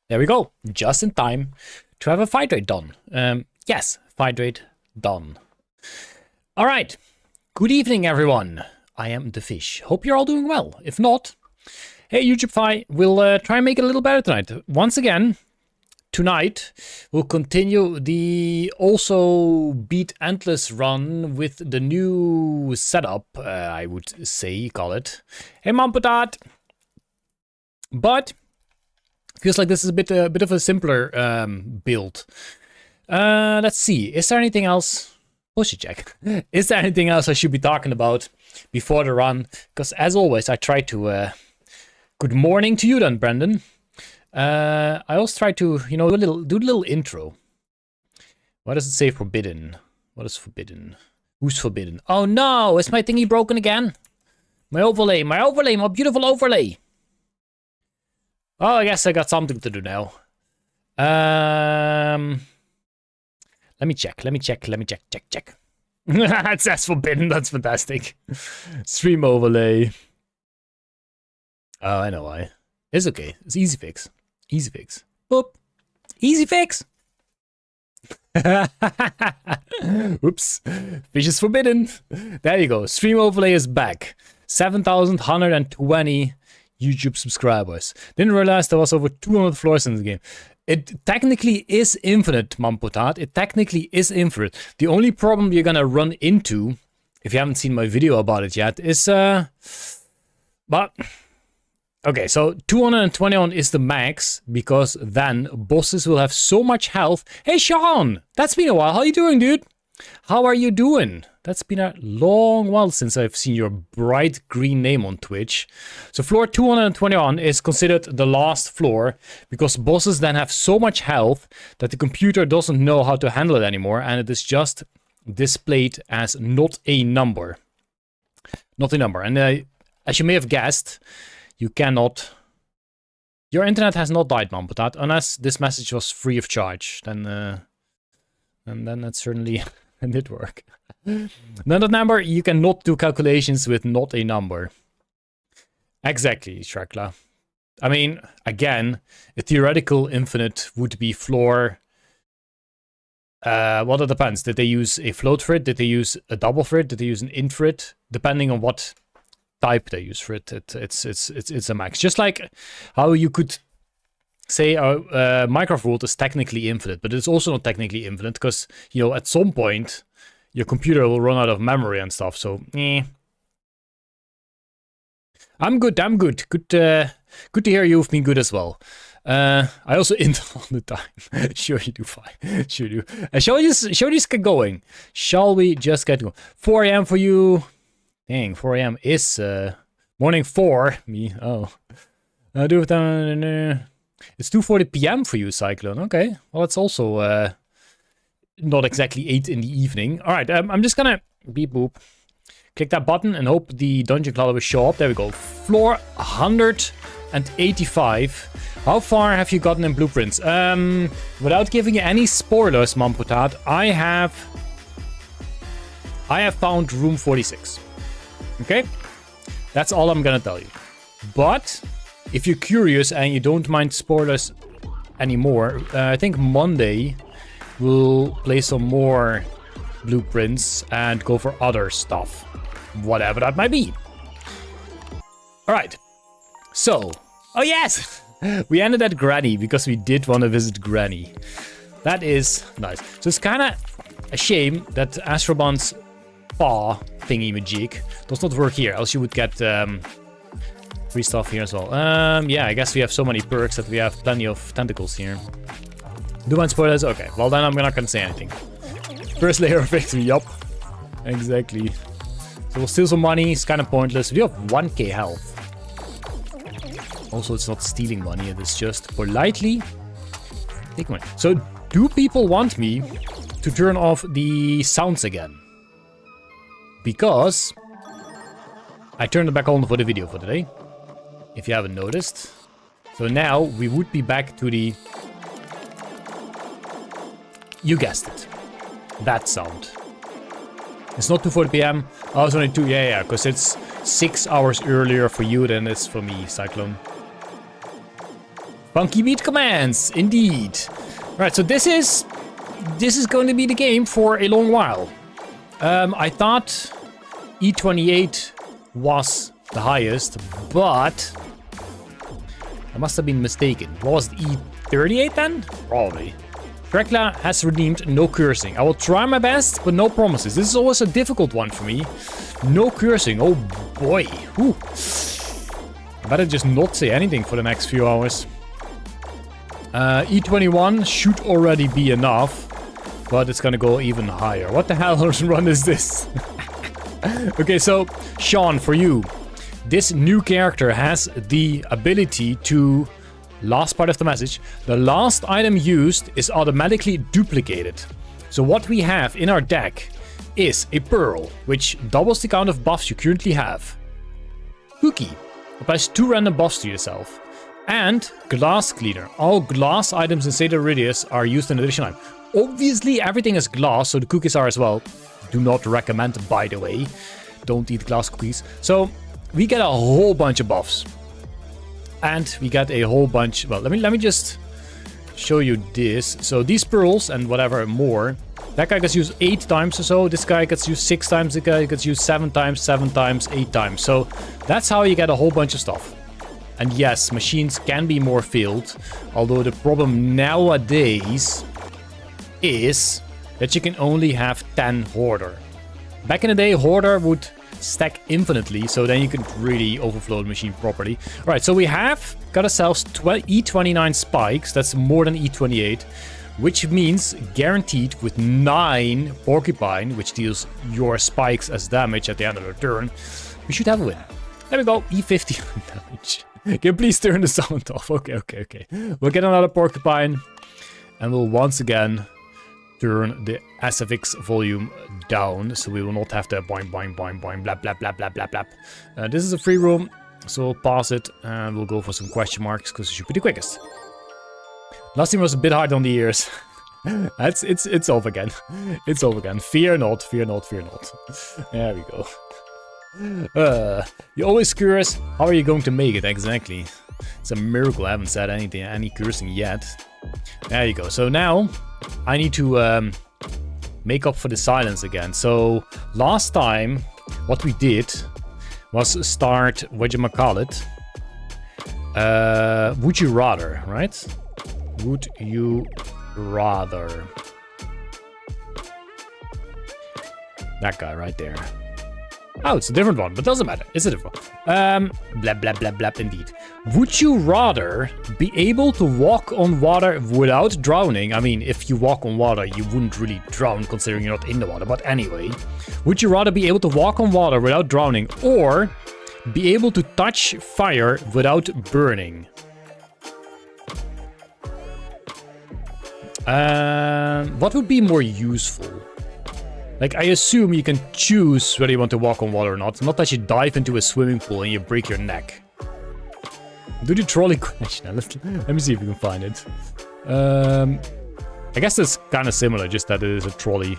There we go. Just in time to have a fight rate done. Yes, fight rate done. All right. Good evening, everyone. I am the fish. Hope you're all doing well. If not, hey, YouTube we'll try and make it a little better tonight. Once again, tonight we'll continue the also beat endless run with the new setup, I would say, call it. Hey, Mampotat. But feels like this is a bit of a simpler build. Let's see. Is there anything else? Bullshit check. Is there anything else I should be talking about before the run? Because as always, I try to. Good morning to you, then, Brendan. I also try to, do a little intro. Why does it say forbidden? What is forbidden? Who's forbidden? Oh no! Is my thingy broken again? My overlay, my beautiful overlay. Oh, I guess I got something to do now. Let me check. Check. It says forbidden, that's fantastic. Stream overlay. Oh, I know why. It's okay. It's easy fix. Easy fix. Boop. Easy fix. Oops. Fish is forbidden. There you go. Stream overlay is back. 7,120 YouTube subscribers. Didn't realize there was over 200 floors in the game. It technically is infinite, Mampotat. It technically is infinite. The only problem you're gonna run into, if you haven't seen my video about it yet, is but okay, so 221 is the max, because then bosses will have so much health. Hey Sean! That's been a while. How you doing, dude? How are you doing? That's been a long while since I've seen your bright green name on Twitch. So floor 221 is considered the last floor, because bosses then have so much health that the computer doesn't know how to handle it anymore, and it is just displayed as not a number. Not a number. And as you may have guessed, you cannot... Your internet has not died, Mampotat, unless this message was free of charge. Then that certainly did work. Not a number, you cannot do calculations with not a number. Exactly, Shrekla. I mean, again, a theoretical infinite would be floor... well, it depends. Did they use a float for it? Did they use a double for it? Did they use an int for it? Depending on what type they use for it, it's a max. Just like how you could say Minecraft world is technically infinite, but it's also not technically infinite, because, at some point your computer will run out of memory and stuff, so I'm good. Good to hear you've been good as well. I also int all the time. Sure you do fine. Sure you do. Shall we just get going? Shall we just get going? 4 AM for you. Dang, 4 AM is morning 4. Me. Oh. Do it down. It's 2:40 PM for you, Cyclone. Okay. Well, it's also not exactly 8 in the evening. All right. I'm just gonna beep boop. Click that button and hope the Dungeon Clawler will show up. There we go. Floor 185. How far have you gotten in blueprints? Without giving you any spoilers, Mampotat, I have found room 46. Okay? That's all I'm gonna tell you. But if you're curious and you don't mind spoilers anymore, I think Monday we'll play some more blueprints and go for other stuff. Whatever that might be. Alright. So, oh yes! We ended at Granny because we did want to visit Granny. That is nice. So it's kind of a shame that Astroband's paw thingy-majig does not work here, else you would get free stuff here as well. Yeah, I guess we have so many perks that we have plenty of tentacles here. Do you mind spoilers? Okay, well then I'm not gonna say anything. First layer of victory, yup. Exactly. So we'll steal some money, it's kind of pointless. We have 1k health. Also, it's not stealing money, it is just politely take money. So, do people want me to turn off the sounds again? Because I turned it back on for the video for today, if you haven't noticed. So now we would be back to the... You guessed it. That sound. It's not 2:40 PM. Oh, it's only 2. Yeah, because it's 6 hours earlier for you than it's for me, Cyclone. Funky beat commands, indeed. Right, so this is going to be the game for a long while. I thought E28 was the highest, but I must have been mistaken. What was it, E38 then? Probably. Dracula has redeemed no cursing. I will try my best, but no promises. This is always a difficult one for me. No cursing, oh boy. Whew. I better just not say anything for the next few hours. E21 should already be enough, but it's gonna go even higher. What the hell run is this? Okay, so Sean, for you, this new character has the ability to, last part of the message, the last item used is automatically duplicated. So what we have in our deck is a pearl, which doubles the count of buffs you currently have. Cookie applies 2 random buffs to yourself. And glass cleaner. All glass items in Zeta Iridius are used in addition item. Obviously everything is glass, so the cookies are as well. Do not recommend, by the way. Don't eat glass cookies. So we get a whole bunch of buffs. And we get a whole bunch. Well, let me just show you this. So these pearls and whatever more. That guy gets used 8 times or so. This guy gets used 6 times. This guy gets used 7 times, 7 times, 8 times. So that's how you get a whole bunch of stuff. And yes, machines can be more filled, although the problem nowadays is that you can only have 10 Hoarder. Back in the day, Hoarder would stack infinitely, so then you could really overflow the machine properly. Alright, so we have got ourselves E29 spikes, that's more than E28, which means guaranteed with 9 Porcupine, which deals your spikes as damage at the end of the turn, we should have a win. There we go, E50 damage. Can you please turn the sound off? Okay. We'll get another Porcupine, and we'll once again turn the SFX volume down, so we will not have the boing, boing, boing, boing, blap, blap, blap, blap, blap, blap. This is a free room, so we'll pause it, and we'll go for some question marks, because it should be the quickest. Last team was a bit hard on the ears. It's off again. It's off again. Fear not, fear not, fear not. There we go. You're always curious, how are you going to make it exactly? It's a miracle I haven't said any cursing yet. There you go. So now I need to make up for the silence again. So last time what we did was start whatchamacallit. Would you rather, right? Would you rather? That guy right there. Oh, it's a different one, but doesn't matter. It's a different one. Blab, blab, blab, blab, indeed. Would you rather be able to walk on water without drowning? I mean, if you walk on water, you wouldn't really drown considering you're not in the water. But anyway, would you rather be able to walk on water without drowning or be able to touch fire without burning? What would be more useful? Like, I assume you can choose whether you want to walk on water or not. Not that you dive into a swimming pool and you break your neck. Do the trolley question. Let me see if we can find it. I guess it's kind of similar, just that it is a trolley.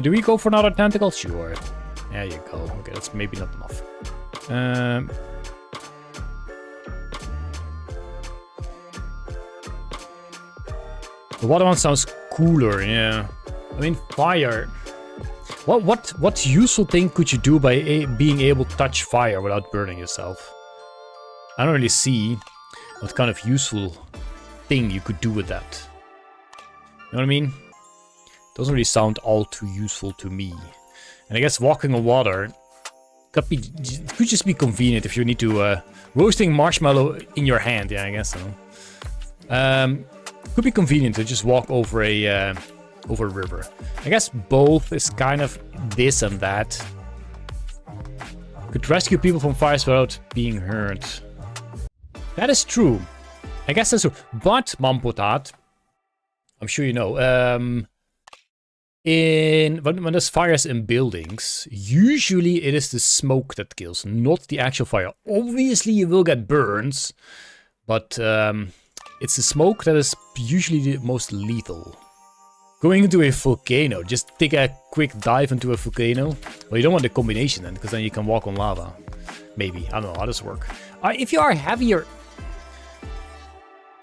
Do we go for another tentacle? Sure. There you go. Okay, that's maybe not enough. The water one sounds cooler, yeah. I mean, fire. What useful thing could you do by being able to touch fire without burning yourself? I don't really see what kind of useful thing you could do with that. You know what I mean? Doesn't really sound all too useful to me. And I guess walking on water could just be convenient if you need to roasting marshmallow in your hand. Yeah, I guess so. Could be convenient to just walk over a river. I guess both is kind of this and that. Could rescue people from fires without being hurt. That is true. I guess that's true. But, Mampotat, I'm sure you know, when there's fires in buildings, usually it is the smoke that kills, not the actual fire. Obviously, you will get burns, but it's the smoke that is usually the most lethal. Going into a volcano, just take a quick dive into a volcano. Well, you don't want the combination then, because then you can walk on lava. Maybe, I don't know how this works. If you are heavier...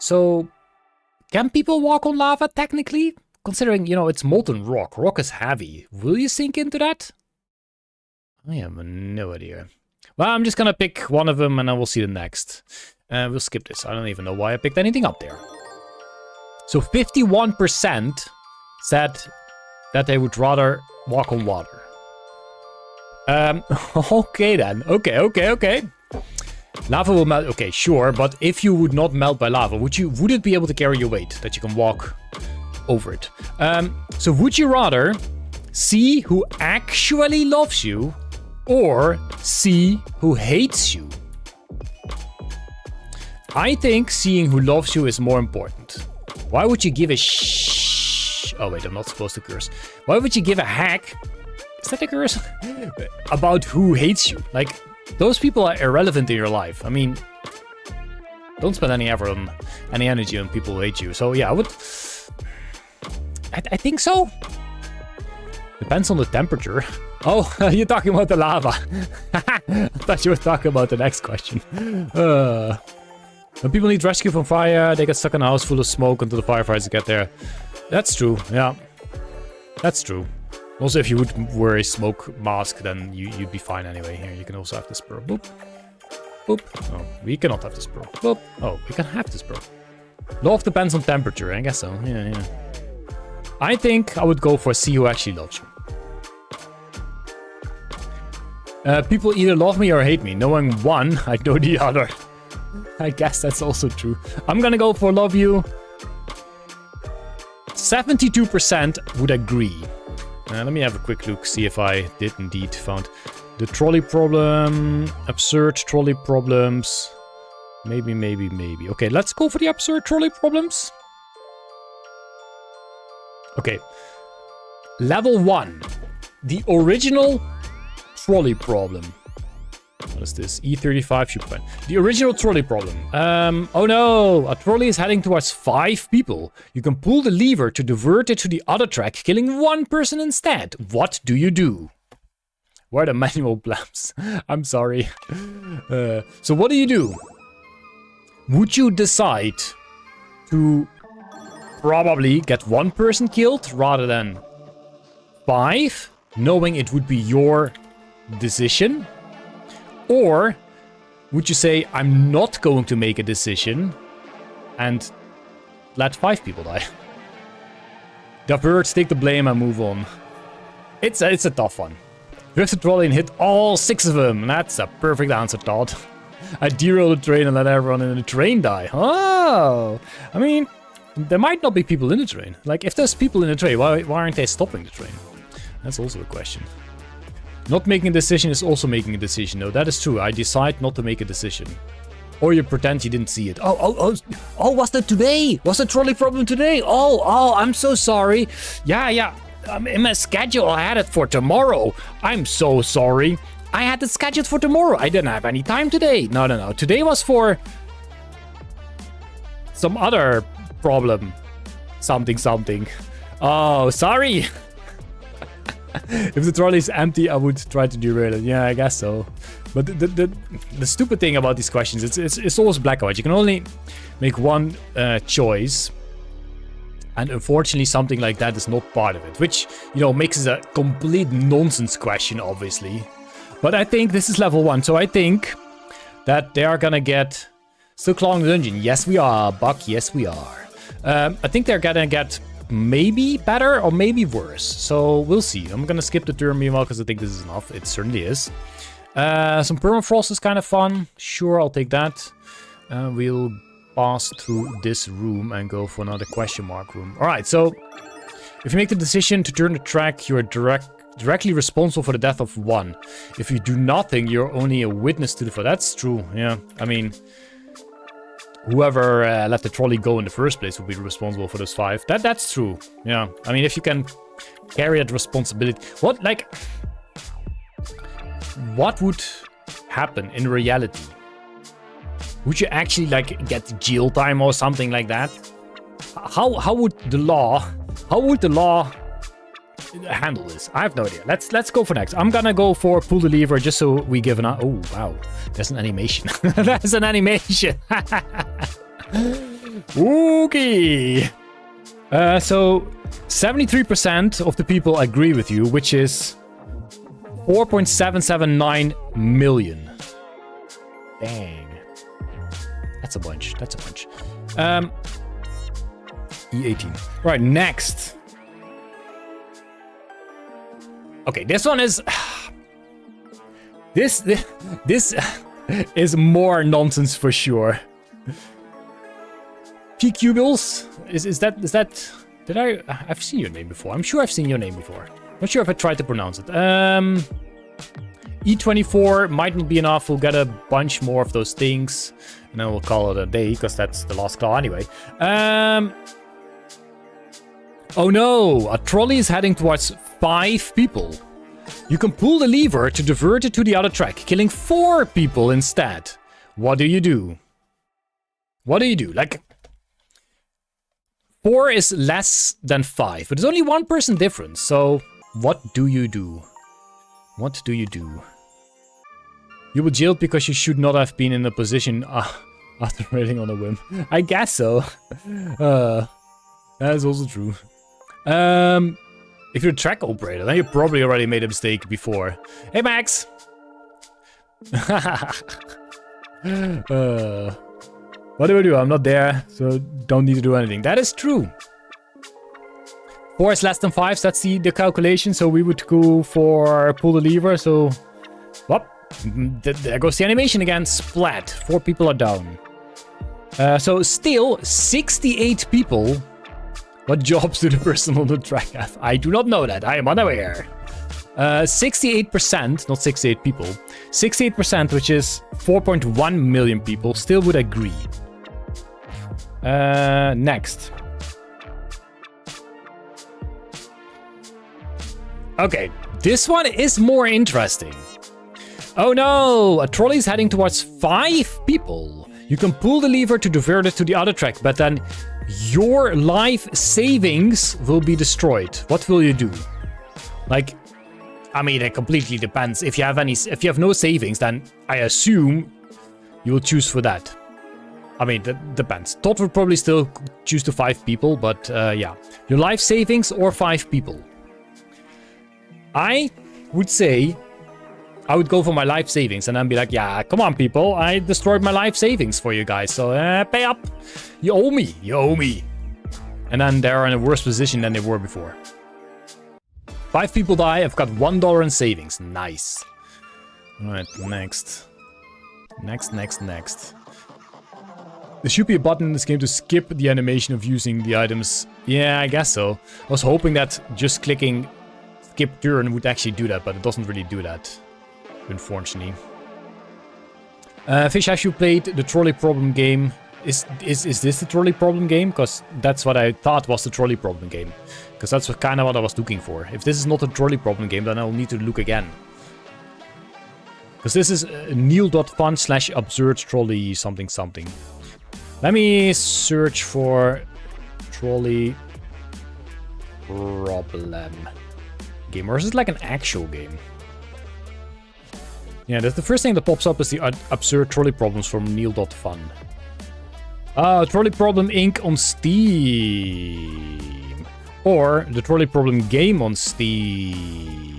So, can people walk on lava technically? Considering, you know, it's molten rock. Rock is heavy. Will you sink into that? I have no idea. Well, I'm just gonna pick one of them and then we'll see the next. We'll skip this. I don't even know why I picked anything up there. So 51% said that they would rather walk on water. Okay then. Okay. Lava will melt. Okay, sure. But if you would not melt by lava, would it be able to carry your weight that you can walk over it? So would you rather see who actually loves you or see who hates you? I think seeing who loves you is more important. Why would you give a oh wait, I'm not supposed to curse. Why would you give a heck? Is that a curse? About who hates you? Like, those people are irrelevant in your life. I mean, don't spend any effort on any energy on people who hate you. So yeah, I think so. Depends on the temperature. Oh, you're talking about the lava. I thought you were talking about the next question. When people need rescue from fire, they get stuck in a house full of smoke until the firefighters get there. That's true, yeah. That's true. Also, if you would wear a smoke mask, then you'd be fine anyway. Here, you can also have this pearl. Boop. Boop. Oh, we cannot have this pearl. Boop. Oh, we can have this pearl. Love depends on temperature, I guess so. Yeah. I think I would go for see who actually loves you. People either love me or hate me. Knowing one, I know the other. I guess that's also true. I'm gonna go for love you. 72% would agree. Let me have a quick look, see if I did indeed found the trolley problem, absurd trolley problems. Maybe. Okay, let's go for the absurd trolley problems. Okay. Level 1. The original trolley problem. What is this? E35 should point. The original trolley problem. Oh no! A trolley is heading towards 5 people. You can pull the lever to divert it to the other track, killing 1 person instead. What do you do? Where are the manual blamps? I'm sorry. So what do? Would you decide to probably get 1 person killed rather than 5, knowing it would be your decision? Or would you say, I'm not going to make a decision and let 5 people die? Divert, take the blame and move on. It's a tough one. Drift the trolley and hit all 6 of them. That's a perfect answer, Todd. I derail the train and let everyone in the train die. Oh! I mean, there might not be people in the train. Like, if there's people in the train, why aren't they stopping the train? That's also a question. Not making a decision is also making a decision, though. That is true. I decide not to make a decision. Or you pretend you didn't see it. Oh, was that today? Was the trolley problem today? Oh, I'm so sorry. Yeah. In my schedule, I had it for tomorrow. I'm so sorry. I had it scheduled for tomorrow. I didn't have any time today. No. Today was for some other problem. Something. Oh, sorry. If the trolley is empty, I would try to derail it. Yeah, I guess so. But the stupid thing about these questions, it's always black or white. You can only make one choice. And unfortunately, something like that is not part of it. Which, you know, makes it a complete nonsense question, obviously. But I think this is level 1. So I think that they are gonna get... Still clawing the dungeon. Yes, we are. Buck, yes, we are. I think they're gonna get... maybe better or maybe worse. So we'll see. I'm gonna skip the turn meanwhile because I think this is enough. It certainly is. Some permafrost is kind of fun. Sure, I'll take that. We'll pass through this room and go for another question mark room. Alright, so if you make the decision to turn the track, you are directly responsible for the death of 1. If you do nothing, you're only a witness to the fire. That's true, yeah. I mean... whoever let the trolley go in the first place will be responsible for those 5. That's true. Yeah. I mean, if you can carry that responsibility. What would happen in reality? Would you actually, like, get jail time or something like that? How would the law handle this? I have no idea. Let's go for next. I'm gonna go for pull the lever just so we give an... Oh, wow. There's an animation. There's an animation. Okay. So 73% of the people agree with you, which is 4.779 million. Dang. That's a bunch. That's a bunch. E18. Right, next. Okay, this one is... This is more nonsense for sure. P-Cubiles? Is that... Did I've seen your name before. I'm sure I've seen your name before. Not sure if I tried to pronounce it. E24 might not be enough. We'll get a bunch more of those things. And then we'll call it a day, because that's the last claw anyway. Oh no! A trolley is heading towards 5 people. You can pull the lever to divert it to the other track, killing 4 people instead. What do you do? What do you do? Like... 4 is less than 5, but there's only 1 person difference, so what do you do? What do you do? You were jailed because you should not have been in a position after raiding on a whim. I guess so. That is also true. If you're a track operator, then you probably already made a mistake before. Hey, Max! What do I do? I'm not there, so don't need to do anything. That is true. 4 is less than 5, so that's the calculation. So we would go for pull the lever, so... Whoop. There goes the animation again. Splat. 4 people are down. So still, 68 people. What jobs do the person on the track have? I do not know that. I am unaware. 68%, not 68 people. 68%, which is 4.1 million people, still would agree. Next. Okay, this one is more interesting. Oh no, a trolley is heading towards 5 people. You can pull the lever to divert it to the other track, but then your life savings will be destroyed. What will you do? Like, I mean, it completely depends. If you have no savings, then I assume you will choose for that. I mean, that depends. Todd would probably still choose to 5 people, but yeah. Your life savings or 5 people. I would say I would go for my life savings and then be like, yeah, come on, people. I destroyed my life savings for you guys, so pay up. You owe me. You owe me. And then they're in a worse position than they were before. 5 people die. I've got $1 in savings. Nice. All right, next. Next. There should be a button in this game to skip the animation of using the items. Yeah, I guess so. I was hoping that just clicking skip turn would actually do that, but it doesn't really do that, unfortunately. Fish, have you played the trolley problem game? Is this the trolley problem game? Because that's what I thought was the trolley problem game. Because that's kind of what I was looking for. If this is not a trolley problem game, then I'll need to look again. Because this is neil.fun/absurd trolley something. Let me search for trolley problem game. Or is it like an actual game? Yeah, that's the first thing that pops up is the absurd trolley problems from neil.fun. Trolley Problem Inc. on Steam. Or the Trolley Problem game on Steam.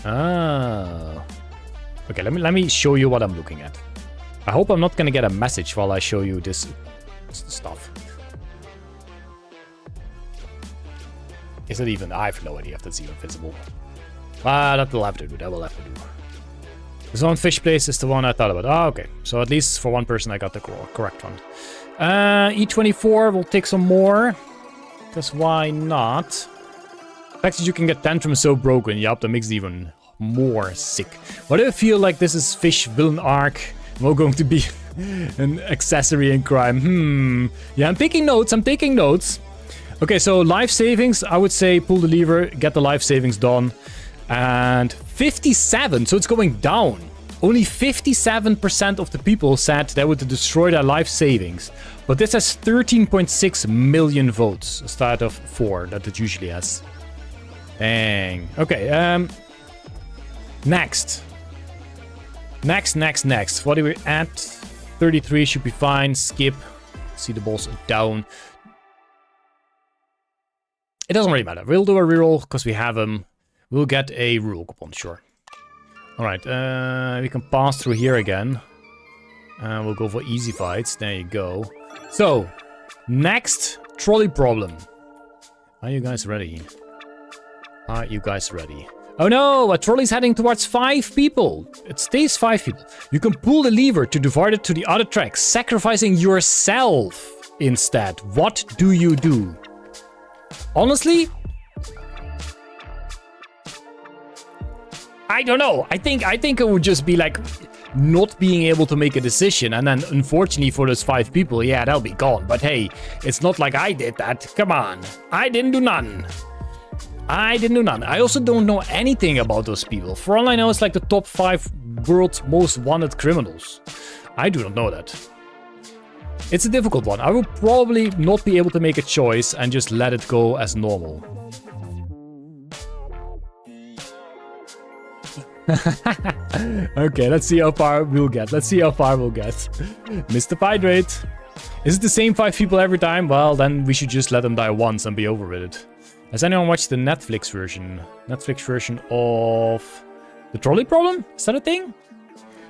Okay, let me show you what I'm looking at. I hope I'm not gonna get a message while I show you this stuff. Is it even? I have no idea if that's even visible. That will have to do. This one fish place is the one I thought about. Okay. So at least for one person I got the correct one. E24 will take some more. Because why not? The fact that you can get Tantrum so broken, yup, that makes it even more sick. Why do I feel like this is Fish Villain Arc? We're going to be an accessory in crime. Yeah, I'm taking notes. Okay, so life savings, I would say pull the lever, get the life savings done. And 57, so it's going down. Only 57% of the people said they would destroy their life savings. But this has 13.6 million votes instead of 4 that it usually has. Dang. Okay, next. What are we at? 33 should be fine. Skip. See the balls down. It doesn't really matter. We'll do a reroll because we have them. We'll get a reroll coupon, sure. Alright, we can pass through here again. We'll go for easy fights. There you go. So, next trolley problem. Are you guys ready? Are you guys ready? Oh no, a trolley's heading towards 5 people. It stays 5 people. You can pull the lever to divert it to the other track, sacrificing yourself instead. What do you do? Honestly, I don't know. I think it would just be like not being able to make a decision, and then unfortunately for those 5 people, yeah, they'll be gone. But hey, it's not like I did that. Come on, I didn't do none. I didn't do none. I also don't know anything about those people. For all I know, it's like the top 5 world's most wanted criminals. I do not know that. It's a difficult one. I will probably not be able to make a choice and just let it go as normal. Okay, let's see how far we'll get. Let's see how far we'll get. Mr. Hydrate. Is it the same 5 people every time? Well, then we should just let them die once and be over with it. Has anyone watched the Netflix version? Netflix version of the trolley problem? Is that a thing?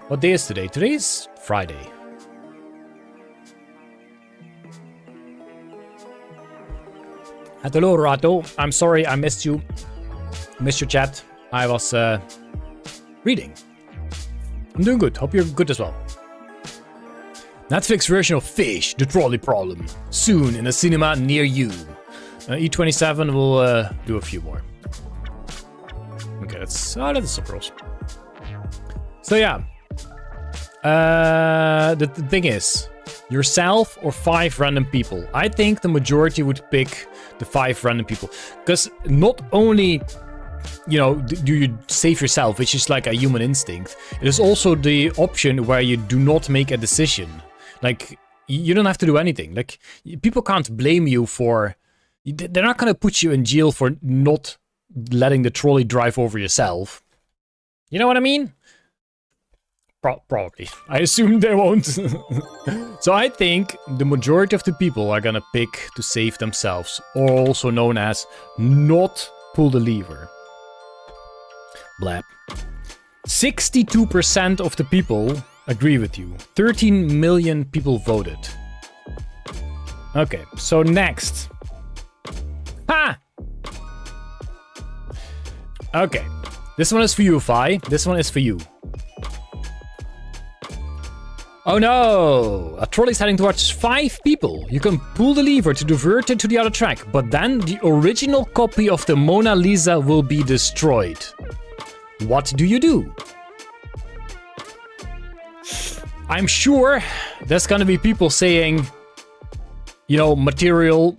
What day is today? Today is Friday. Hello, Rato. I'm sorry I missed you. Missed your chat. I was reading. I'm doing good. Hope you're good as well. Netflix version of Fish, the trolley problem. Soon in a cinema near you. E27 will do a few more. Okay, that's the subros. So yeah. The thing is, yourself or 5 random people. I think the majority would pick the 5 random people. Because not only, you know, do you save yourself, which is like a human instinct. It is also the option where you do not make a decision. Like, you don't have to do anything. Like, people can't blame you for... They're not going to put you in jail for not letting the trolley drive over yourself. You know what I mean? Probably. I assume they won't. So I think the majority of the people are going to pick to save themselves. Or also known as not pull the lever. Blap. 62% of the people agree with you. 13 million people voted. Okay, so next... Ha! Okay. This one is for you, Fi. This one is for you. Oh no! A trolley's heading towards 5 people. You can pull the lever to divert it to the other track, but then the original copy of the Mona Lisa will be destroyed. What do you do? I'm sure there's gonna be people saying, you know, material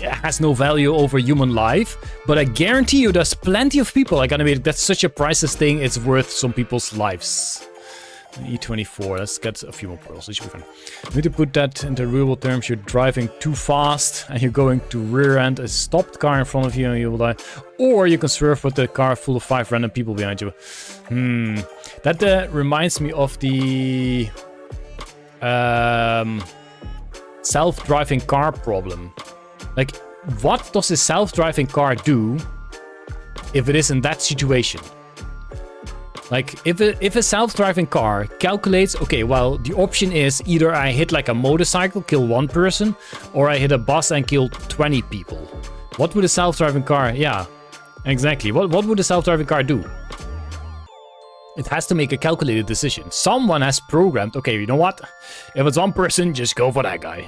has no value over human life, but I guarantee you there's plenty of people are gonna be, that's such a priceless thing, it's worth some people's lives. E24, let's get a few more pearls, this should be fun. You need to put that into real terms, you're driving too fast and you're going to rear end a stopped car in front of you and you will die. Or you can swerve with the car full of 5 random people behind you. That reminds me of the self-driving car problem. Like, what does a self-driving car do if it is in that situation? Like, if a self-driving car calculates, okay, well, the option is either I hit like a motorcycle, kill 1 person, or I hit a bus and kill 20 people. What would a self-driving car, yeah, exactly. What would a self-driving car do? It has to make a calculated decision. Someone has programmed, okay, you know what? If it's 1 person, just go for that guy.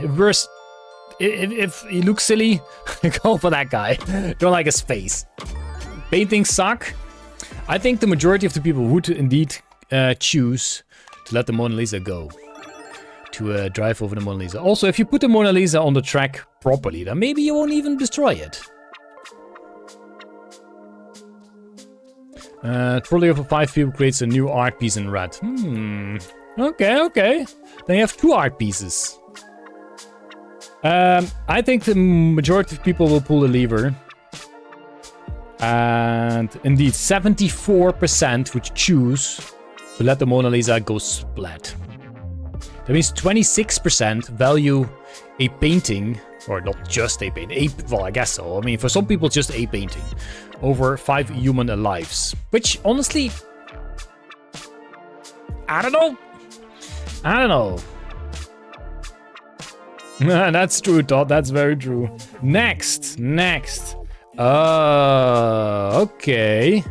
If he looks silly, go for that guy. Don't like his face. Paintings suck. I think the majority of the people would indeed choose to let the Mona Lisa go. To drive over the Mona Lisa. Also, if you put the Mona Lisa on the track properly, then maybe you won't even destroy it. Trolley over 5 people creates a new art piece in red. Okay. Then you have 2 art pieces. I think the majority of people will pull the lever. And indeed, 74% would choose to let the Mona Lisa go splat. That means 26% value a painting, or not just a painting, well, I guess so. I mean, for some people, just a painting over 5 human lives, which honestly, I don't know. That's true, Todd. That's very true. Next. Okay.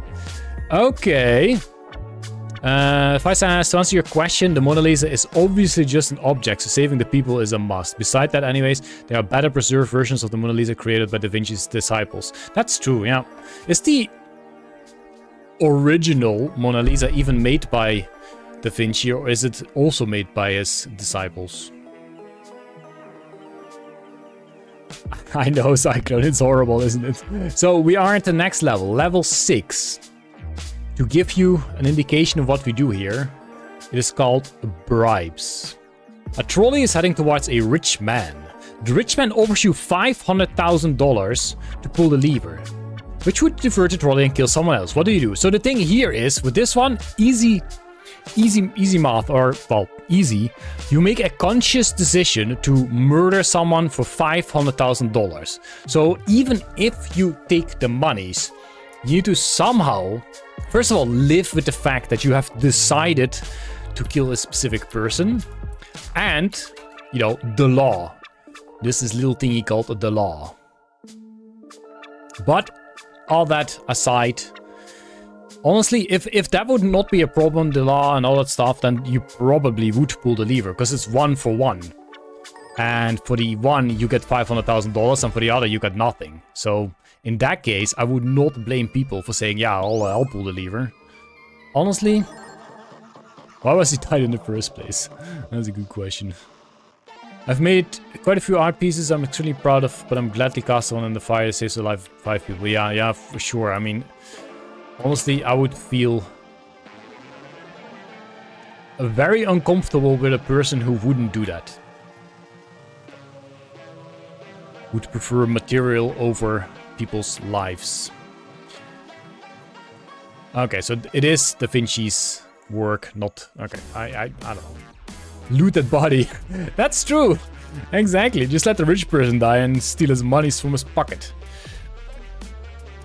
Faisal has to answer your question. The Mona Lisa is obviously just an object, so saving the people is a must. Besides that, anyways, there are better preserved versions of the Mona Lisa created by Da Vinci's disciples. That's true, yeah. Is the original Mona Lisa even made by Da Vinci, or is it also made by his disciples? I know, Cyclone, it's horrible, isn't it? So we are at the next level, level 6. To give you an indication of what we do here, it is called bribes. A trolley is heading towards a rich man. The rich man offers you $500,000 to pull the lever, which would divert the trolley and kill someone else. What do you do? So the thing here is, with this one, easy math, or, well, easy. You make a conscious decision to murder someone for $500,000. So even if you take the monies, you need to somehow, first of all, live with the fact that you have decided to kill a specific person. And, you know, the law. This is little thingy called the law. But all that aside, honestly, if that would not be a problem, the law and all that stuff, then you probably would pull the lever, because it's 1 for 1. And for the one, you get $500,000, and for the other, you get nothing. So in that case, I would not blame people for saying, yeah, I'll pull the lever. Honestly, why was he tied in the first place? That's a good question. I've made quite a few art pieces I'm extremely proud of, but I'm glad they cast one in the fire to save the life of 5 people. Yeah, for sure. I mean, honestly, I would feel very uncomfortable with a person who wouldn't do that. Would prefer material over people's lives. Okay, so it is Da Vinci's work, not... Okay, I don't know. Loot that body. That's true. Exactly. Just let the rich person die and steal his monies from his pocket.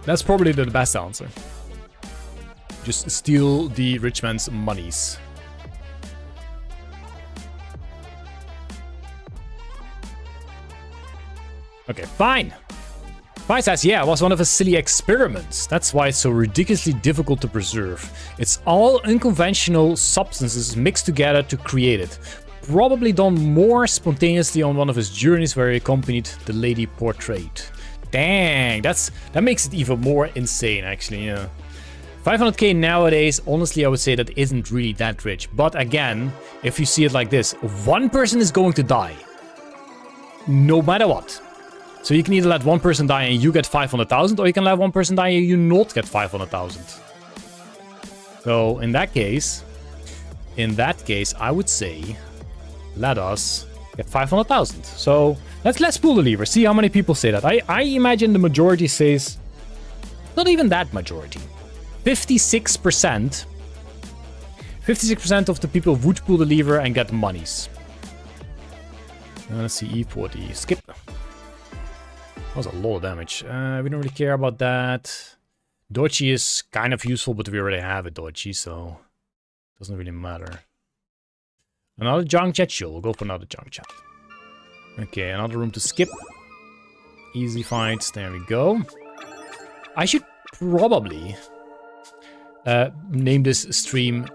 That's probably the best answer. Just steal the rich man's monies. Okay, fine. Pai says, yeah, it was one of his silly experiments. That's why it's so ridiculously difficult to preserve. It's all unconventional substances mixed together to create it. Probably done more spontaneously on one of his journeys where he accompanied the lady portrayed. Dang, that makes it even more insane, actually, yeah. 500k nowadays, honestly, I would say that isn't really that rich. But again, if you see it like this, one person is going to die. No matter what. So you can either let one person die and you get 500,000, or you can let one person die and you not get 500,000. So in that case, I would say, let us get 500,000. So let's pull the lever, see how many people say that. I imagine the majority says, not even that majority. 56%. 56% of the people would pull the lever and get monies. Let's see, E40, skip. That was a lot of damage. We don't really care about that. Dodgy is kind of useful, but we already have a Dodgy, so it doesn't really matter. Another junk chat? Sure, we'll go for another junk chat. Okay, another room to skip. Easy fights, there we go. I should probably name this stream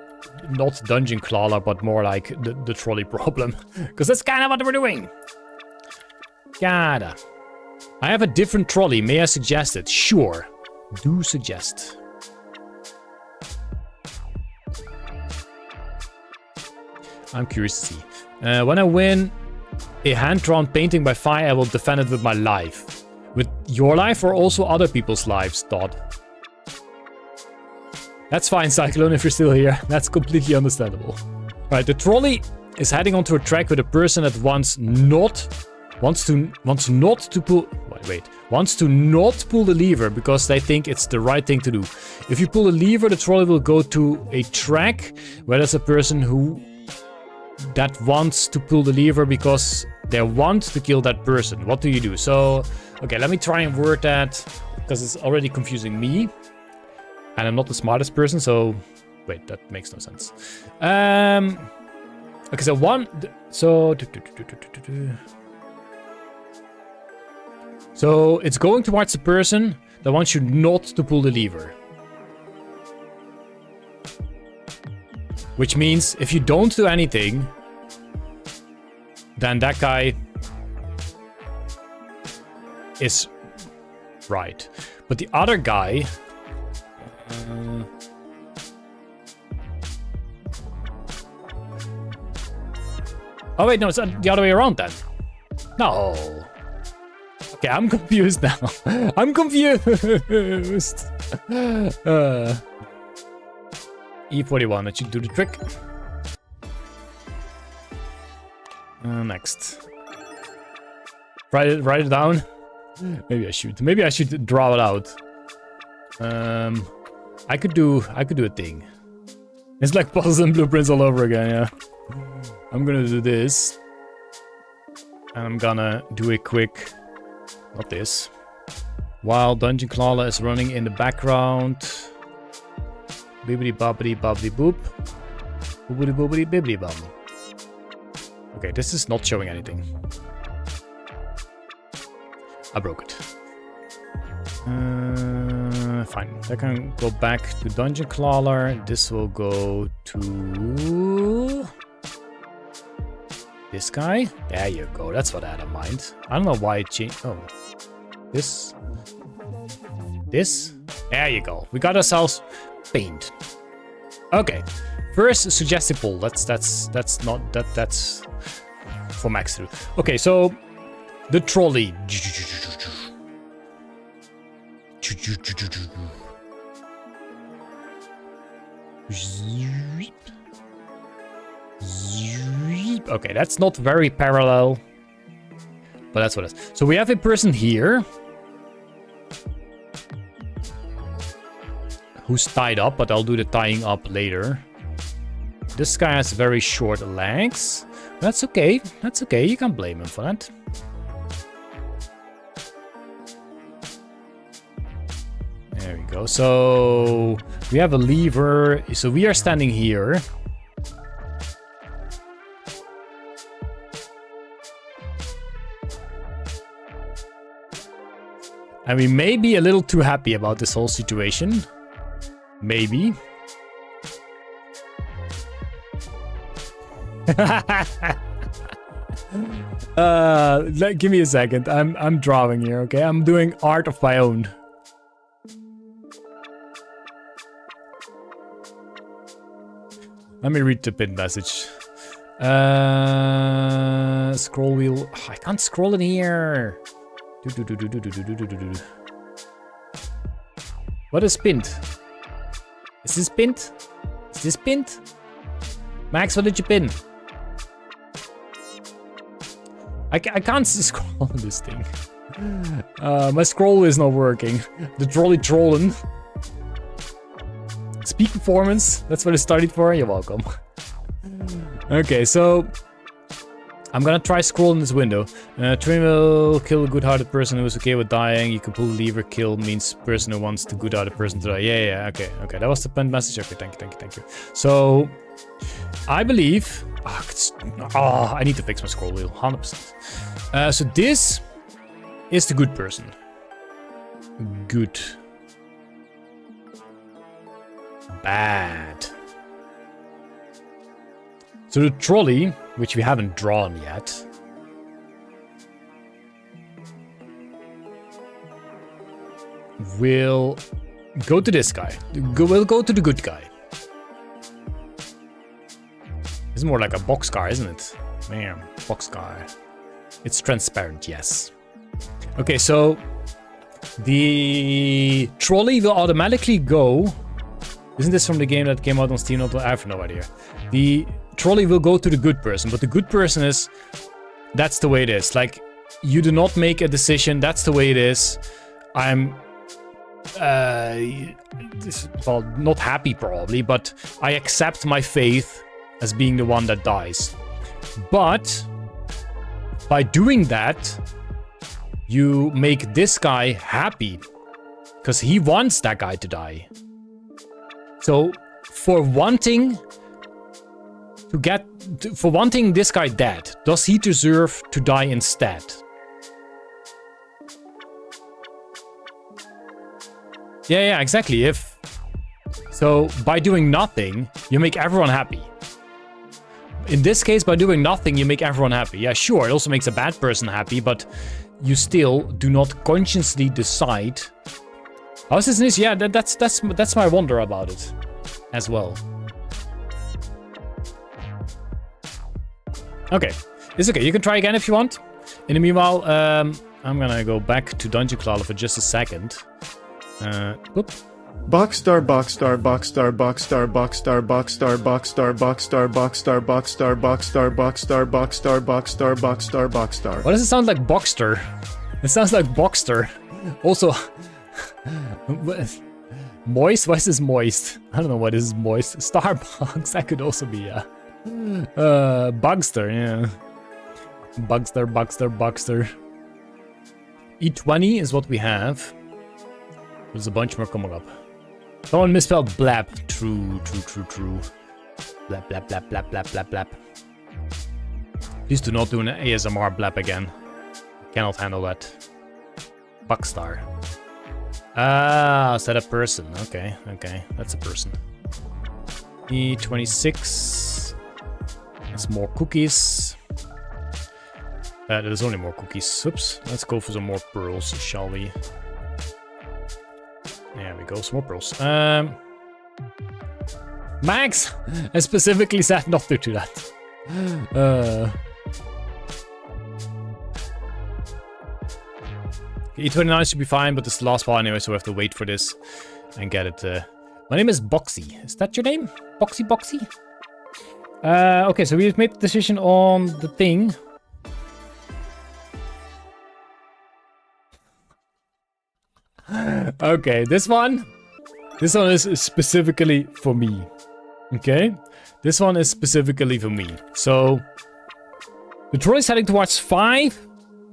not Dungeon Clawler, but more like the trolley problem. Because that's kind of what we're doing. Gotta. I have a different trolley. May I suggest it? Sure. Do suggest. I'm curious to see. When I win a hand-drawn painting by fire, I will defend it with my life. With your life or also other people's lives, Todd? That's fine, Cyclone, if you're still here. That's completely understandable. Right, the trolley is heading onto a track with a person that wants not to pull the lever because they think it's the right thing to do. If you pull the lever, the trolley will go to a track where there's a person who that wants to pull the lever because they want to kill that person. What do you do? So, okay, let me try and word that because it's already confusing me. And I'm not the smartest person, so... Wait, that makes no sense. Okay, so one... So... So, it's going towards the person that wants you not to pull the lever. Which means, if you don't do anything, then that guy is right. But the other guy... Oh wait, no, it's the other way around then. No. Okay, I'm confused now. I'm confused. E41, that should do the trick. Next. Write it down. Maybe I should. Maybe I should draw it out. I could do a thing. It's like puzzles and blueprints all over again, yeah. I'm gonna do this. And I'm gonna do a quick... Not this. While Dungeon Clawler is running in the background. Bibbidi bobbidi bobbidi boop. Boobidi boobidi bibbidi bum. Okay, this is not showing anything. I broke it. Fine. I can go back to Dungeon Clawler. This will go to... this guy? There you go. That's what I had in mind. I don't know why it changed. Oh. This. This. There you go. We got ourselves paint. Okay. First suggested pull. That's for Max to do. Okay, so the trolley. Okay, that's not very parallel, but that's what it is. So we have a person here who's tied up, but I'll do the tying up later. This guy has very short legs. That's okay. That's okay. You can't blame him for that. There we go. So we have a lever. So we are standing here. And we may be a little too happy about this whole situation. Maybe. Give me a second. I'm drawing here, okay? I'm doing art of my own. Let me read the pin message. Scroll wheel. Oh, I can't scroll in here. What is pinned? Is this pinned? Is this pinned? Max, what did you pin? I can't scroll on this thing. My scroll is not working. The trolley trolling. Speak performance. That's what I studied for. You're welcome. Okay, so I'm gonna try scrolling this window. Train will kill a good-hearted person who is okay with dying. You can pull the lever. Kill means person who wants the good-hearted person to die. Yeah, okay. That was the pinned message. Okay, thank you. So I believe... I need to fix my scroll wheel, 100%. So this is the good person. Good. Bad. So the trolley, which we haven't drawn yet, will go to this guy. Will go to the good guy. It's more like a boxcar, isn't it? Man, boxcar. It's transparent, yes. Okay, so the trolley will automatically go. Isn't this from the game that came out on Steam? I have no idea. The trolley will go to the good person, but the good person is... That's the way it is. Like, you do not make a decision. That's the way it is. I'm... well, not happy probably, but I accept my faith as being the one that dies. But by doing that, you make this guy happy because he wants that guy to die. So for wanting this guy dead, does he deserve to die instead? Yeah, exactly. So by doing nothing, you make everyone happy. In this case, by doing nothing, you make everyone happy. Yeah, sure, it also makes a bad person happy, but you still do not consciously decide. How is this an issue? Yeah, that's my wonder about it as well. Okay, it's okay. You can try again if you want. In the meanwhile, I'm gonna go back to Dungeon Clawler for just a second. Whoop. Boxstar, Boxstar, Boxstar, Boxstar, Boxstar, Boxstar, Boxstar, Boxstar, Boxstar, Boxstar, Boxstar, Boxstar, Boxstar, Boxstar, Boxstar, Boxstar. Why does it sound like Boxster? It sounds like Boxster. Also, moist? Why is this moist? I don't know why this is moist. Starbucks, that could also be, Bugster, yeah. Bugster. E20 is what we have. There's a bunch more coming up. Someone misspelled blab. True. Blab. Please do not do an ASMR blab again. Cannot handle that. Buckstar. Ah, is that a person? Okay, that's a person. E26. That's more cookies. There's only more cookies. Oops. Let's go for some more pearls, shall we? There we go, some more pearls. Max! I specifically said not to do that. E29 should be fine, but this is the last part anyway, so we have to wait for this and get it. My name is Boxy. Is that your name? Boxy? Okay, so we've made the decision on the thing. Okay, this one is specifically for me. Okay, this one is specifically for me. So the troll is heading towards 5.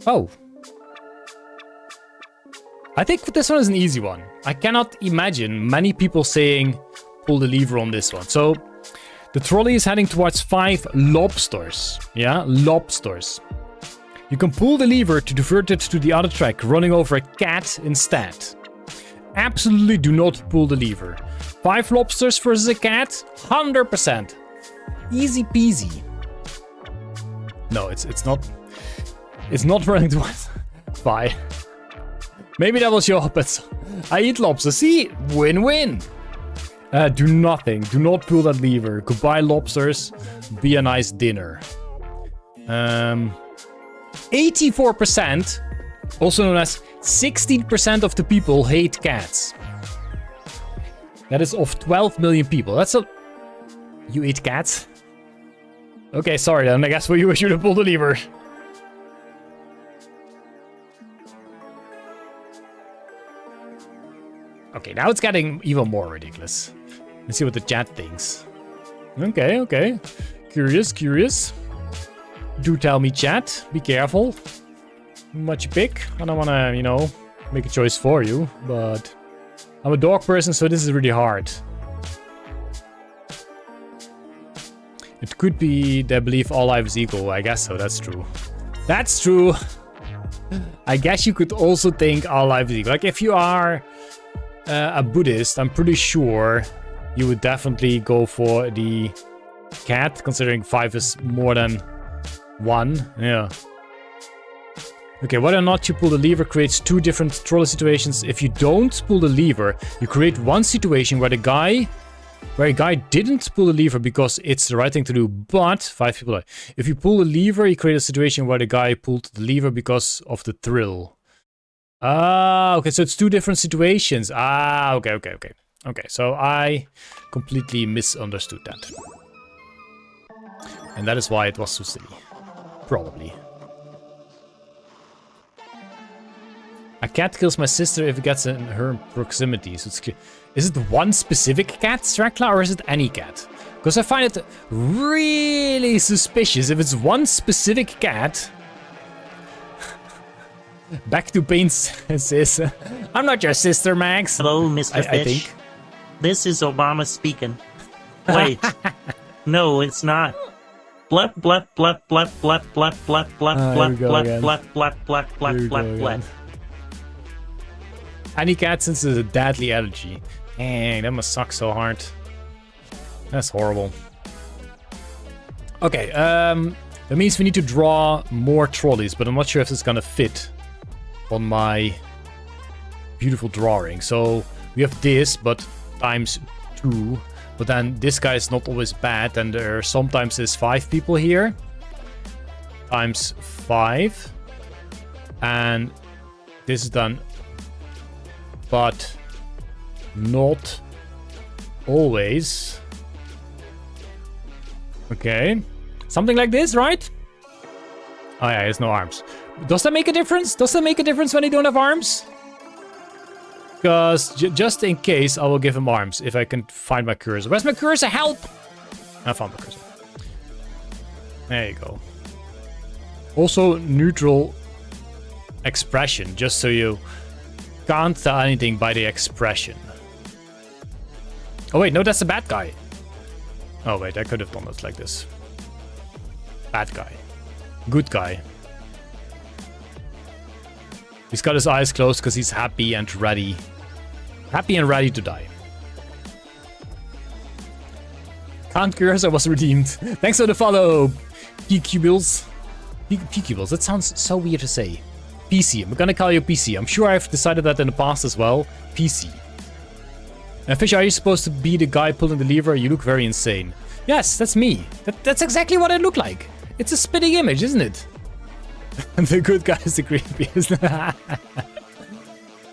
Oh, I think this one is an easy one. I cannot imagine many people saying pull the lever on this one. So the trolley is heading towards 5 lobsters. Yeah, lobsters. You can pull the lever to divert it to the other track, running over a cat instead. Absolutely do not pull the lever. 5 lobsters versus a cat? 100%. Easy peasy. No, it's not. It's not running towards 5. Maybe that was your but I eat lobster. See? Win-win. Do nothing. Do not pull that lever. Goodbye, lobsters. Be a nice dinner. 84%, also known as 16% of the people hate cats. That is of 12 million people. That's a... You eat cats? Okay, sorry then. I guess you should have pulled the lever. Okay, now it's getting even more ridiculous. Let's see what the chat thinks. Okay. Curious. Do tell me, chat. Be careful. What you pick. I don't want to, make a choice for you, but I'm a dog person, so this is really hard. It could be they believe all life is equal. I guess so. That's true. That's true. I guess you could also think all life is equal. Like, if you are a Buddhist, I'm pretty sure you would definitely go for the cat, considering 5 is more than 1, yeah. Okay, whether or not you pull the lever creates 2 different trolley situations. If you don't pull the lever, you create one situation where a guy didn't pull the lever because it's the right thing to do, but 5 people die. If you pull the lever, you create a situation where the guy pulled the lever because of the thrill. Ah, okay, so it's 2 different situations. Ah, okay. Okay, so I completely misunderstood that. And that is why it was so silly. Probably. A cat kills my sister if it gets in her proximity, so it's clear. Is it one specific cat, Strakla, or is it any cat? Because I find it really suspicious if it's one specific cat. Back to pain, sis. I'm not your sister, Max. Hello, Mr. I Fish. think. This is Obama speaking. Wait. No, it's not. Blup, blup, blup, blup, blup, blup, blup, blup, blup, blup, blup, blup, blup, blup, blup, blup. Any cat since there's a deadly allergy. Dang, that must suck so hard. That's horrible. Okay, that means we need to draw more trolleys, but I'm not sure if it's gonna fit on my beautiful drawing. So we have this, but times 2. But then this guy is not always bad, and there sometimes is 5 people here. Times 5. And this is done. But not always. Okay. Something like this, right? Oh yeah, there's no arms. Does that make a difference? Does that make a difference when they don't have arms? Because just in case, I will give him arms if I can find my cursor. Where's my cursor? Help! I found my cursor. There you go. Also, neutral expression, just so you can't tell anything by the expression. Oh wait, no, that's the bad guy. Oh wait, I could have done this like this. Bad guy. Good guy. He's got his eyes closed because he's happy and ready. Happy and ready to die. Can't curse, I was redeemed. Thanks for the follow, P-Cubiles. P-Cubiles, that sounds so weird to say. PC, I'm gonna call you PC. I'm sure I've decided that in the past as well. PC. Fish, are you supposed to be the guy pulling the lever? You look very insane. Yes, that's me. That's exactly what I look like. It's a spitting image, isn't it? The good guy is the creepiest.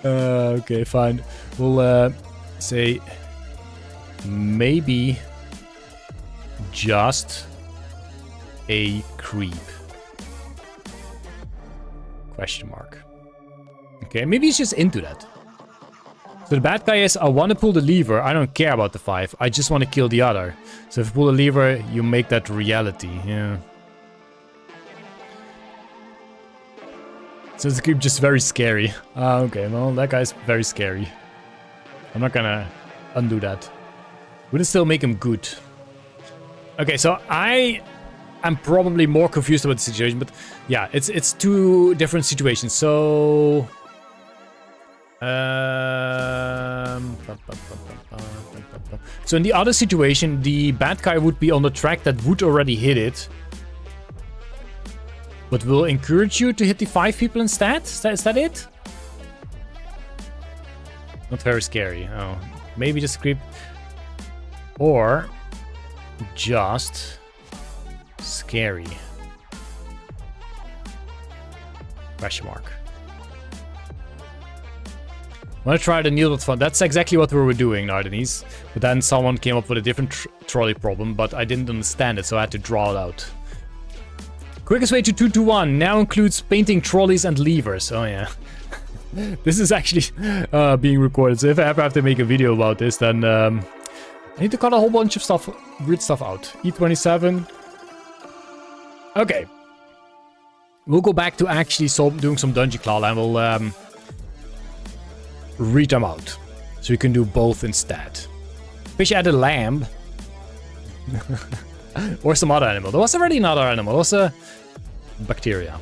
Okay, fine. We'll say maybe just a creep. Question mark. Okay, maybe he's just into that. So the bad guy is, I want to pull the lever. I don't care about the 5. I just want to kill the other. So if you pull the lever, you make that reality. Yeah. So the creep just very scary. Okay, well, that guy's very scary. I'm not gonna undo that. Would it still make him good? Okay, so I am probably more confused about the situation, but yeah, it's 2 different situations. So so in the other situation, the bad guy would be on the track that would already hit it, but will encourage you to hit the 5 people instead? Is that it? Not very scary. Oh, maybe just creep. Or just scary. Question mark. I want to try the needle fun. That's exactly what we were doing, Nardenese. But then someone came up with a different trolley problem, but I didn't understand it, so I had to draw it out. Quickest way to 2-1 now includes painting trolleys and levers. Oh yeah. This is actually being recorded, so if I ever have to make a video about this, then I need to cut a whole bunch of stuff, weird stuff out. E27. Okay. We'll go back to actually doing some Dungeon Clawler, and we'll read them out. So we can do both instead. Fish added lamb. Or some other animal. There was already another animal. It was a bacteria.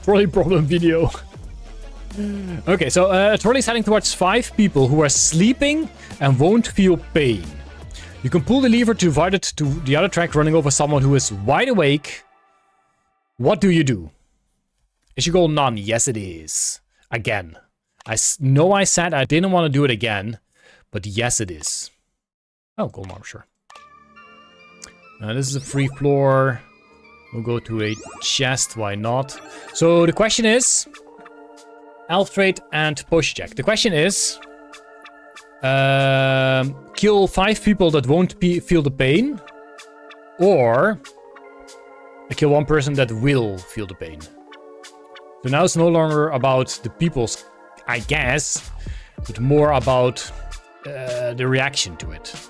Trolley problem video. Okay, so a trolley is heading towards 5 people who are sleeping and won't feel pain. You can pull the lever to divide it to the other track, running over someone who is wide awake. What do you do? Is your goal none? Yes, it is. Again. I know I said I didn't want to do it again, but yes, it is. Oh, gold armor, sure. This is a free floor. We'll go to a chest, why not? So the question is... Elf trait and potion check. The question is... kill 5 people that won't feel the pain. Or... kill 1 person that will feel the pain. So now it's no longer about the people's, I guess, but more about the reaction to it.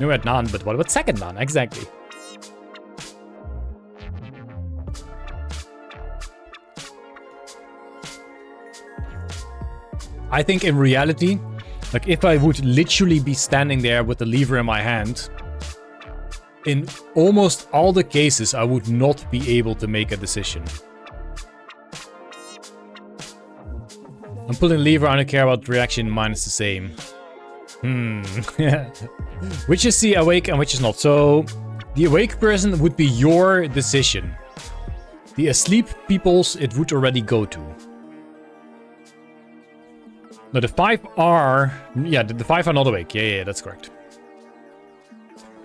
No, at none, but what about second none? Exactly. I think in reality, like if I would literally be standing there with the lever in my hand, in almost all the cases, I would not be able to make a decision. I'm pulling the lever, I don't care about the reaction, mine is the same. Which is the awake and which is not. So, the awake person would be your decision. The asleep people's, it would already go to. No, the 5 are... Yeah, the 5 are not awake. Yeah, that's correct.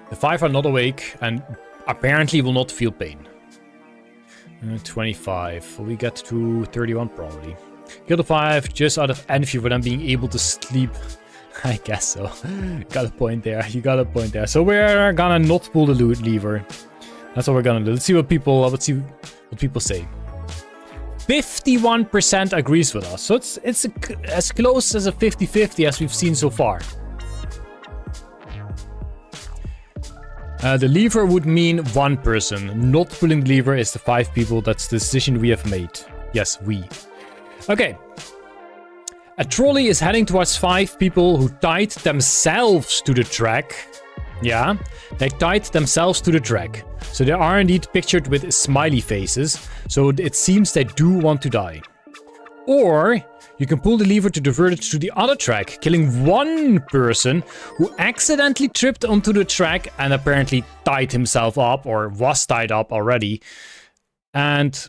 The 5 are not awake and apparently will not feel pain. 25. We get to 31 probably. Kill the 5 just out of envy for them being able to sleep. I guess so. Got a point there. You got a point there. So we're gonna not pull the lever. That's what we're gonna do. Let's see what people say. 51% agrees with us. So it's as close as a 50-50 as we've seen so far. The lever would mean one person. Not pulling the lever is the 5 people. That's the decision we have made. Yes, we. Okay. A trolley is heading towards 5 people who tied themselves to the track. Yeah, they tied themselves to the track. So they are indeed pictured with smiley faces. So it seems they do want to die. Or you can pull the lever to divert it to the other track, killing one person who accidentally tripped onto the track and apparently tied himself up or was tied up already. And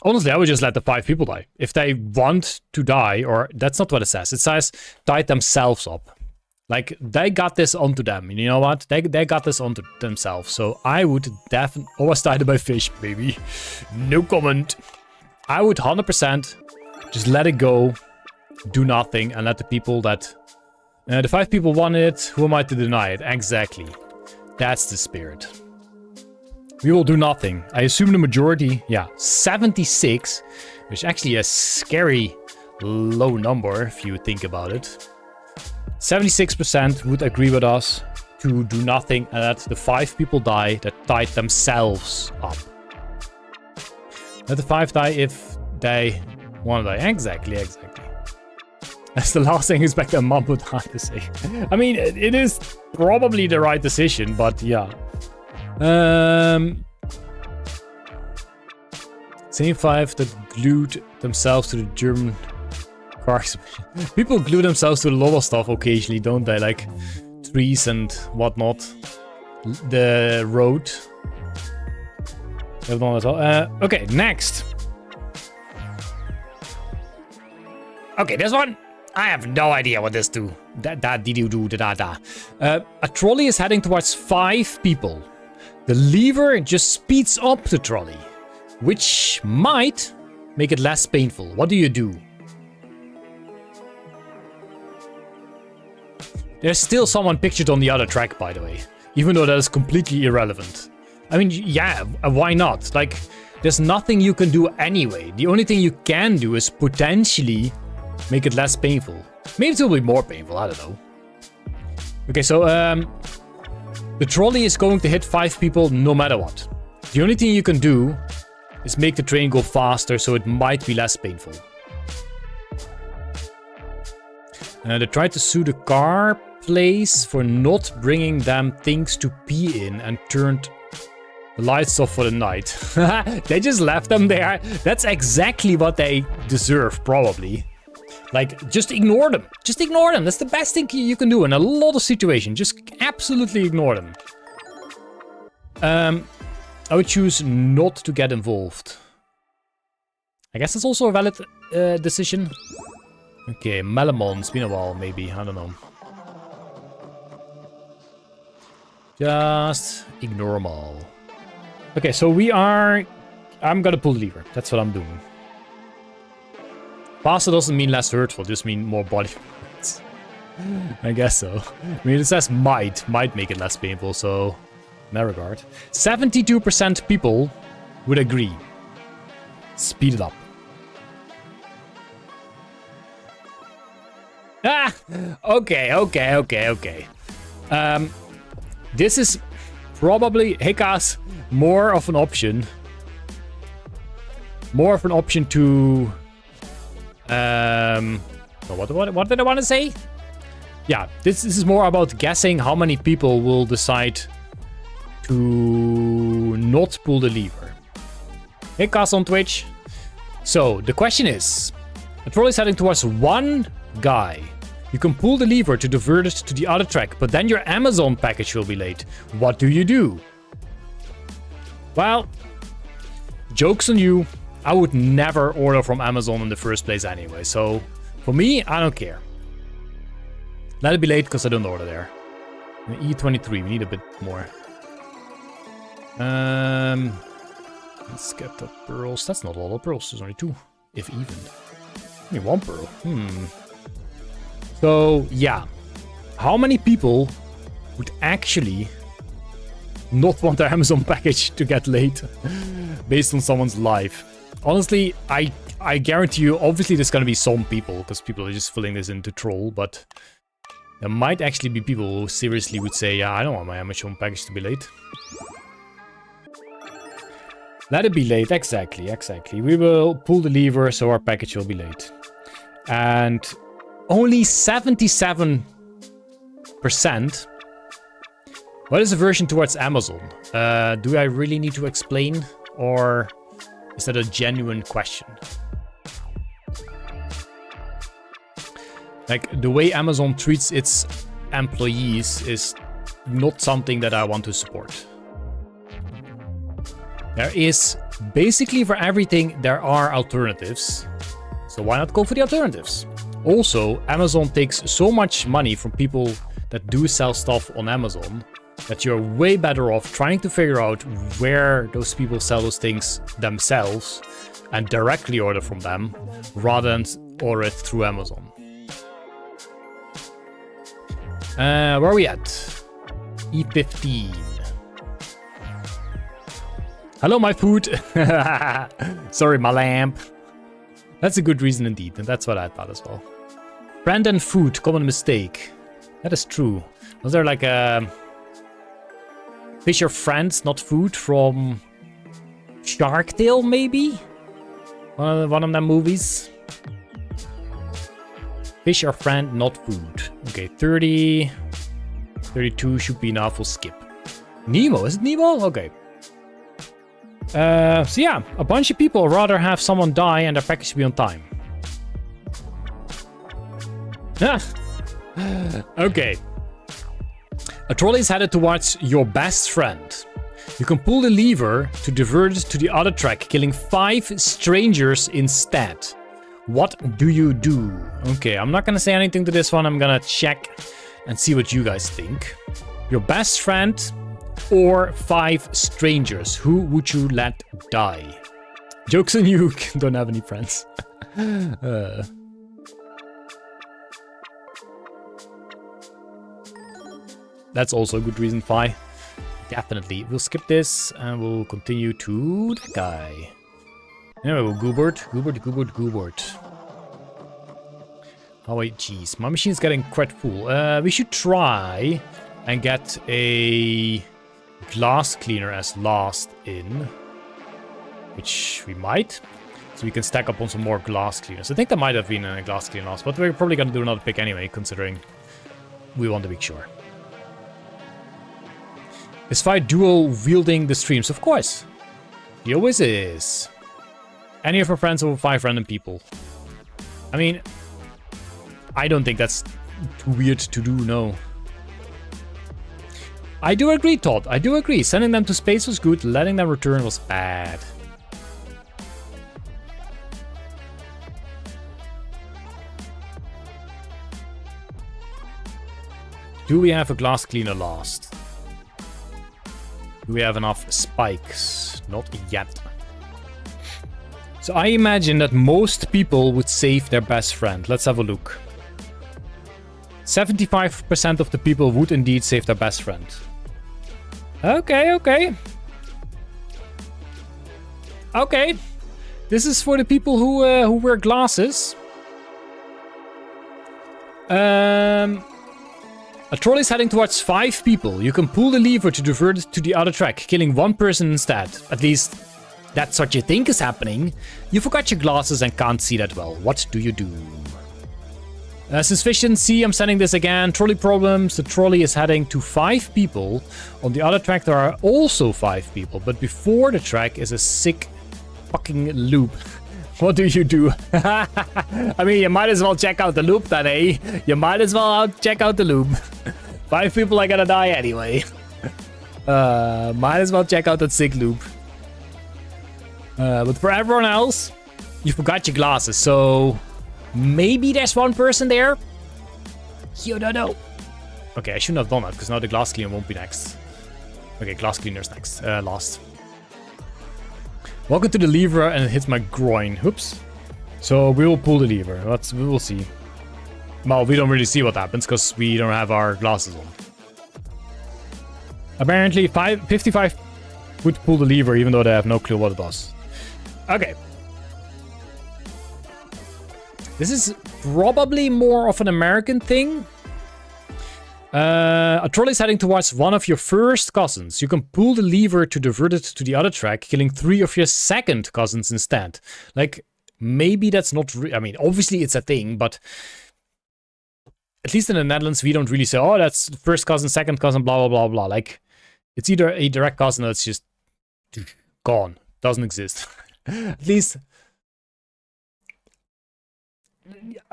honestly, I would just let the 5 people die. If they want to die, or that's not what it says. It says tied themselves up. Like, they got this onto them. You know what? They got this onto themselves. So I would definitely... Oh, I was tied by fish, baby. No comment. I would 100% just let it go. Do nothing. And let the people that... the 5 people want it. Who am I to deny it? Exactly. That's the spirit. We will do nothing. I assume the majority... Yeah, 76. Which is actually a scary low number, if you think about it. 76% would agree with us to do nothing and let the 5 people die that tied themselves up. Let the 5 die if they want to die. Exactly. That's the last thing Inspector Mom would have to say. I mean, it is probably the right decision, but yeah. Same 5 that glued themselves to the German... People glue themselves to a lot of stuff occasionally, don't they? Like trees and whatnot. The road. Okay, next. Okay, this one. I have no idea what this do. A trolley is heading towards 5 people. The lever just speeds up the trolley, which might make it less painful. What do you do? There's still someone pictured on the other track, by the way. Even though that is completely irrelevant. I mean, yeah, why not? Like, there's nothing you can do anyway. The only thing you can do is potentially make it less painful. Maybe it will be more painful, I don't know. Okay, so, the trolley is going to hit 5 people no matter what. The only thing you can do is make the train go faster, so it might be less painful. They tried to sue the car place for not bringing them things to pee in and turned the lights off for the night. They just left them there. That's exactly what they deserve, probably. Like, just ignore them. Just ignore them. That's the best thing you can do in a lot of situations. Just absolutely ignore them. I would choose not to get involved. I guess that's also a valid decision. Okay, Melamon. It's been a while, maybe. I don't know. Just ignore them all. Okay, so we are... I'm gonna pull the lever. That's what I'm doing. Faster doesn't mean less hurtful, just mean more body parts. I guess so. I mean, it says might make it less painful, so... in that regard. 72% people would agree. Speed it up. Ah! Okay. This is probably, Hickas, more of an option. More of an option to... what did I want to say? Yeah, this is more about guessing how many people will decide to not pull the lever. Hickas on Twitch. So, the question is, a trolley is heading towards one guy. You can pull the lever to divert it to the other track, but then your Amazon package will be late. What do you do? Well, joke's on you. I would never order from Amazon in the first place anyway, so for me, I don't care. Let it be late because I don't order there. E23, we need a bit more. Let's get the pearls. That's not a lot of pearls, there's only 2, if even. Only 1 pearl. So, yeah. How many people would actually not want their Amazon package to get late based on someone's life? Honestly, I guarantee you, obviously there's gonna be some people, because people are just filling this in to troll, but there might actually be people who seriously would say, yeah, I don't want my Amazon package to be late. Let it be late, exactly. We will pull the lever, so our package will be late. And only 77%. What is the version towards Amazon? Do I really need to explain? Or is that a genuine question? Like, the way Amazon treats its employees is not something that I want to support. There is, basically for everything, there are alternatives. So why not go for the alternatives? Also, Amazon takes so much money from people that do sell stuff on Amazon that you're way better off trying to figure out where those people sell those things themselves and directly order from them rather than order it through Amazon. Where are we at? E15. Hello, my food. Sorry, my lamp. That's a good reason indeed, and that's what I thought as well. Brand and food, common mistake. That is true. Was there like a Fish Your Friends, not food from Shark Tale, maybe? One of them movies. Fish Your Friend, not food. Okay, 30. 32 should be enough, we'll skip. Nemo, is it Nemo? Okay. So yeah, a bunch of people rather have someone die and their package be on time. Okay. A trolley is headed towards your best friend. You can pull the lever to divert it to the other track, killing 5 strangers instead. What do you do? Okay, I'm not gonna say anything to this one. I'm gonna check and see what you guys think. Your best friend or 5 strangers. Who would you let die? Joke's on you, don't have any friends. That's also a good reason why. Definitely. We'll skip this and we'll continue to the guy. There we go, Goobert. Oh wait, jeez. My machine's getting quite full. We should try and get a glass cleaner as last in. Which we might. So we can stack up on some more glass cleaners. I think there might have been a glass cleaner last, but we're probably going to do another pick anyway, considering we want to be sure. Is fight dual wielding the streams? Of course. He always is. Any of our friends over 5 random people. I mean, I don't think that's too weird to do, no. I do agree, Todd. I do agree. Sending them to space was good. Letting them return was bad. Do we have a glass cleaner last? Do we have enough spikes? Not yet. So I imagine that most people would save their best friend. Let's have a look. 75% of the people would indeed save their best friend. Okay, okay. Okay. This is for the people who wear glasses. A trolley is heading towards 5 people. You can pull the lever to divert it to the other track, killing 1 person instead. At least, that's what you think is happening. You forgot your glasses and can't see that well. What do you do? Since Fish didn't see, I'm sending this again. Trolley problems. The trolley is heading to 5 people. On the other track, there are also 5 people. But before the track is a sick fucking loop. What do you do? I mean, you might as well check out the loop then, eh? You might as well check out the loop. 5 people are gonna die anyway. Might as well check out that sick loop. But for everyone else, you forgot your glasses, so maybe there's 1 person there? You don't know. Okay, I shouldn't have done that, because now the glass cleaner won't be next. Okay, glass cleaner's next. Last. Welcome to the lever, and it hits my groin. Oops. So we will pull the lever. We will see. Well, we don't really see what happens because we don't have our glasses on. Apparently, 55 would pull the lever even though they have no clue what it does. Okay. This is probably more of an American thing. A trolley is heading towards one of your first cousins. You can pull the lever to divert it to the other track, killing 3 of your second cousins instead. Like, maybe that's not... I mean, obviously it's a thing, but... At least in the Netherlands, we don't really say, oh, that's first cousin, second cousin, blah, blah, blah, blah. Like, it's either a direct cousin that's just gone. Doesn't exist. At least...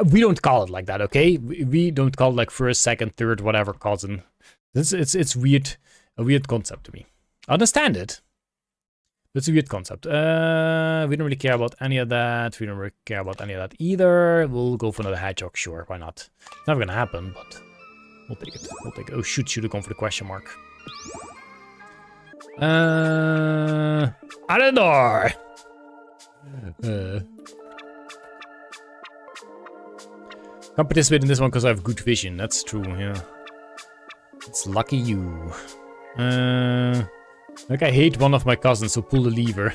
We don't call it like that, okay? We don't call it like first, second, third, whatever cousin. It's weird, a weird concept to me. I understand it. It's a weird concept. We don't really care about any of that. We don't really care about any of that either. We'll go for another hedgehog, sure, why not? It's never gonna happen, but we'll take it. We'll take it. Oh shoot, should have gone for the question mark. I don't know. Can't participate in this one because I have good vision. That's true, yeah. It's lucky you. Like I hate one of my cousins, so pull the lever.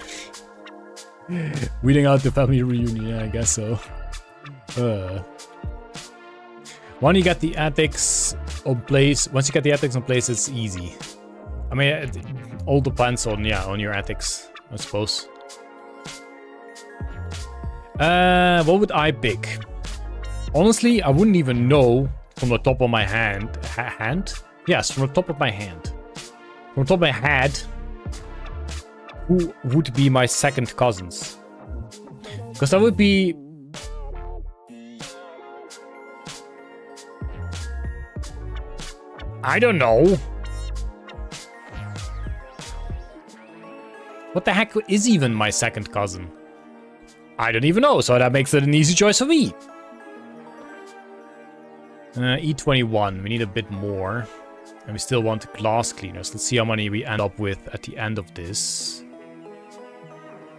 Weeding out the family reunion, yeah, I guess so. Once you get the ethics on place, it's easy. I mean, it all depends on, yeah, on your ethics, I suppose. What would I pick? Honestly, I wouldn't even know from the top of my hand. Yes, from the top of my hand. From the top of my head, who would be my second cousins? Because that would be... I don't know. What the heck is even my second cousin? I don't even know, so that makes it an easy choice for me. E21, we need a bit more. And we still want glass cleaners. Let's see how many we end up with at the end of this.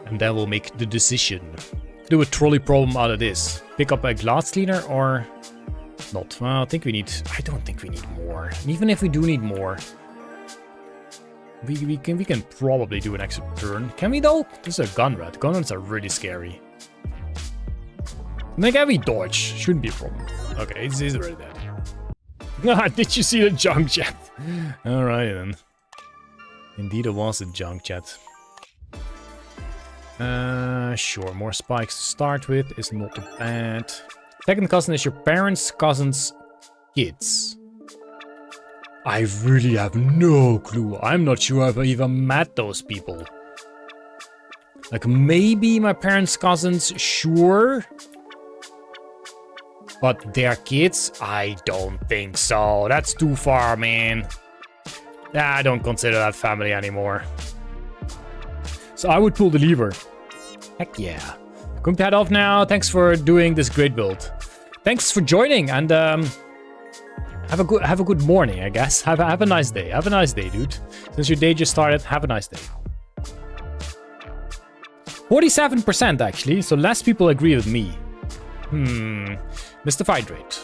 And then we'll make the decision. Do a trolley problem out of this. Pick up a glass cleaner or not? Well, I don't think we need more. And even if we do need more, we can probably do an extra turn. Can we though? This is a gun rat. Gun rats are really scary. Like every dodge shouldn't be a problem. Okay, he's already dead. Ah, did you see the junk chat? Alright then. Indeed it was a junk chat. Sure, more spikes to start with is not bad. Second cousin is your parents' cousin's kids. I really have no clue. I'm not sure if I even met those people. Like maybe my parents' cousins, sure. But their kids? I don't think so. That's too far, man. I don't consider that family anymore. So I would pull the lever. Heck yeah. Going to head off now. Thanks for doing this great build. Thanks for joining and have a good morning, I guess. Have a nice day. Have a nice day, dude. Since your day just started, have a nice day. 47% actually, so less people agree with me. Mr. Hydrate.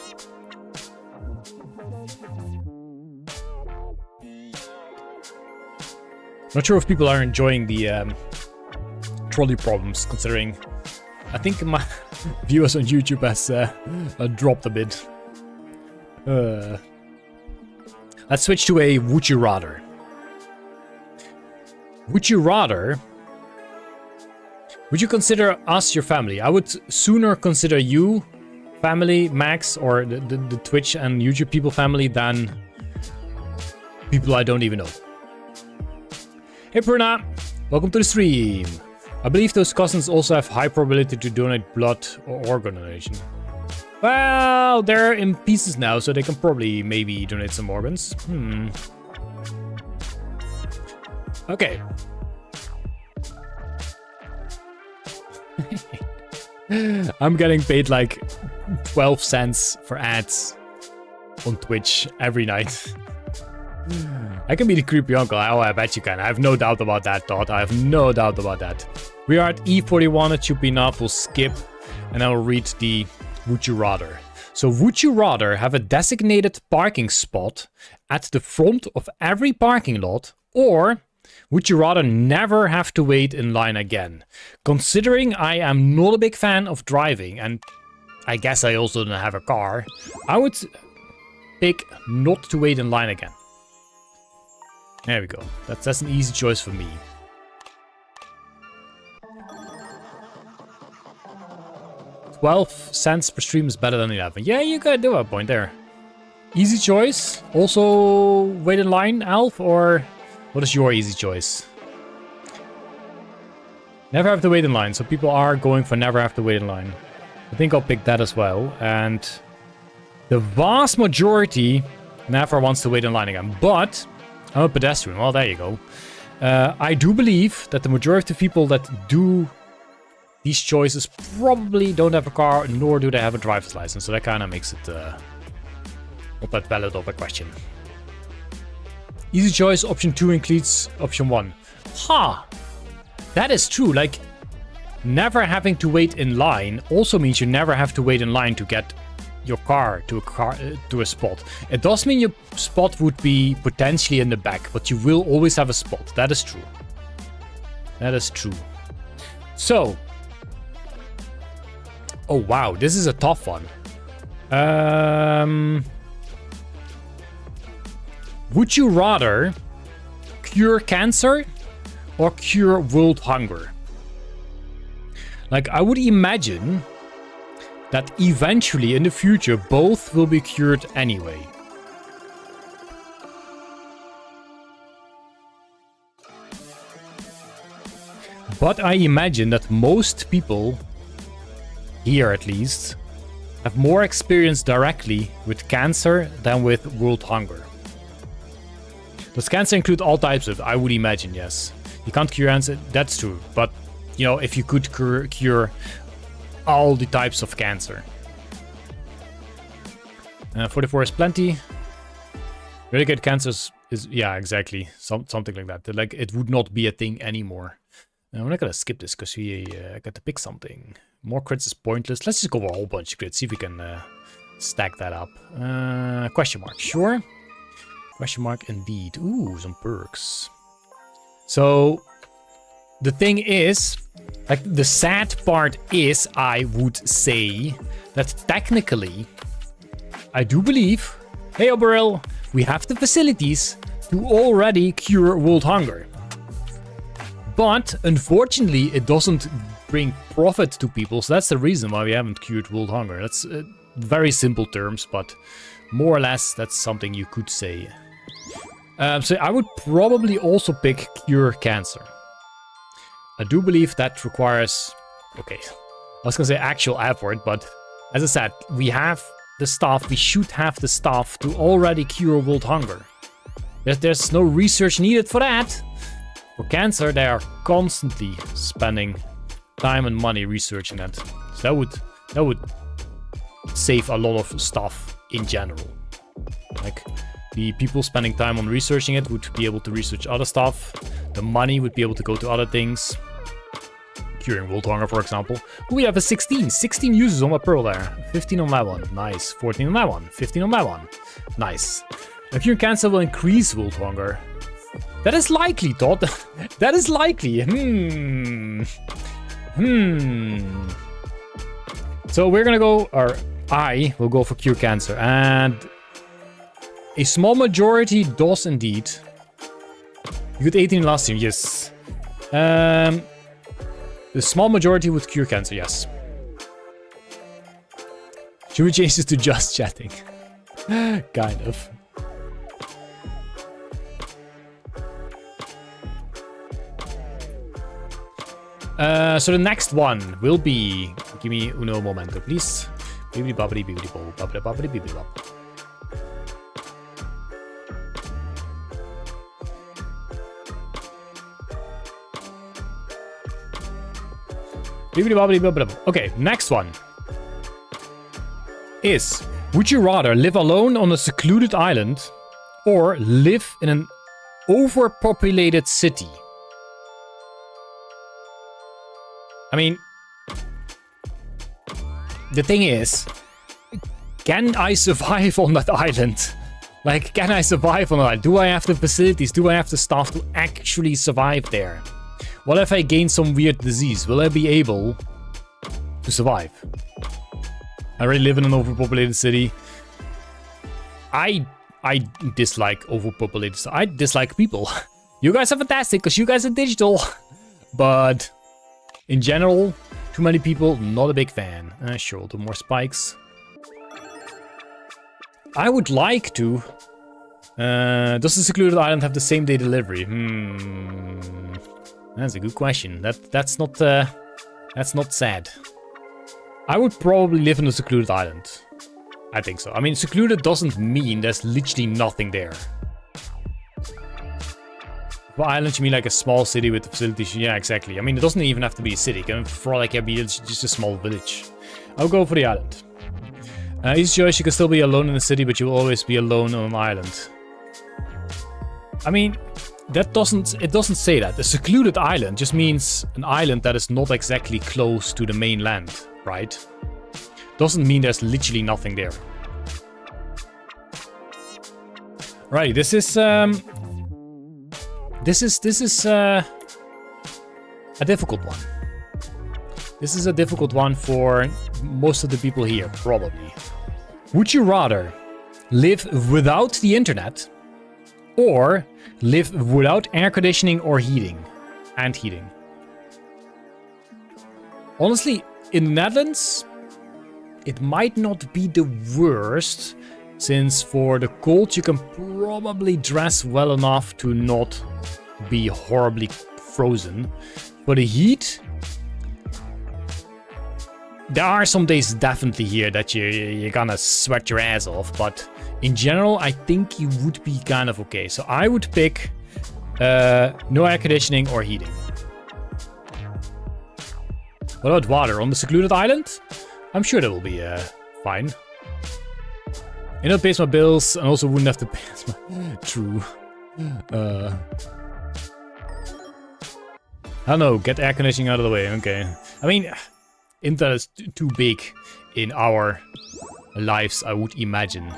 Not sure if people are enjoying the trolley problems, considering I think my viewers on YouTube has dropped a bit. Let's switch to a would you rather. Would you rather... Would you consider us your family? I would sooner consider you family, Max, or the Twitch and YouTube people family than people I don't even know. Hey Pruna, welcome to the stream. I believe those cousins also have high probability to donate blood or organ donation. Well, they're in pieces now, so they can probably maybe donate some organs. Okay. I'm getting paid like 12 cents for ads on Twitch every night. I can be the creepy uncle. Oh, I bet you can. I have no doubt about that, Todd. I have no doubt about that. We are at E41. It should be enough. We'll skip and I will read the would you rather. So would you rather have a designated parking spot at the front of every parking lot, or would you rather never have to wait in line again? Considering I am not a big fan of driving, and I guess I also don't have a car, I would pick not to wait in line again. There we go. That's an easy choice for me. $0.12 per stream is better than 11. Yeah, you gotta do a point there. Easy choice. Also wait in line, Alf, or what is your easy choice? Never have to wait in line. So people are going for never have to wait in line. I think I'll pick that as well. And the vast majority never wants to wait in line again. But I'm a pedestrian. Well, there you go. I do believe that the majority of people that do these choices probably don't have a car, nor do they have a driver's license. So that kind of makes it not that valid of a question. Easy choice, option 2 includes option 1. That is true. Like, never having to wait in line also means you never have to wait in line to get your car to a spot. It does mean your spot would be potentially in the back, but you will always have a spot. That is true. That is true. So, oh wow, this is a tough one. Would you rather cure cancer or cure world hunger? Like, I would imagine that eventually in the future both will be cured anyway. But I imagine that most people, here at least, have more experience directly with cancer than with world hunger. Does cancer include all types of it? I would imagine, yes. You can't cure cancer, that's true. But, you know, if you could cure all the types of cancer. 44 is plenty. Eradicated cancers is, yeah, exactly. Something like that. Like, it would not be a thing anymore. I'm not gonna skip this because we got to pick something. More crits is pointless. Let's just go over a whole bunch of crits. See if we can stack that up. Question mark, sure. Question mark indeed. Ooh, some perks. So the thing is, like, the sad part is, I would say that technically, I do believe, hey Oberil, we have the facilities to already cure world hunger. But unfortunately, it doesn't bring profit to people, so that's the reason why we haven't cured world hunger. That's very simple terms, but more or less that's something you could say. So I would probably also pick cure cancer. I do believe that requires, okay, I was gonna say actual effort, but as I said, we have the staff, we should have the staff to already cure world hunger. There's no research needed for that. For cancer, they are constantly spending time and money researching that. So that would save a lot of stuff in general. Like, the people spending time on researching it would be able to research other stuff. The money would be able to go to other things. Curing world hunger, for example. We have a 16 users on my pearl there. 15 on that one. Nice. 14 on that one. 15 on that one. Nice. Now, curing cancer will increase world hunger. That is likely, Todd. That is likely. So we're gonna go, or I will go for cure cancer. And A small majority does indeed. You got 18 last year, yes. The small majority would cure cancer, yes. Should we change this to just chatting? Kind of. So the next one will be... Give me uno momento, please. Bibbidi bobbidi bibbidi bob, bobbidi bobbidi bibbidi bob. Bibbidi bobbidi bibbidi bob. Okay, next one is... Would you rather live alone on a secluded island or live in an overpopulated city? I mean, the thing is, can I survive on that island? Like, can I survive on that island? Do I have the facilities? Do I have the stuff to actually survive there? What if I gain some weird disease? Will I be able to survive? I already live in an overpopulated city. I dislike overpopulated. I dislike people. You guys are fantastic because you guys are digital. But in general, too many people, not a big fan. Sure, we'll do more spikes. I would like to. Does the secluded island have the same day delivery? That's a good question. That's not sad. I would probably live in a secluded island. I think so. I mean, secluded doesn't mean there's literally nothing there. Well, island, you mean like a small city with the facilities? Yeah, exactly. I mean, it doesn't even have to be a city. It can, for all I care, be just a small village. I'll go for the island. Easy choice, you can still be alone in the city, but you will always be alone on an island. I mean, it doesn't say that. A secluded island just means an island that is not exactly close to the mainland, right? Doesn't mean there's literally nothing there. Right, this is a difficult one. This is a difficult one for most of the people here, probably. Would you rather live without the internet or live without air conditioning or heating? And heating. Honestly, in the Netherlands, it might not be the worst, since for the cold you can probably dress well enough to not be horribly frozen. For the heat, there are some days definitely here that you're gonna sweat your ass off, but in general, I think you would be kind of okay. So I would pick no air conditioning or heating. What about water on the secluded island? I'm sure that will be fine. You know, pays my bills and also wouldn't have to pay my... True. I don't know, get air conditioning out of the way, okay. I mean, internet is too big in our lives, I would imagine.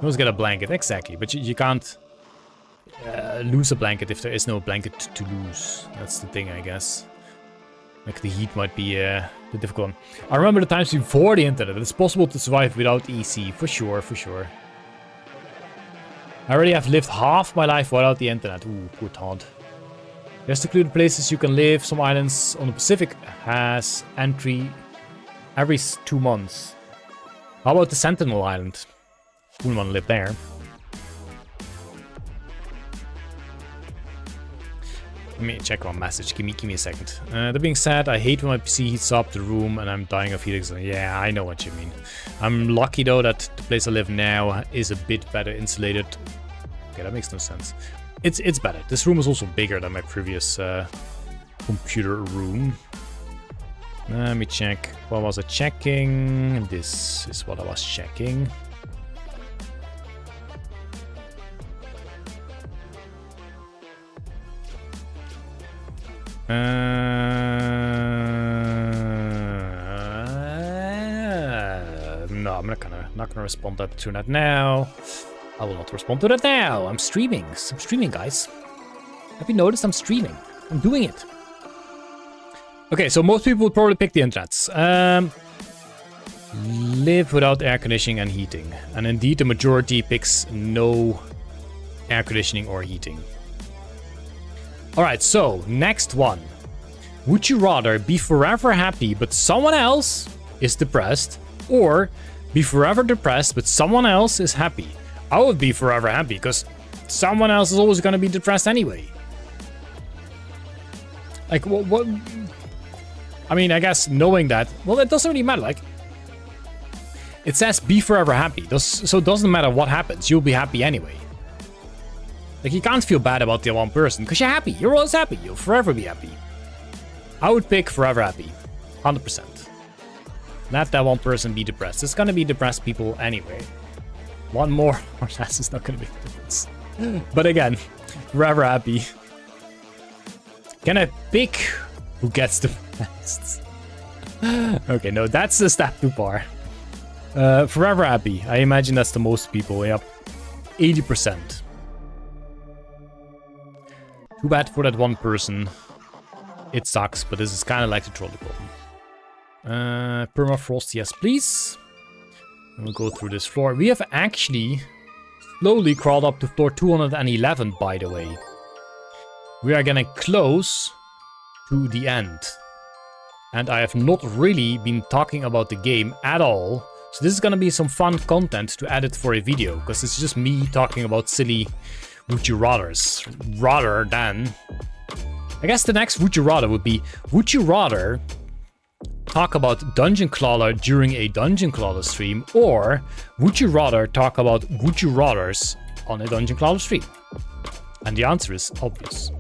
Let's get a blanket, exactly, but you can't lose a blanket if there is no blanket to lose. That's the thing, I guess. Like, the heat might be the difficult one. I remember the times before the internet. It's possible to survive without EC, for sure, for sure. I already have lived half my life without the internet. Ooh, poor Todd. There's secluded places you can live. Some islands on the Pacific has entry every 2 months. How about the Sentinel Island? Wouldn't want to live there. Let me check one message. Give me a second. That being said, I hate when my PC heats up the room and I'm dying of heat exhaustion. Yeah, I know what you mean. I'm lucky though that the place I live now is a bit better insulated. Okay, that makes no sense. It's better. This room is also bigger than my previous computer room. Let me check. What was I checking? This is what I was checking. No, I'm not gonna respond to that now. I will not respond to that now. I'm streaming. I'm streaming, guys. Have you noticed I'm streaming? I'm doing it. Okay, so most people would probably pick the internets. Live without air conditioning and heating. And indeed, the majority picks no air conditioning or heating. Alright, so, next one. Would you rather be forever happy but someone else is depressed, or be forever depressed but someone else is happy? I would be forever happy, because someone else is always going to be depressed anyway. Like, what? I mean, I guess knowing that, well, it doesn't really matter. Like, it says be forever happy, so it doesn't matter what happens, you'll be happy anyway. Like, you can't feel bad about the one person, because you're happy. You're always happy. You'll forever be happy. I would pick forever happy. 100%. Let that one person be depressed. It's gonna be depressed people anyway. One more or less is not gonna make a difference. But again, forever happy. Can I pick who gets depressed? Okay, no, that's a step too far. Forever happy. I imagine that's the most people. Yep. 80%. Too bad for that one person. It sucks, but this is kind of like the trolley problem. Permafrost, yes please. And we'll go through this floor. We have actually slowly crawled up to floor 211, by the way. We are getting close to the end. And I have not really been talking about the game at all. So this is gonna be some fun content to edit for a video, because it's just me talking about silly would you rathers, rather than... I guess the next would you rather would be, would you rather talk about Dungeon Clawler during a Dungeon Clawler stream, or would you rather talk about would you rathers on a Dungeon Clawler stream? And the answer is obvious.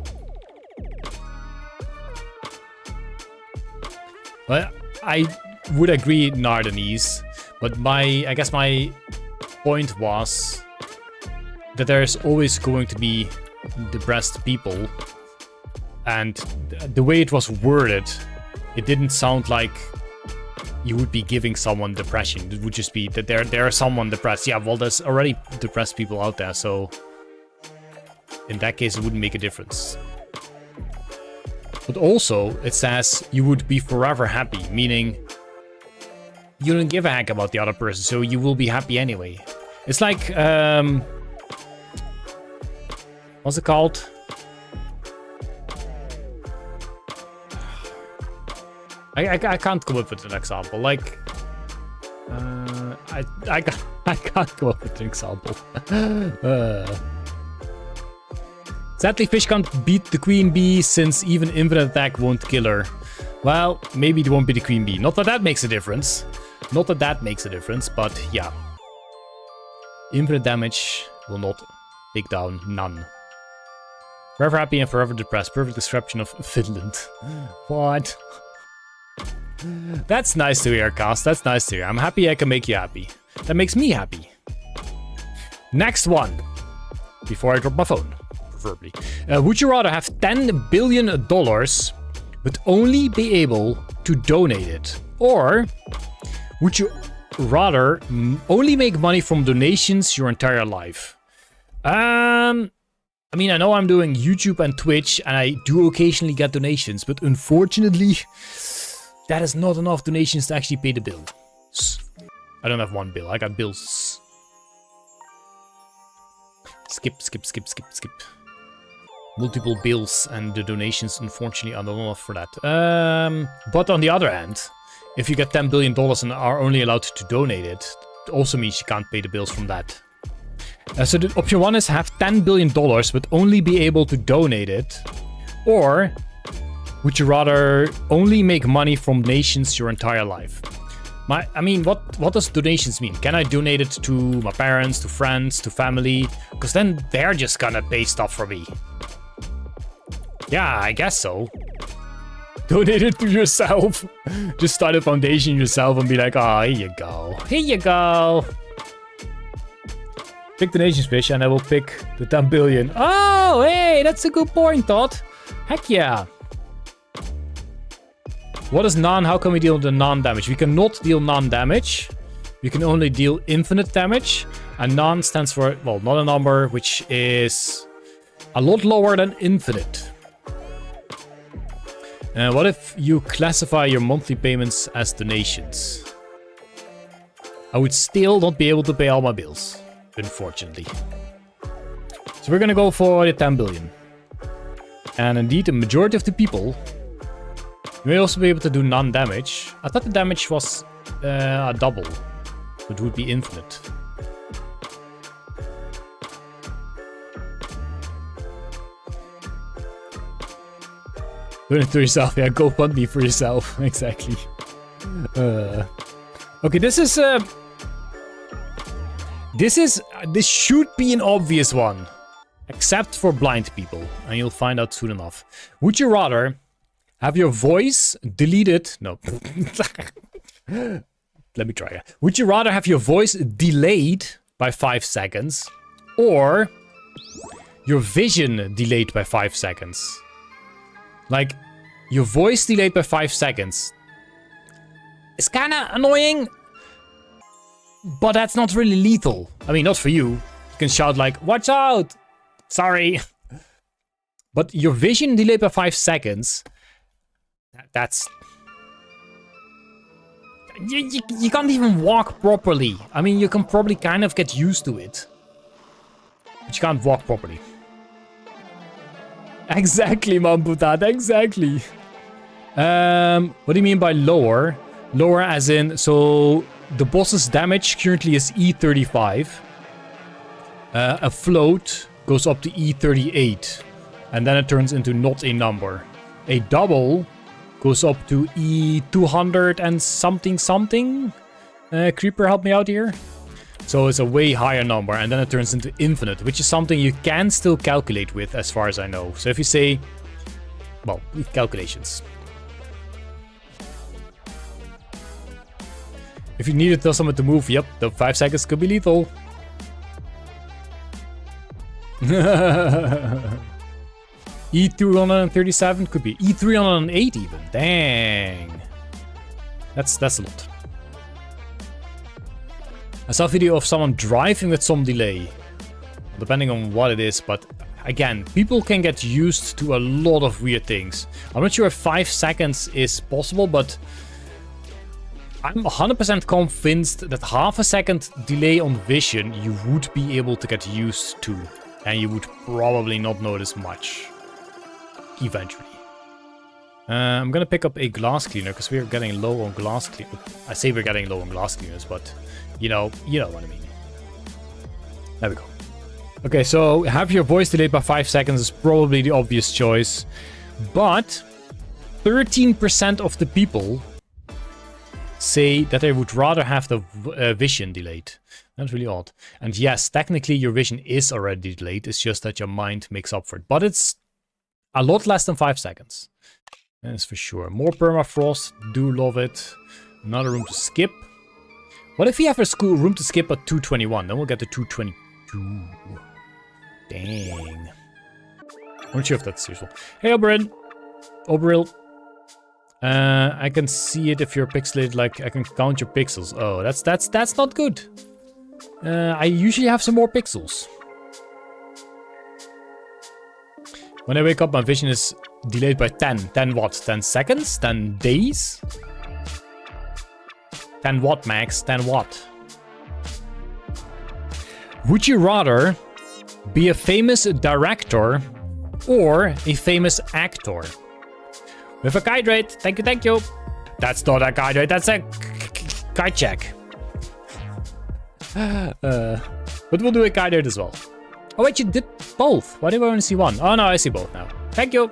Well, I would agree Nardanese, but I guess my point was that there's always going to be depressed people, and the way it was worded, it didn't sound like you would be giving someone depression. It would just be that there are someone depressed. Yeah, well, there's already depressed people out there, so in that case it wouldn't make a difference. But also, it says you would be forever happy, meaning you don't give a heck about the other person, so you will be happy anyway. It's like, what's it called? I can't come up with an example. Like, I can't come up with an example. Sadly, fish can't beat the queen bee since even infinite attack won't kill her. Well, maybe it won't be the queen bee. Not that that makes a difference. Not that that makes a difference, but yeah. Infinite damage will not take down none. Forever happy and forever depressed. Perfect description of Finland. What? That's nice to hear, Cast. That's nice to hear. I'm happy I can make you happy. That makes me happy. Next one. Before I drop my phone, preferably. Would you rather have $10 billion, but only be able to donate it? Or would you rather only make money from donations your entire life? I mean, I know I'm doing YouTube and Twitch, and I do occasionally get donations, but unfortunately, that is not enough donations to actually pay the bills. I don't have one bill, I got bills. Skip. Multiple bills, and the donations, unfortunately, are not enough for that. But on the other hand, if you get $10 billion and are only allowed to donate it, it also means you can't pay the bills from that. So the option 1 is have $10 billion, but only be able to donate it. Or would you rather only make money from donations your entire life? I mean, what does donations mean? Can I donate it to my parents, to friends, to family? Because then they're just gonna pay stuff for me. Yeah, I guess so. Donate it to yourself. Just start a foundation yourself and be like, oh, here you go. Here you go. Pick donations, fish, and I will pick the 10 billion. Oh, hey, that's a good point, Todd. Heck yeah. What is non? How can we deal with the non-damage? We cannot deal non-damage. We can only deal infinite damage. And non stands for, well, not a number, which is a lot lower than infinite. What if you classify your monthly payments as donations? I would still not be able to pay all my bills, unfortunately. So we're gonna go for the 10 billion. And indeed, the majority of the people may also be able to do non-damage. I thought the damage was a double. It would be infinite. Doing it to yourself, yeah, go fund me for yourself, exactly. Okay, this should be an obvious one. Except for blind people, and you'll find out soon enough. Would you rather have your voice deleted? No. Let me try it. Would you rather have your voice delayed by 5 seconds, or your vision delayed by 5 seconds? Like, your voice delayed by 5 seconds. It's kinda annoying, but that's not really lethal. I mean, not for you. You can shout like, watch out! Sorry. But your vision delayed by 5 seconds, that's... You can't even walk properly. I mean, you can probably kind of get used to it. But you can't walk properly. Exactly, Mamputat, exactly. What do you mean by lower? Lower as in, so the boss's damage currently is E35. A float goes up to E38. And then it turns into not a number. A double goes up to E200 and something. Creeper, help me out here. So it's a way higher number, and then it turns into infinite, which is something you can still calculate with, as far as I know. So if you say, well, calculations. If you need to tell someone to move, yep, the 5 seconds could be lethal. E237 could be E308 even. Dang. That's a lot. I saw a video of someone driving with some delay. Depending on what it is, but again, people can get used to a lot of weird things. I'm not sure if 5 seconds is possible, but I'm 100% convinced that half a second delay on vision you would be able to get used to. And you would probably not notice much. Eventually. I'm gonna pick up a glass cleaner because we're getting low on glass cleaner. I say we're getting low on glass cleaners, but you know what I mean. There we go. Okay, so have your voice delayed by 5 seconds is probably the obvious choice, but 13% of the people say that they would rather have the vision delayed. That's really odd. And yes, technically your vision is already delayed. It's just that your mind makes up for it. But it's a lot less than 5 seconds. That's for sure. More permafrost. Do love it. Another room to skip. What if we have a room to skip at 221? Then we'll get to 222. Dang. I'm not sure if that's useful. Hey, Oberyn. Oberil. I can see it if you're pixelated. Like, I can count your pixels. Oh, that's not good. I usually have some more pixels. When I wake up, my vision is delayed by 10. 10 what? 10 seconds? 10 days? 10 what, Max? 10 what? Would you rather be a famous director or a famous actor? With a kite rate. Thank you. That's not a kite rate, that's a kite check. But we'll do a kite rate as well. Oh wait, you did both. Why do I only see one? Oh no, I see both now. Thank you.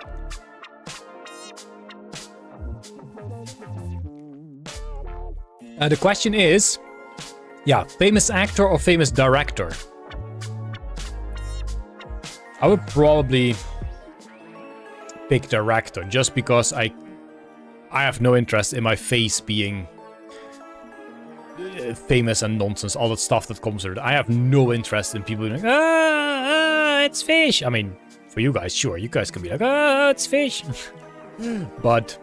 The question is, yeah, famous actor or famous director? I would probably pick director, just because I have no interest in my face being famous and nonsense, all that stuff that comes with it. I have no interest in people being like, it's fish. I mean, for you guys, sure, you guys can be like, it's fish. But,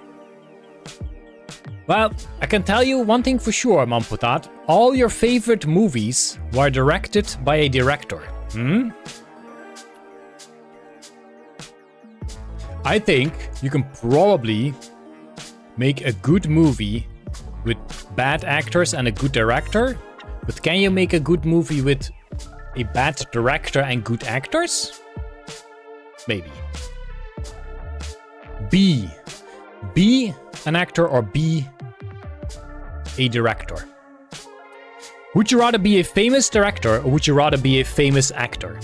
well, I can tell you one thing for sure, Mamputat. All your favorite movies were directed by a director. I think you can probably make a good movie with bad actors and a good director But can you make a good movie with a bad director and good actors? Maybe. B. B, an actor, or B, a director? Would you rather be a famous director or would you rather be a famous actor?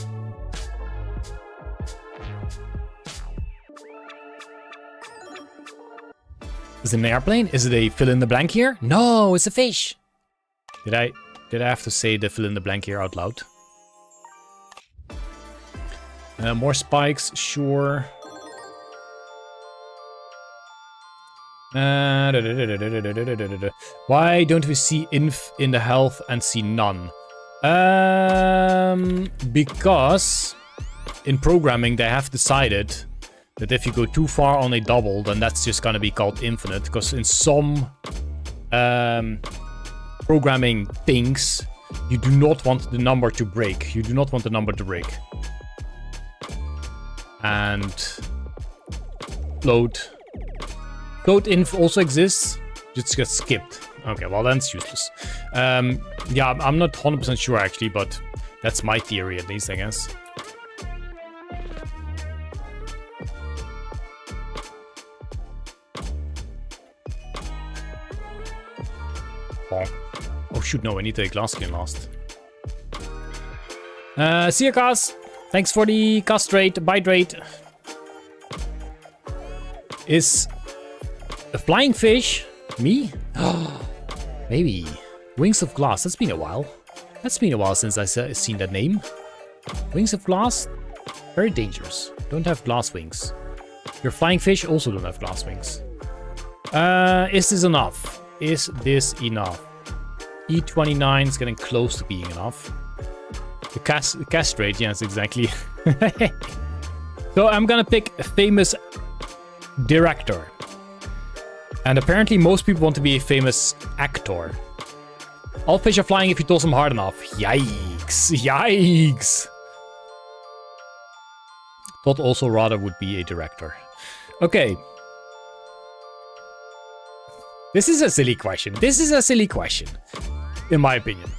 Is it an airplane? Is it a fill in the blank here? No, it's a fish. Did I have to say the fill in the blank here out loud? More spikes, sure. Why don't we see inf in the health and see none? Because in programming they have decided that if you go too far on a double, then that's just gonna be called infinite. Because in some programming things, you do not want the number to break. You do not want the number to break. And float inf also exists, just gets skipped. Okay, well then it's useless. Yeah, I'm not 100% sure actually, but that's my theory at least, I guess. Oh shoot, no, I need the glass skin last. See ya, Cos. Thanks for the cost rate, bite rate. Is a flying fish me? Maybe. Wings of Glass, that's been a while. That's been a while since I've seen that name. Wings of Glass, very dangerous. Don't have glass wings. Your flying fish also don't have glass wings. Is this enough? Is this enough? E29 is getting close to being enough. The cast rate, yes, exactly. So I'm gonna pick a famous director. And apparently most people want to be a famous actor. All fish are flying if you toss them hard enough. Yikes. Yikes. Thought also rather would be a director. Okay. This is a silly question. This is a silly question. In my opinion.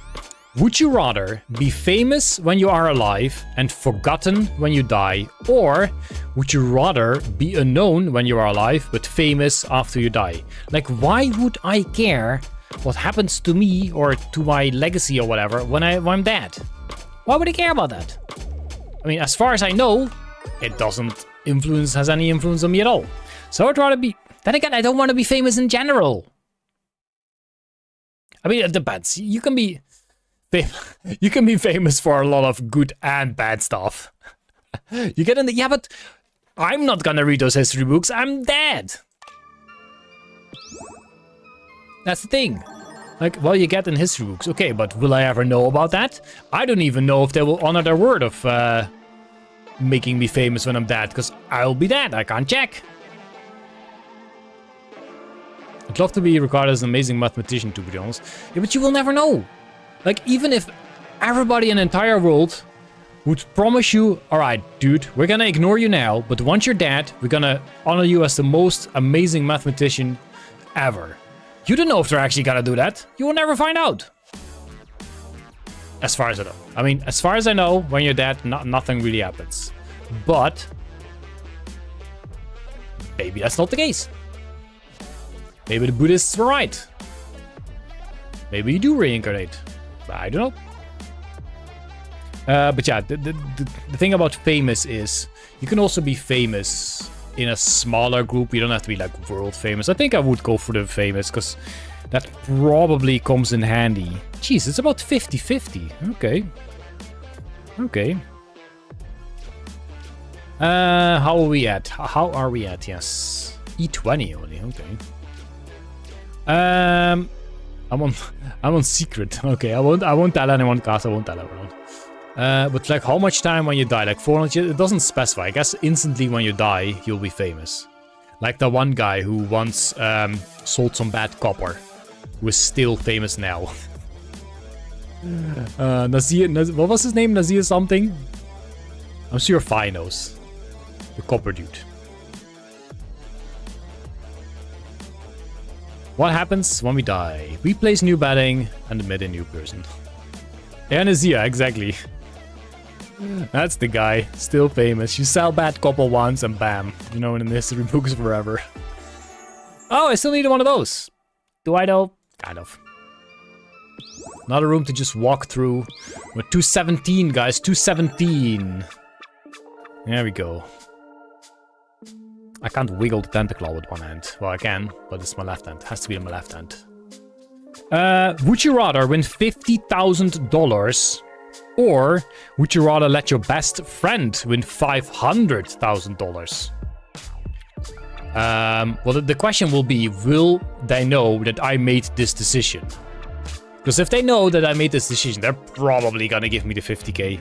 Would you rather be famous when you are alive and forgotten when you die? Or would you rather be unknown when you are alive but famous after you die? Like, why would I care what happens to me or to my legacy or whatever when I'm dead? Why would I care about that? I mean, as far as I know, it doesn't has any influence on me at all. So I'd rather be... Then again, I don't want to be famous in general. I mean, it depends. You can be famous for a lot of good and bad stuff. You get in the... Yeah, but I'm not gonna read those history books. I'm dead. That's the thing. Like, well, you get in history books. Okay, but will I ever know about that? I don't even know if they will honor their word of making me famous when I'm dead. Because I'll be dead. I can't check. I'd love to be regarded as an amazing mathematician, to be honest. Yeah, but you will never know. Like, even if everybody in the entire world would promise you, alright, dude, we're gonna ignore you now, but once you're dead, we're gonna honor you as the most amazing mathematician ever. You don't know if they're actually gonna do that. You will never find out. As far as I know. I mean, as far as I know, when you're dead, nothing really happens. But maybe that's not the case. Maybe the Buddhists were right. Maybe you do reincarnate. I don't know. But yeah, the thing about famous is you can also be famous in a smaller group. You don't have to be like world famous. I think I would go for the famous because that probably comes in handy. Jeez, it's about 50-50. Okay. Okay. How are we at? How are we at? Yes. E20 only. Okay. I'm on secret. Okay, I won't tell anyone, guys. I won't tell everyone. But like, how much time when you die? Like 400 years? It doesn't specify. I guess instantly when you die, you'll be famous. Like the one guy who once sold some bad copper, who is still famous now. Nazir, what was his name? Nazir something? I'm sure Fi knows. The copper dude. What happens when we die? We place new bedding and admit a new person. Anazia, exactly. That's the guy. Still famous. You sell bad couple once and bam. You know, in the history books forever. Oh, I still need one of those. Do I though? Kind of. Another room to just walk through. We're 217, guys. 217. There we go. I can't wiggle the tentacle with one hand. Well, I can, but it's my left hand. It has to be in my left hand. Would you rather win $50,000 or would you rather let your best friend win $500,000? Well, the question will be, will they know that I made this decision? Because if they know that I made this decision, they're probably gonna give me the 50k.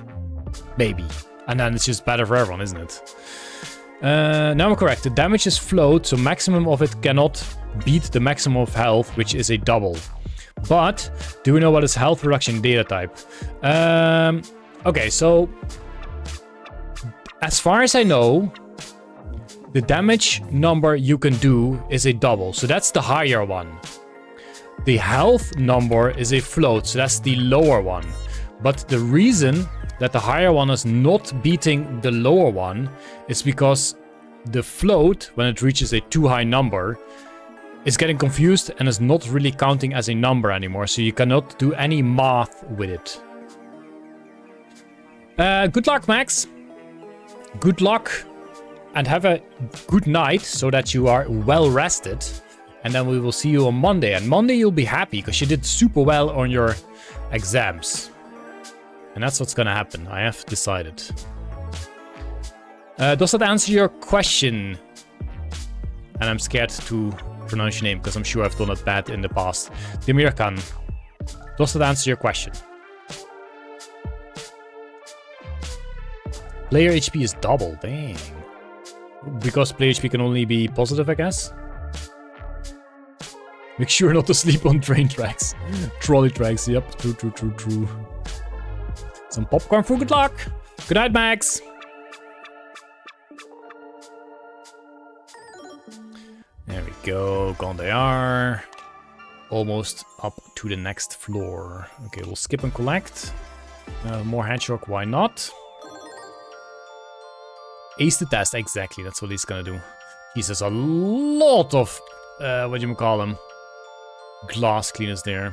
Maybe. And then it's just better for everyone, isn't it? Now I'm correct. The damage is float, so maximum of it cannot beat the maximum of health, which is a double. But, do we know what is health reduction data type? Okay, so... as far as I know, the damage number you can do is a double, so that's the higher one. The health number is a float, so that's the lower one. But the reason that the higher one is not beating the lower one is because the float, when it reaches a too high number, is getting confused and is not really counting as a number anymore, so you cannot do any math with it. Good luck, Max. Good luck. And have a good night so that you are well rested. And then we will see you on Monday. And Monday you'll be happy because you did super well on your exams. And that's what's gonna happen. I have decided. Does that answer your question? And I'm scared to pronounce your name because I'm sure I've done it bad in the past. Demirkan, does that answer your question? Player HP is double, dang. Because player HP can only be positive, I guess? Make sure not to sleep on train tracks. Trolley tracks, yep, true. Some popcorn for good luck. Good night, Max. There we go, gone they are. Almost up to the next floor. Okay, we'll skip and collect. More hedgehog, why not? Ace the test, exactly, that's what he's gonna do. There's a lot of, what do you call them? Glass cleaners there.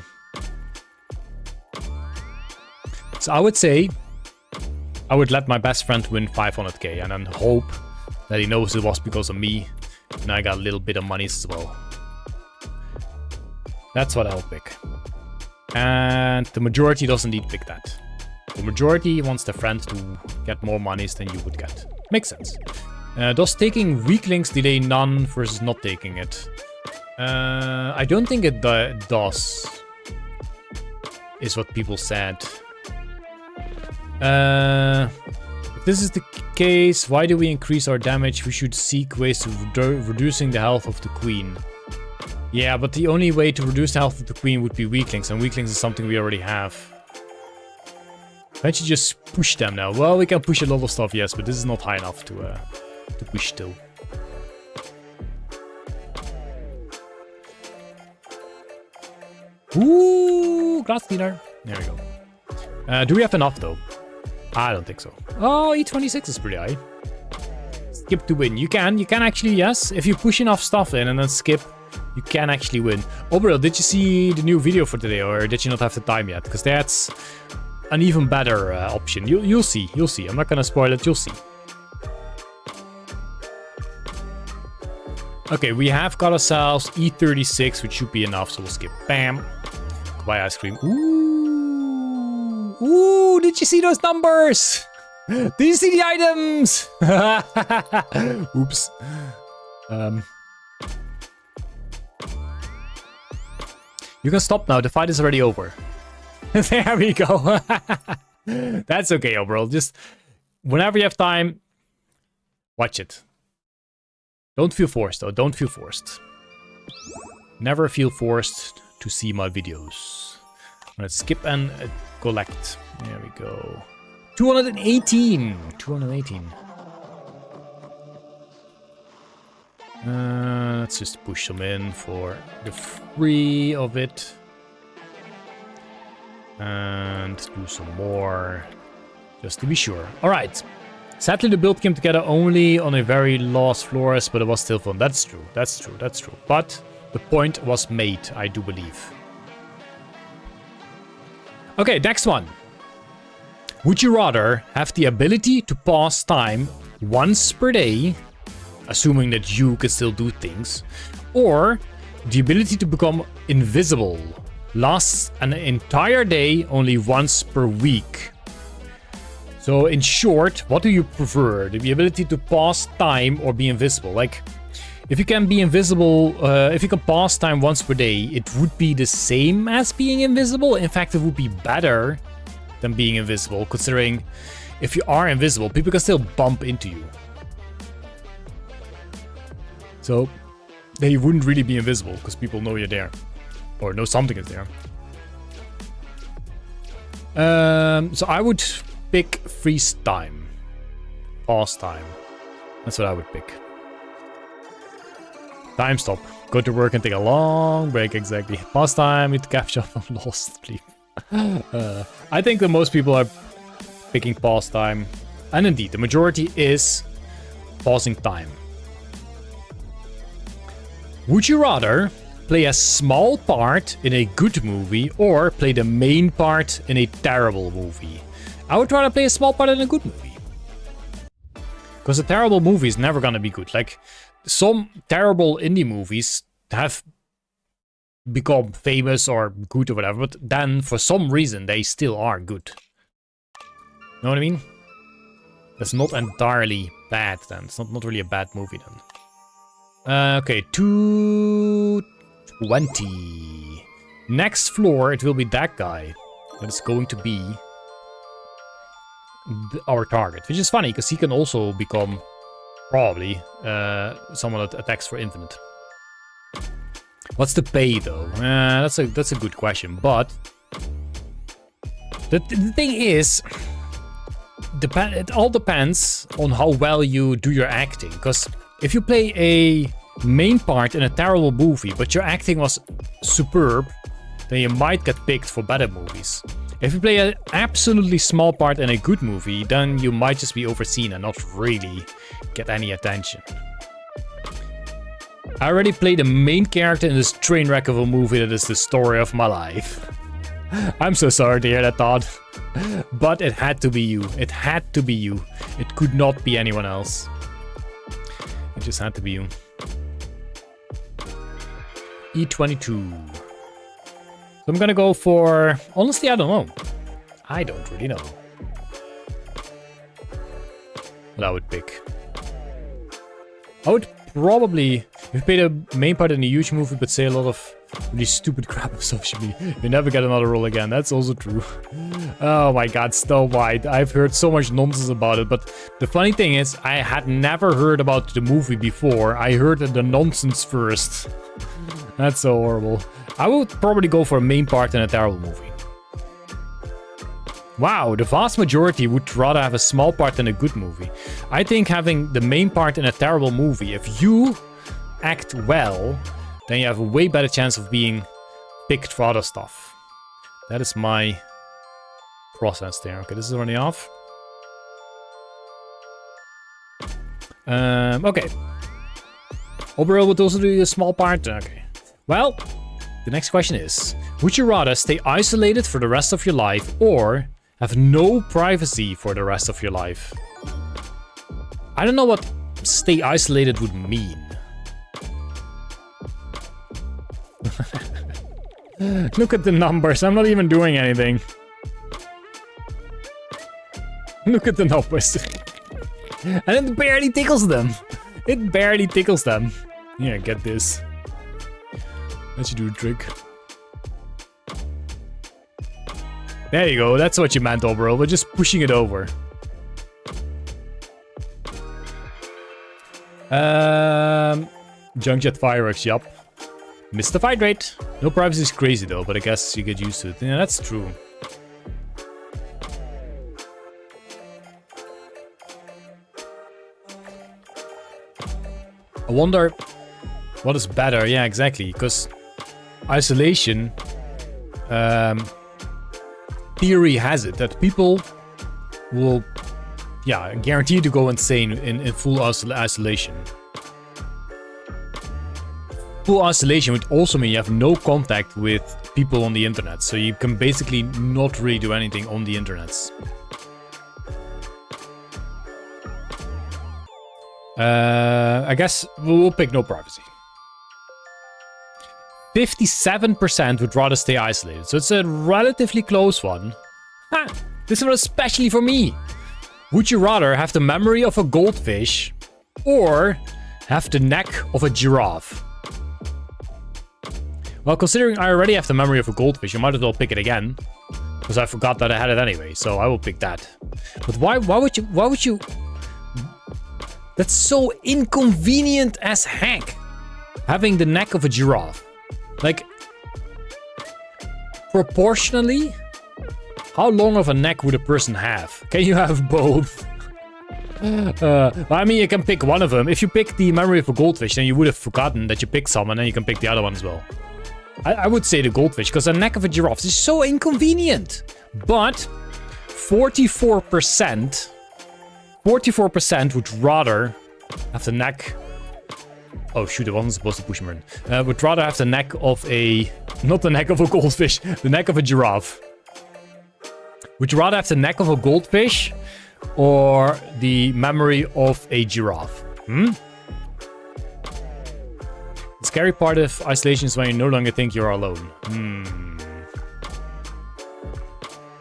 So I would say, I would let my best friend win 500k and then hope that he knows it was because of me. And I got a little bit of money as well. That's what I'll pick. And the majority doesn't indeed pick that. The majority wants the friend to get more monies than you would get. Makes sense. Does taking weaklings delay none versus not taking it? I don't think it does. Is what people said. If this is the case, why do we increase our damage? We should seek ways to reducing the health of the queen. Yeah, but the only way to reduce the health of the queen would be weaklings, and weaklings is something we already have. Can't you just push them now? Well, we can push a lot of stuff, yes, but this is not high enough to push still. Ooh, glass cleaner. There we go. Do we have enough though? I don't think so. Oh, E26 is pretty high. Skip to win. You can actually, yes. If you push enough stuff in and then skip, you can actually win. Oberil, did you see the new video for today, or did you not have the time yet? Because that's an even better option. You'll see. You'll see. I'm not gonna spoil it. You'll see. Okay, we have got ourselves E36, which should be enough, so we'll skip. Bam. Goodbye, ice cream. Ooh. Ooh, did you see those numbers? Did you see the items? Oops. You can stop now. The fight is already over. There we go. That's okay, overall. Just whenever you have time, watch it. Don't feel forced, though. Don't feel forced. Never feel forced to see my videos. Let's skip and collect. There we go. 218. 218. Let's just push them in for the free of it. And do some more, just to be sure. Alright. Sadly, the build came together only on a very last floors, but it was still fun. That's true, that's true, that's true. But the point was made, I do believe. Okay, next one. Would you rather have the ability to pause time once per day, assuming that you can still do things, or the ability to become invisible, lasts an entire day only once per week? So in short, what do you prefer? The ability to pause time or be invisible? Like, if you can be invisible, if you can pause time once per day, it would be the same as being invisible. In fact, it would be better than being invisible, considering if you are invisible, people can still bump into you. So they wouldn't really be invisible because people know you're there or know something is there. So I would pick freeze time, pause time. That's what I would pick. Time stop. Go to work and take a long break. Exactly. Pause time. Eat capture from lost sleep. I think that most people are picking pause time, and indeed the majority is pausing time. Would you rather play a small part in a good movie or play the main part in a terrible movie? I would rather play a small part in a good movie, because a terrible movie is never gonna be good. Like, some terrible indie movies have become famous or good or whatever, but then for some reason they still are good. Know what I mean? That's not entirely bad then. It's not really a bad movie then. Okay, 220. Next floor, it will be that guy. That is going to be our target, which is funny because he can also become probably someone that attacks for infinite. What's the pay though? That's a good question, but the thing is, it all depends on how well you do your acting. Because if you play a main part in a terrible movie, but your acting was superb, then you might get picked for better movies. If you play an absolutely small part in a good movie, then you might just be overseen and not really get any attention. I already played the main character in this train wreck of a movie that is the story of my life. I'm so sorry to hear that, Todd. But it had to be you. It had to be you. It could not be anyone else. It just had to be you. E22. So I'm gonna go for... Honestly, I don't know. I don't really know what I would pick. I would probably... If you play the main part in a huge movie but say a lot of really stupid crap on social media, you never get another role again. That's also true. Oh my god, Snow White. I've heard so much nonsense about it, but the funny thing is, I had never heard about the movie before. I heard the nonsense first. That's so horrible. I would probably go for a main part in a terrible movie. Wow, the vast majority would rather have a small part in a good movie. I think having the main part in a terrible movie, if you act well, then you have a way better chance of being picked for other stuff. That is my process there. Okay, this is running off. Okay. Oberil would also do a small part. Okay. Well, the next question is, would you rather stay isolated for the rest of your life or have no privacy for the rest of your life? I don't know what stay isolated would mean. Look at the numbers, I'm not even doing anything. Look at the numbers. And it barely tickles them. It barely tickles them. Yeah, get this. That should do a trick. There you go, that's what you meant, Oberil. We're just pushing it over. Junk jet fireworks, yup. Missed the fight rate. No privacy is crazy though, but I guess you get used to it. Yeah, that's true. I wonder what is better. Yeah, exactly. Because isolation theory has it that people will, yeah, guaranteed to go insane in full isolation. Full isolation would also mean you have no contact with people on the internet, so you can basically not really do anything on the internet. I guess we'll pick no privacy. 57% would rather stay isolated, so it's a relatively close one. Ha! This one especially for me. Would you rather have the memory of a goldfish or have the neck of a giraffe? Well, considering I already have the memory of a goldfish, I might as well pick it again. Because I forgot that I had it anyway, so I will pick that. But why would you... That's so inconvenient as heck. Having the neck of a giraffe. Like, proportionally, how long of a neck would a person have? Can you have both? I mean, you can pick one of them. If you pick the memory of a goldfish, then you would have forgotten that you picked some, and then you can pick the other one as well. I would say the goldfish, because the neck of a giraffe is so inconvenient. But 44% would rather have the neck... Oh shoot, I wasn't supposed to push him in. Would rather have the neck of a... Not the neck of a goldfish, the neck of a giraffe. Would you rather have the neck of a goldfish or the memory of a giraffe? The scary part of isolation is when you no longer think you're alone.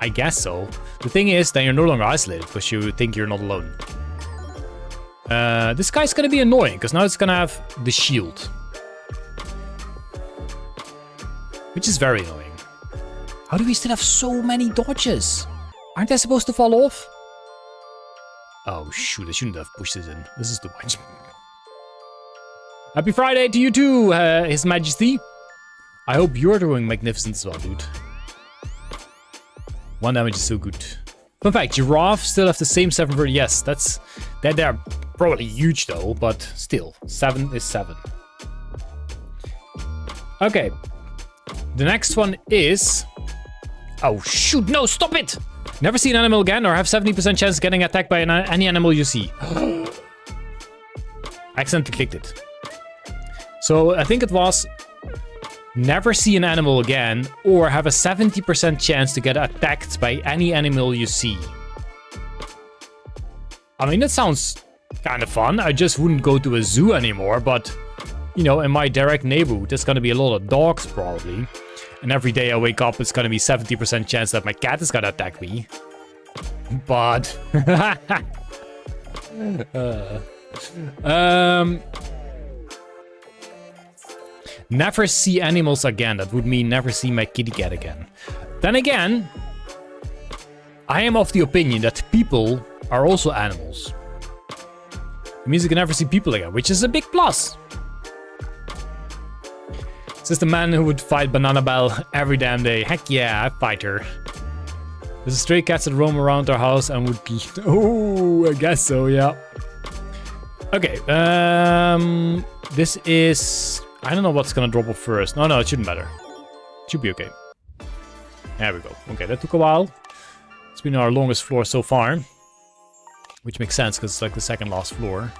I guess so. The thing is that you're no longer isolated because you think you're not alone. This guy's gonna be annoying because now it's gonna have the shield. Which is very annoying. How do we still have so many dodges? Aren't they supposed to fall off? Oh shoot, I shouldn't have pushed this in. This is too much. Happy Friday to you too, His Majesty. I hope you're doing magnificent as well, dude. 1 damage is so good. Fun fact, giraffe still have the same 7 yes, they're probably huge though, but still, 7 is 7. Okay. The next one is... Oh shoot, no, stop it! Never see an animal again or have 70% chance of getting attacked by any animal you see. Accidentally clicked it. So I think it was never see an animal again or have a 70% chance to get attacked by any animal you see. I mean, that sounds kind of fun. I just wouldn't go to a zoo anymore, but you know, in my direct neighborhood, there's gonna be a lot of dogs probably. And every day I wake up, it's gonna be 70% chance that my cat is gonna attack me. But... Never see animals again. That would mean never see my kitty cat again. Then again, I am of the opinion that people are also animals. It means you can never see people again, which is a big plus. This is the man who would fight Banana Bell every damn day. Heck yeah, I fight her. There's a stray cats that roam around our house and would... Oh, I guess so, yeah. Okay, this is... I don't know what's gonna drop off first. No, it shouldn't matter. It should be okay. There we go. Okay, that took a while. It's been our longest floor so far. Which makes sense, because it's like the second last floor.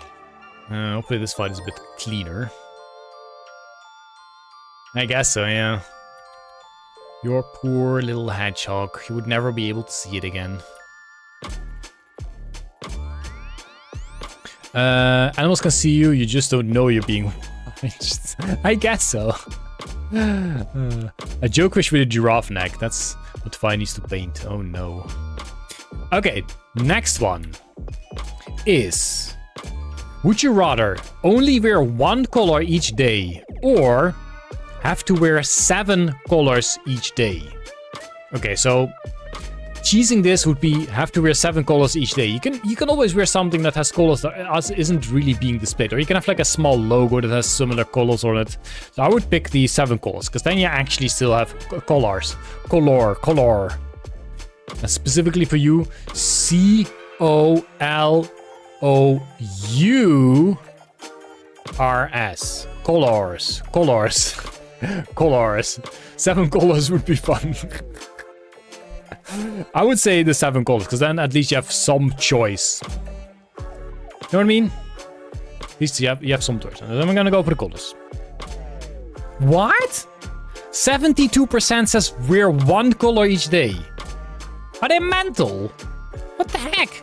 Hopefully this fight is a bit cleaner. I guess so, yeah. Your poor little hedgehog. You would never be able to see it again. Animals can see you, you just don't know you're being... I guess so. A Jokefish with a giraffe neck. That's what Fi needs to paint. Oh no. Okay, next one is... Would you rather only wear 1 color each day or have to wear 7 colors each day? Okay, so cheesing this would be have to wear 7 colors each day. You can always wear something that has colors that isn't really being displayed, or you can have like a small logo that has similar colors on it. So I would pick the 7 colors, because then you actually still have colors. Color. And specifically for you, COLOURS. Colors. 7 colors would be fun. I would say the 7 colors, because then at least you have some choice. You know what I mean? At least you have some choice. And then we're gonna go for the colors. What? 72% says wear 1 color each day. Are they mental? What the heck?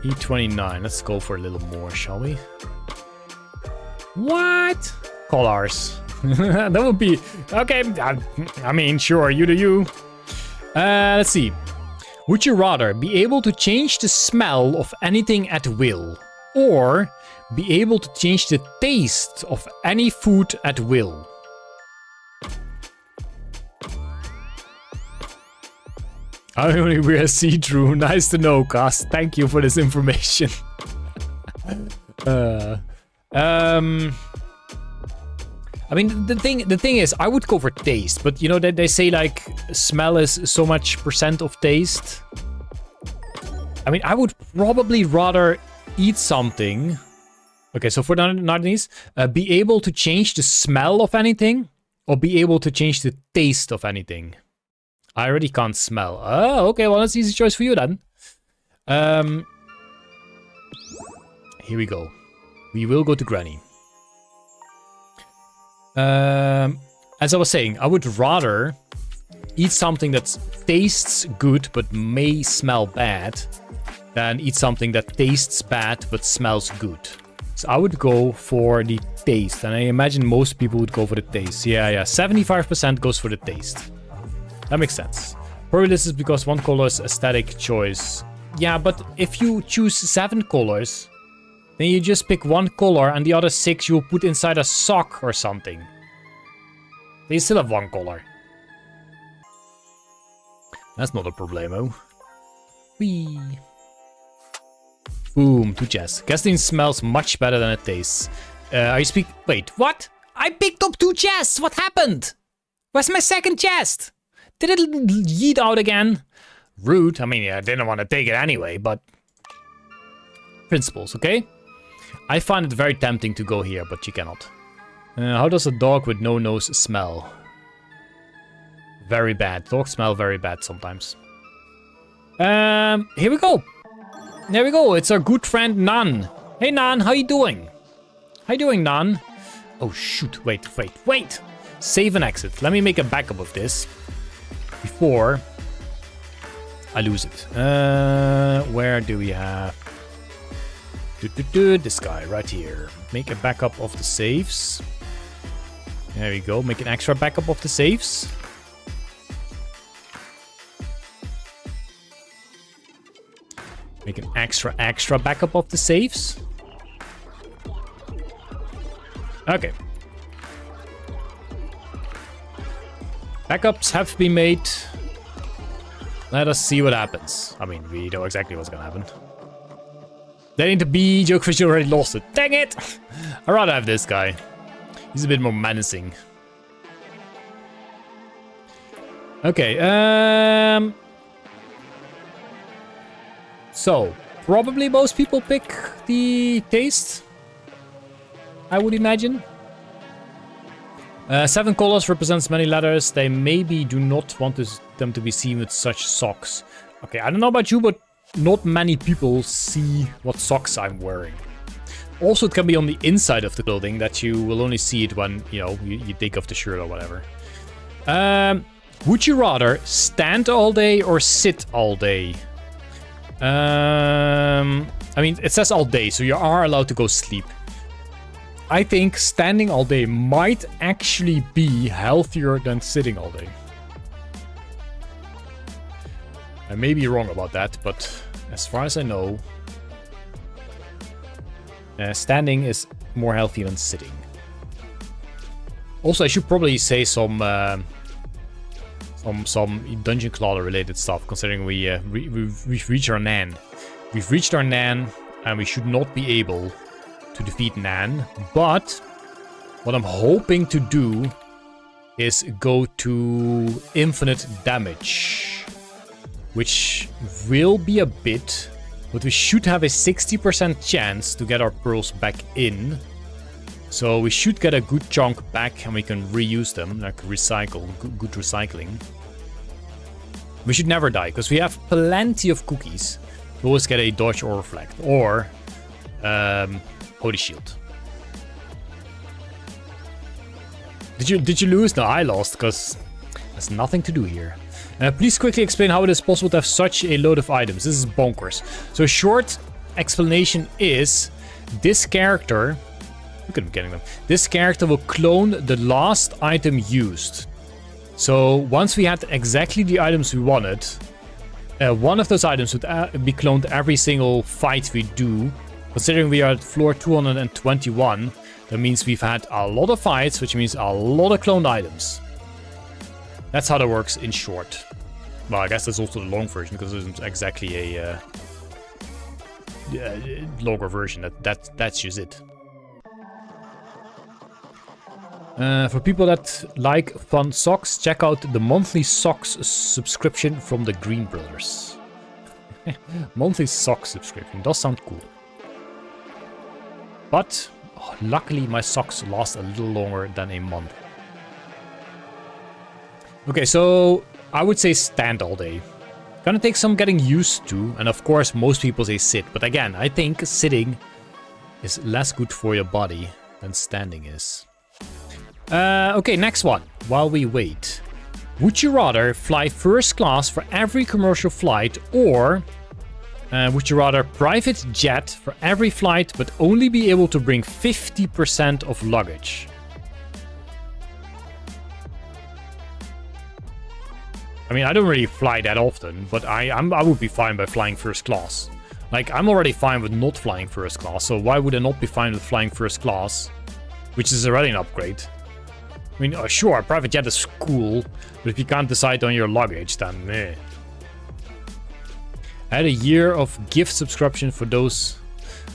E29. Let's go for a little more, shall we? What? Colors. That would be... Okay, I mean, sure, you do you. Let's see. Would you rather be able to change the smell of anything at will, or be able to change the taste of any food at will? I only wear see-through. Nice to know, Cast. Thank you for this information. I mean, the thing is, I would go for taste, but you know that they say like smell is so much % of taste. I mean, I would probably rather eat something. Okay, so for none of these, be able to change the smell of anything, or be able to change the taste of anything. I already can't smell. Oh, okay, well that's an easy choice for you then. Here we go. We will go to Granny. As I was saying, I would rather eat something that tastes good but may smell bad than eat something that tastes bad but smells good. So I would go for the taste, and I imagine most people would go for the taste. Yeah, 75% goes for the taste. That makes sense. Probably this is because 1 color is aesthetic choice. Yeah, but if you choose 7 colors, then you just pick 1 color and the other 6 you'll put inside a sock or something. They still have 1 color. That's not a problemo. Whee. Boom, 2 chests. Gasoline smells much better than it tastes. Wait, what? I picked up 2 chests! What happened? Where's my second chest? Did it yeet out again? Rude. I mean, I didn't want to take it anyway, but... Principles, okay? I find it very tempting to go here, but you cannot. How does a dog with no nose smell? Very bad. Dogs smell very bad sometimes. Here we go. There we go. It's our good friend Nan. Hey Nan, how you doing? How you doing, Nan? Oh shoot, wait. Save and exit. Let me make a backup of this before I lose it. Where do we have? This guy right here. Make a backup of the saves. There we go. Make an extra backup of the saves. Make an extra backup of the saves. Okay. Backups have been made. Let us see what happens. I mean, we know exactly what's gonna happen. That ain't the B. Jokefish already lost it. Dang it! I'd rather have this guy. He's a bit more menacing. Okay, so, probably most people pick the taste, I would imagine. 7 colors represents many letters. They maybe do not want them to be seen with such socks. Okay, I don't know about you, but not many people see what socks I'm wearing. Also, it can be on the inside of the clothing that you will only see it when, you know, you take off the shirt or whatever. Would you rather stand all day or sit all day? I mean, it says all day, so you are allowed to go sleep. I think standing all day might actually be healthier than sitting all day. I may be wrong about that, but as far as I know, standing is more healthy than sitting. Also, I should probably say some Dungeon Clawler related stuff, considering we've reached our Nan. We've reached our Nan, and we should not be able to defeat Nan. But what I'm hoping to do is go to infinite damage, which will be a bit, but we should have a 60% chance to get our pearls back in. So we should get a good chunk back and we can reuse them, like recycle, good recycling. We should never die, because we have plenty of cookies. We always get a dodge or reflect, or Holy Shield. Did you lose? No, I lost, because there's nothing to do here. Please quickly explain how it is possible to have such a load of items. This is bonkers. So short explanation is, this character... Look at him getting them. This character will clone the last item used. So once we had exactly the items we wanted, one of those items would be cloned every single fight we do. Considering we are at floor 221, that means we've had a lot of fights, which means a lot of cloned items. That's how that works in short. Well, I guess that's also the long version, because it isn't exactly a longer version. That's just it. For people that like fun socks, check out the monthly socks subscription from the Green Brothers. Monthly socks subscription does sound cool. But luckily my socks last a little longer than a month. Okay, so I would say stand all day. Gonna take some getting used to, and of course most people say sit, but again, I think sitting is less good for your body than standing is. Okay, next one. While we wait. Would you rather fly first class for every commercial flight, or would you rather private jet for every flight but only be able to bring 50% of luggage? I mean, I don't really fly that often, but I would be fine by flying first class. Like, I'm already fine with not flying first class, so why would I not be fine with flying first class? Which is already an upgrade. I mean, sure, private jet is cool, but if you can't decide on your luggage, then meh. Add a year of gift subscription for those.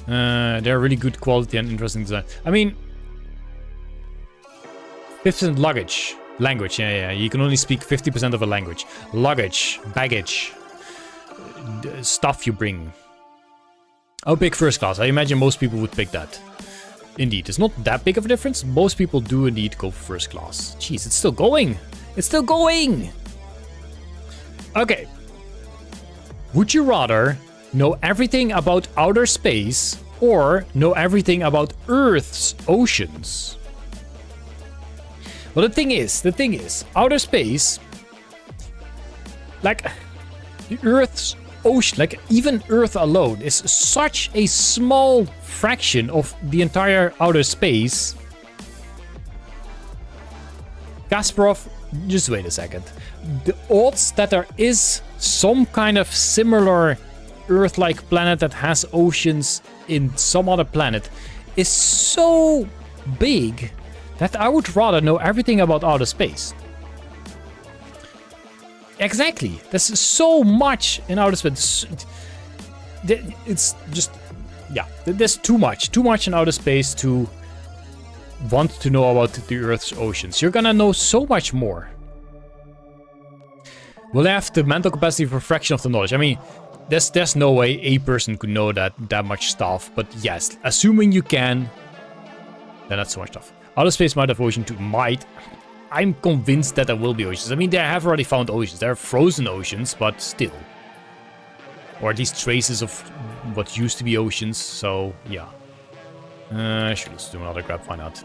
They're really good quality and interesting design. I mean, 50% luggage. Language, yeah. You can only speak 50% of a language. Luggage, baggage, stuff you bring. I'll pick first class. I imagine most people would pick that. Indeed, it's not that big of a difference. Most people do indeed go for first class. Jeez, it's still going. It's still going. Okay. Would you rather know everything about outer space or know everything about Earth's oceans? Well, the thing is, outer space, like the Earth's ocean, like even Earth alone is such a small fraction of the entire outer space. Kasparov, just wait a second. The odds that there is some kind of similar Earth-like planet that has oceans in some other planet is so big that I would rather know everything about outer space. Exactly. There's so much in outer space. It's just... yeah, there's too much. Too much in outer space to want to know about the Earth's oceans. You're gonna know so much more. We'll have the mental capacity for a fraction of the knowledge. I mean, there's no way a person could know that much stuff. But yes, assuming you can, then that's so much stuff. Outer space might have ocean too. Might. I'm convinced that there will be oceans. I mean, they have already found oceans. There are frozen oceans, but still. Or at least traces of what used to be oceans, so yeah. Sure, let's do another grab, find out.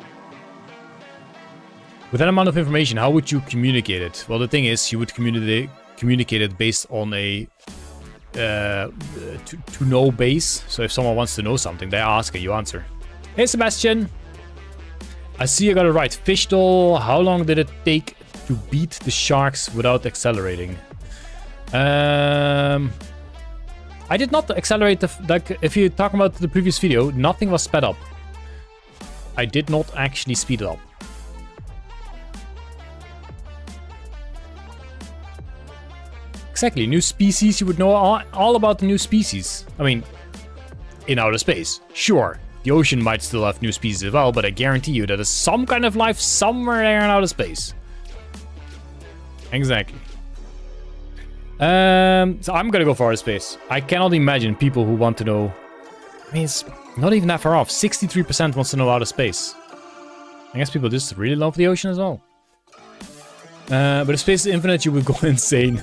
With that amount of information, how would you communicate it? Well, the thing is, you would communicate it based on a to know base. So if someone wants to know something, they ask and you answer. Hey, Sebastian! I see you got it right. Fish doll, how long did it take to beat the sharks without accelerating? I did not accelerate like, if you're talking about the previous video, nothing was sped up. I did not actually speed it up. Exactly, new species, you would know all about the new species. I mean, in outer space, sure. The ocean might still have new species as well, but I guarantee you there is some kind of life somewhere there in outer space. Exactly. So I'm gonna go for outer space. I cannot imagine people who want to know... I mean, it's not even that far off. 63% wants to know outer space. I guess people just really love the ocean as well. But if space is infinite, you would go insane.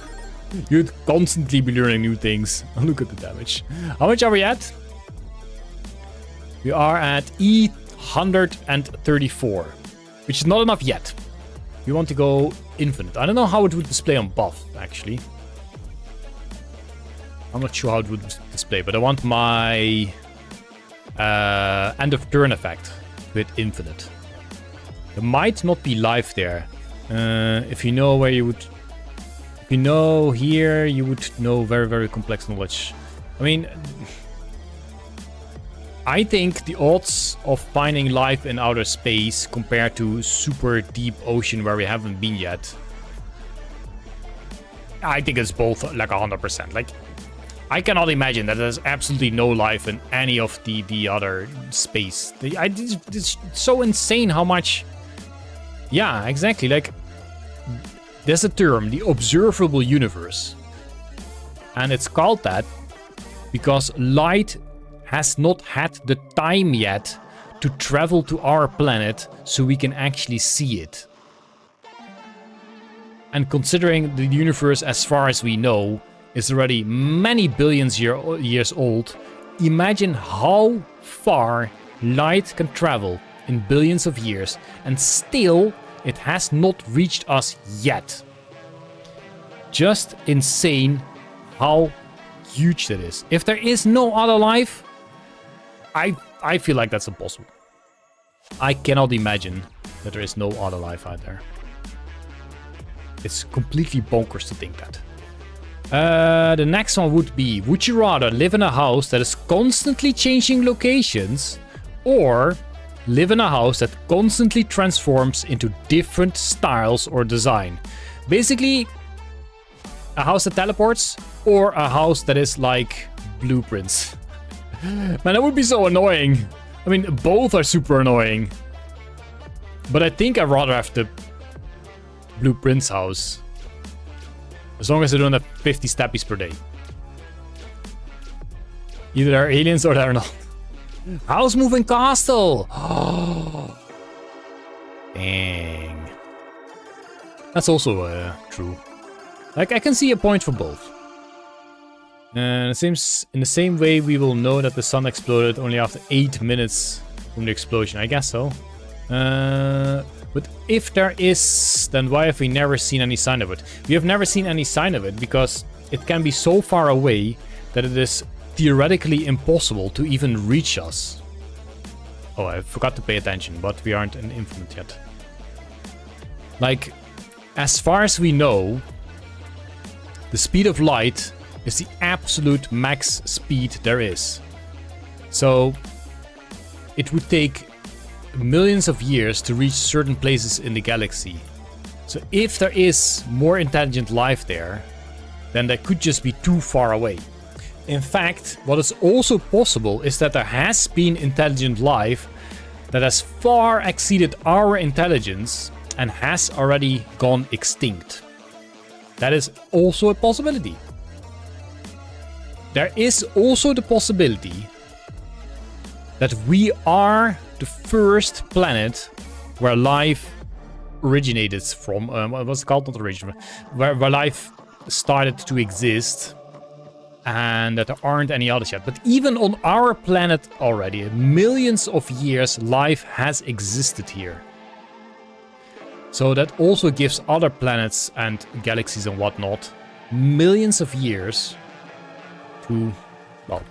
You'd constantly be learning new things. Look at the damage. How much are we at? We are at E134, which is not enough yet. We want to go infinite. I don't know how it would display on buff, actually. I'm not sure how it would display, but I want my end of turn effect with infinite. There might not be life there. If you know where you would... If you know here, you would know very, very complex knowledge. I mean... I think the odds of finding life in outer space compared to super deep ocean where we haven't been yet, I think it's both like 100%. Like, I cannot imagine that there's absolutely no life in any of the other space. It's so insane how much... Yeah, exactly. Like, there's a term, the observable universe. And it's called that because light has not had the time yet to travel to our planet so we can actually see it. And considering the universe as far as we know is already many billions years old, imagine how far light can travel in billions of years and still it has not reached us yet. Just insane how huge that is. If there is no other life, I feel like that's impossible. I cannot imagine that there is no other life out there. It's completely bonkers to think that. The next one would be, would you rather live in a house that is constantly changing locations or live in a house that constantly transforms into different styles or design? Basically, a house that teleports or a house that is like blueprints. Man, that would be so annoying. I mean, both are super annoying. But I think I'd rather have the blueprints house. As long as I don't have 50 steppies per day. Either they're aliens or they're not. House moving castle! Dang. That's also true. Like, I can see a point for both. And it seems in the same way we will know that the sun exploded only after 8 minutes from the explosion. I guess so. But if there is, then why have we never seen any sign of it? We have never seen any sign of it because it can be so far away that it is theoretically impossible to even reach us. Oh, I forgot to pay attention, but we aren't in infinite yet. Like, as far as we know, the speed of light is the absolute max speed there is. So it would take millions of years to reach certain places in the galaxy. So if there is more intelligent life there, then that could just be too far away. In fact, what is also possible is that there has been intelligent life that has far exceeded our intelligence and has already gone extinct. That is also a possibility. There is also the possibility that we are the first planet where life originated from. What's it called? Not originated. Where life started to exist. And that there aren't any others yet. But even on our planet already, millions of years, life has existed here. So that also gives other planets and galaxies and whatnot millions of years to, well,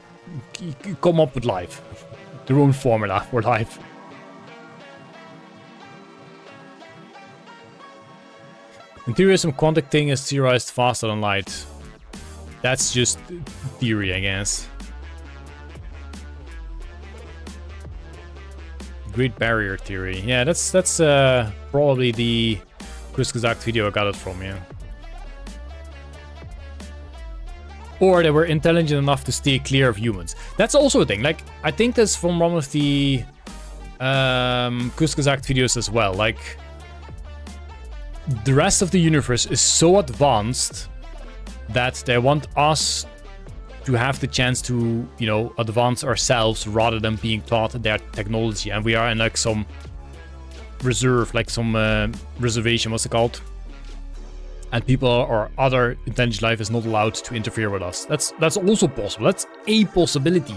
come up with life. Their own formula for life. In theory, some quantum thing is theorized faster than light. That's just theory, I guess. Great Barrier Theory. Yeah, that's probably the Kurzgesagt video I got it from, yeah. Or they were intelligent enough to stay clear of humans. That's also a thing. Like, I think that's from one of the Kurzgesagt videos as well. Like, the rest of the universe is so advanced that they want us to have the chance to, you know, advance ourselves rather than being taught their technology. And we are in like some reserve, like some reservation, what's it called? and people or other intelligent life is not allowed to interfere with us. That's also possible. That's a possibility.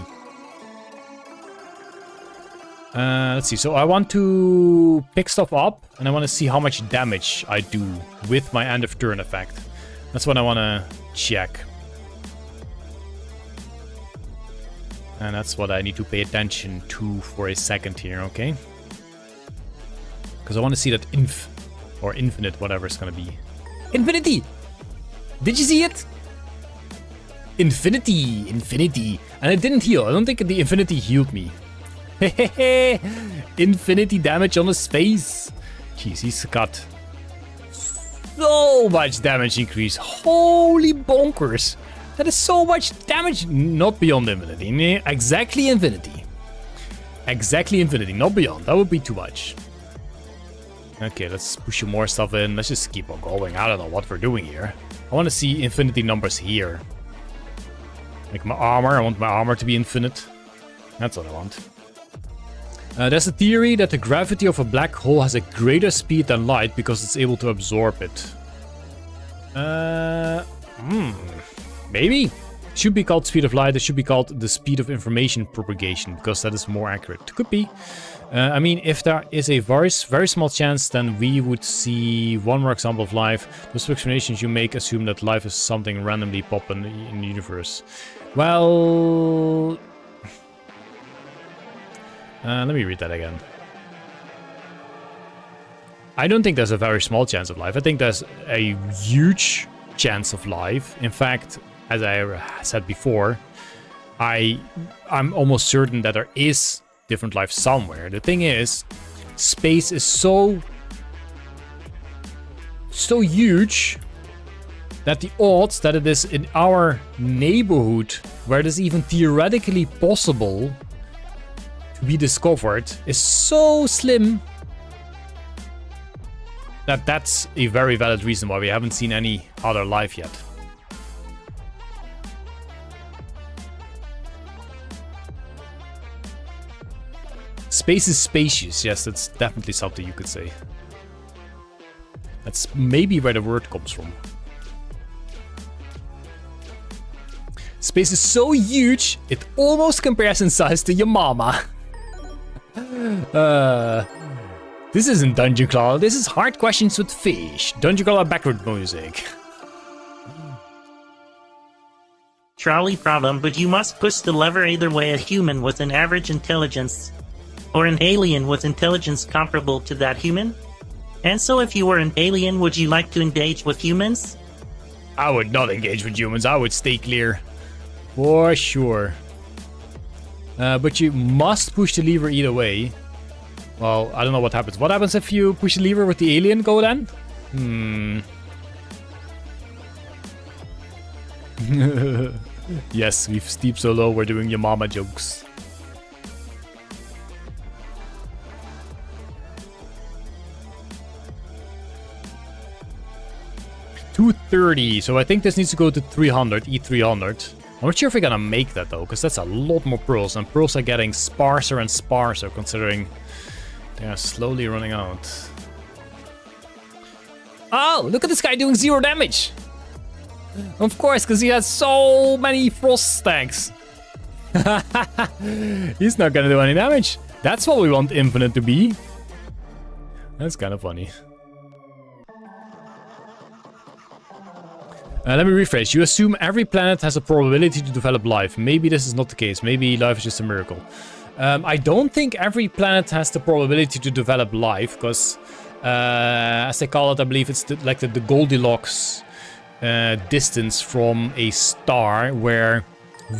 Let's see. So I want to pick stuff up, and I want to see how much damage I do with my end of turn effect. That's what I want to check. And that's what I need to pay attention to for a second here, okay? Because I want to see that or infinite, whatever it's going to be. Infinity! Did you see it? Infinity! Infinity! And it didn't heal. I don't think the infinity healed me. Hehehe! Infinity damage on his face. Jeez, he's got so much damage increase. Holy bonkers. That is so much damage. Not beyond infinity. Exactly infinity. Exactly infinity. Not beyond. That would be too much. Okay, let's push some more stuff in. Let's just keep on going. I don't know what we're doing here. I want to see infinity numbers here. Like my armor. I want my armor to be infinite. That's what I want. There's a theory that the gravity of a black hole has a greater speed than light because it's able to absorb it. Maybe. It should be called speed of light. It should be called the speed of information propagation because that is more accurate. Could be. I mean, if there is a very small chance, then we would see one more example of life. Those explanations you make assume that life is something randomly popping in the universe. Well... let me read that again. I don't think there's a very small chance of life. I think there's a huge chance of life. In fact, as I said before, I'm almost certain that there is different life somewhere. The thing is, space is so huge that the odds that it is in our neighborhood where it is even theoretically possible to be discovered is so slim that that's a very valid reason why we haven't seen any other life yet. Space is spacious. Yes, that's definitely something you could say. That's maybe where the word comes from. Space is so huge, it almost compares in size to your mama. This isn't Dungeon Clawler, this is Hard Questions with Fish. Dungeon Clawler background music. Trolley problem, but you must push the lever either way. A human with an average intelligence or an alien with intelligence comparable to that human? And so if you were an alien, would you like to engage with humans? I would not engage with humans, I would stay clear. For sure. But you must push the lever either way. Well, I don't know what happens. What happens if you push the lever with the alien go then? Yes, we've steeped so low, we're doing your mama jokes. $230, so I think this needs to go to 300, E300. I'm not sure if we're gonna make that though, because that's a lot more pearls, and pearls are getting sparser and sparser considering they are slowly running out. Oh, look at this guy doing 0 damage! Of course, because he has so many frost stacks. He's not gonna do any damage. That's what we want Infinite to be. That's kind of funny. Let me rephrase. You assume every planet has a probability to develop life. Maybe this is not the case. Maybe life is just a miracle. I don't think every planet has the probability to develop life, because, as they call it, I believe it's like the Goldilocks distance from a star, where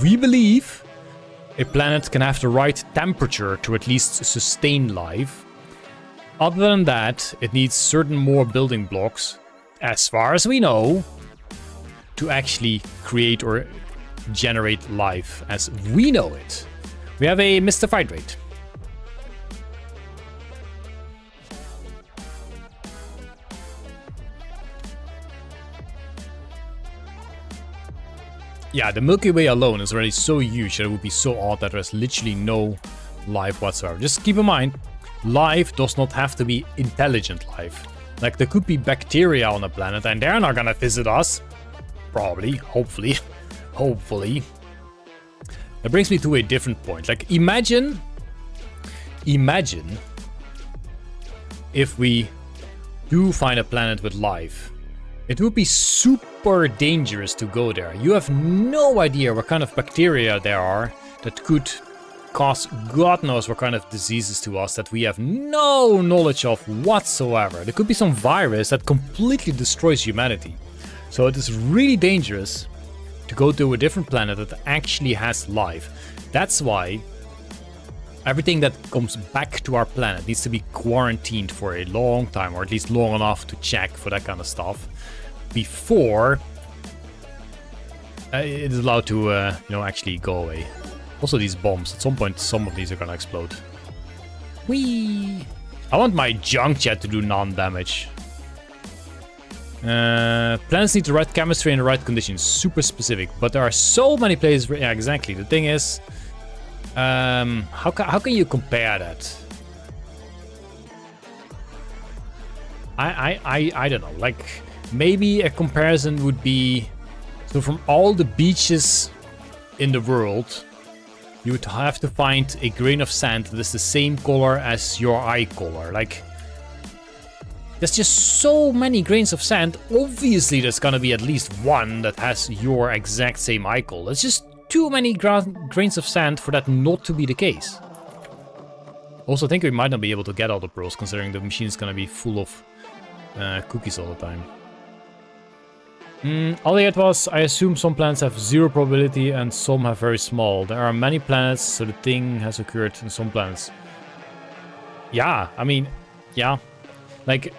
we believe a planet can have the right temperature to at least sustain life. Other than that, it needs certain more building blocks, as far as we know, to actually create or generate life as we know it. We have a mystified rate. Yeah, the Milky Way alone is already so huge that it would be so odd that there's literally no life whatsoever. Just keep in mind, life does not have to be intelligent life. Like, there could be bacteria on the planet, and they're not gonna visit us. Probably, hopefully. Hopefully. That brings me to a different point. Like, imagine if we do find a planet with life. It would be super dangerous to go there. You have no idea what kind of bacteria there are that could cause God knows what kind of diseases to us that we have no knowledge of whatsoever. There could be some virus that completely destroys humanity. So it is really dangerous to go to a different planet that actually has life. That's why everything that comes back to our planet needs to be quarantined for a long time, or at least long enough to check for that kind of stuff before it is allowed to, you know, actually go away. Also, these bombs. At some point, some of these are gonna explode. Whee! I want my junk jet to do non-damage. Planets need the right chemistry and the right conditions. Super specific. But there are so many places where... Yeah, exactly. The thing is... how can you compare that? I don't know. Like, maybe a comparison would be... So from all the beaches in the world, you would have to find a grain of sand that is the same color as your eye color. Like, there's just so many grains of sand. Obviously, there's gonna be at least one that has your exact same eye color. It's just too many grains of sand for that not to be the case. Also, I think we might not be able to get all the pearls, considering the machine is gonna be full of cookies all the time. All I had was, I assume some planets have 0 probability and some have very small. There are many planets, so the thing has occurred in some planets. Yeah, I mean, yeah. Like,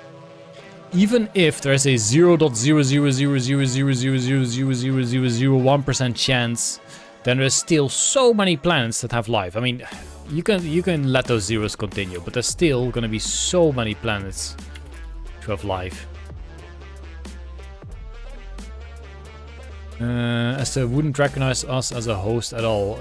even if there's a 0.0000000000001% chance, then there's still so many planets that have life. I mean, you can let those zeros continue, but there's still gonna be so many planets to have life. As they wouldn't recognize us as a host at all.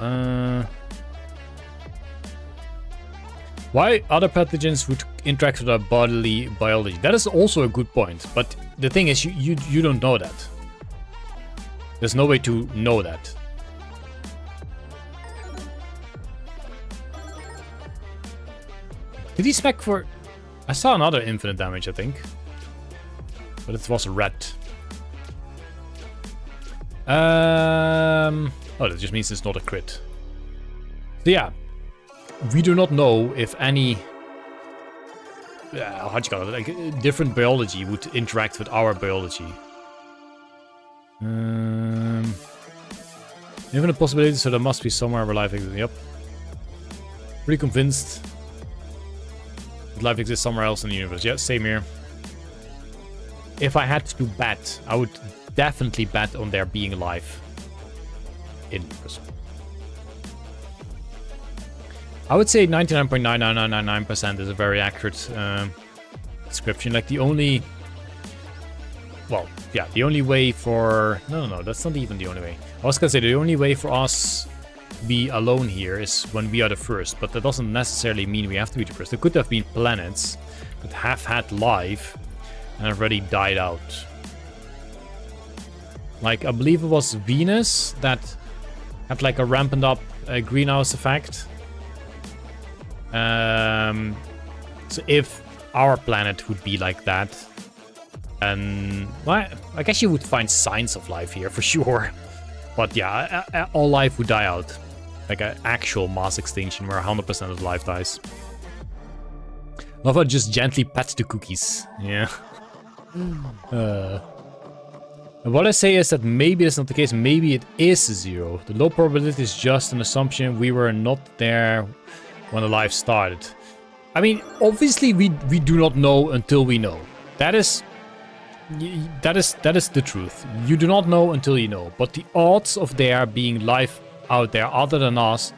Why other pathogens would interact with our bodily biology? That is also a good point, but the thing is, you don't know that. There's no way to know that. Did he spec for... I saw another infinite damage, I think. But it was red. Oh, that just means it's not a crit. So yeah, we do not know if any how do you call it, like different biology would interact with our biology. Even a possibility, so there must be somewhere where life exists. Yep. Pretty convinced that life exists somewhere else in the universe. Yeah, same here. If I had to bet, I would definitely bet on there being life in the universe. I would say 99.99999% is a very accurate description. Like, the only... Well, yeah, the only way for... No, that's not even the only way. I was gonna say the only way for us to be alone here is when we are the first, but that doesn't necessarily mean we have to be the first. There could have been planets that have had life and have already died out. Like, I believe it was Venus that had like a rampant up greenhouse effect. So if our planet would be like that, and well, I guess you would find signs of life here for sure. But yeah, all life would die out. Like an actual mass extinction where 100% of life dies. Love how just gently pet the cookies. Yeah. And what I say is that maybe that's not the case. Maybe it is 0. The low probability is just an assumption. We were not there when the life started. I mean, obviously we do not know until we know. That is the truth. You do not know until you know. But the odds of there being life out there other than us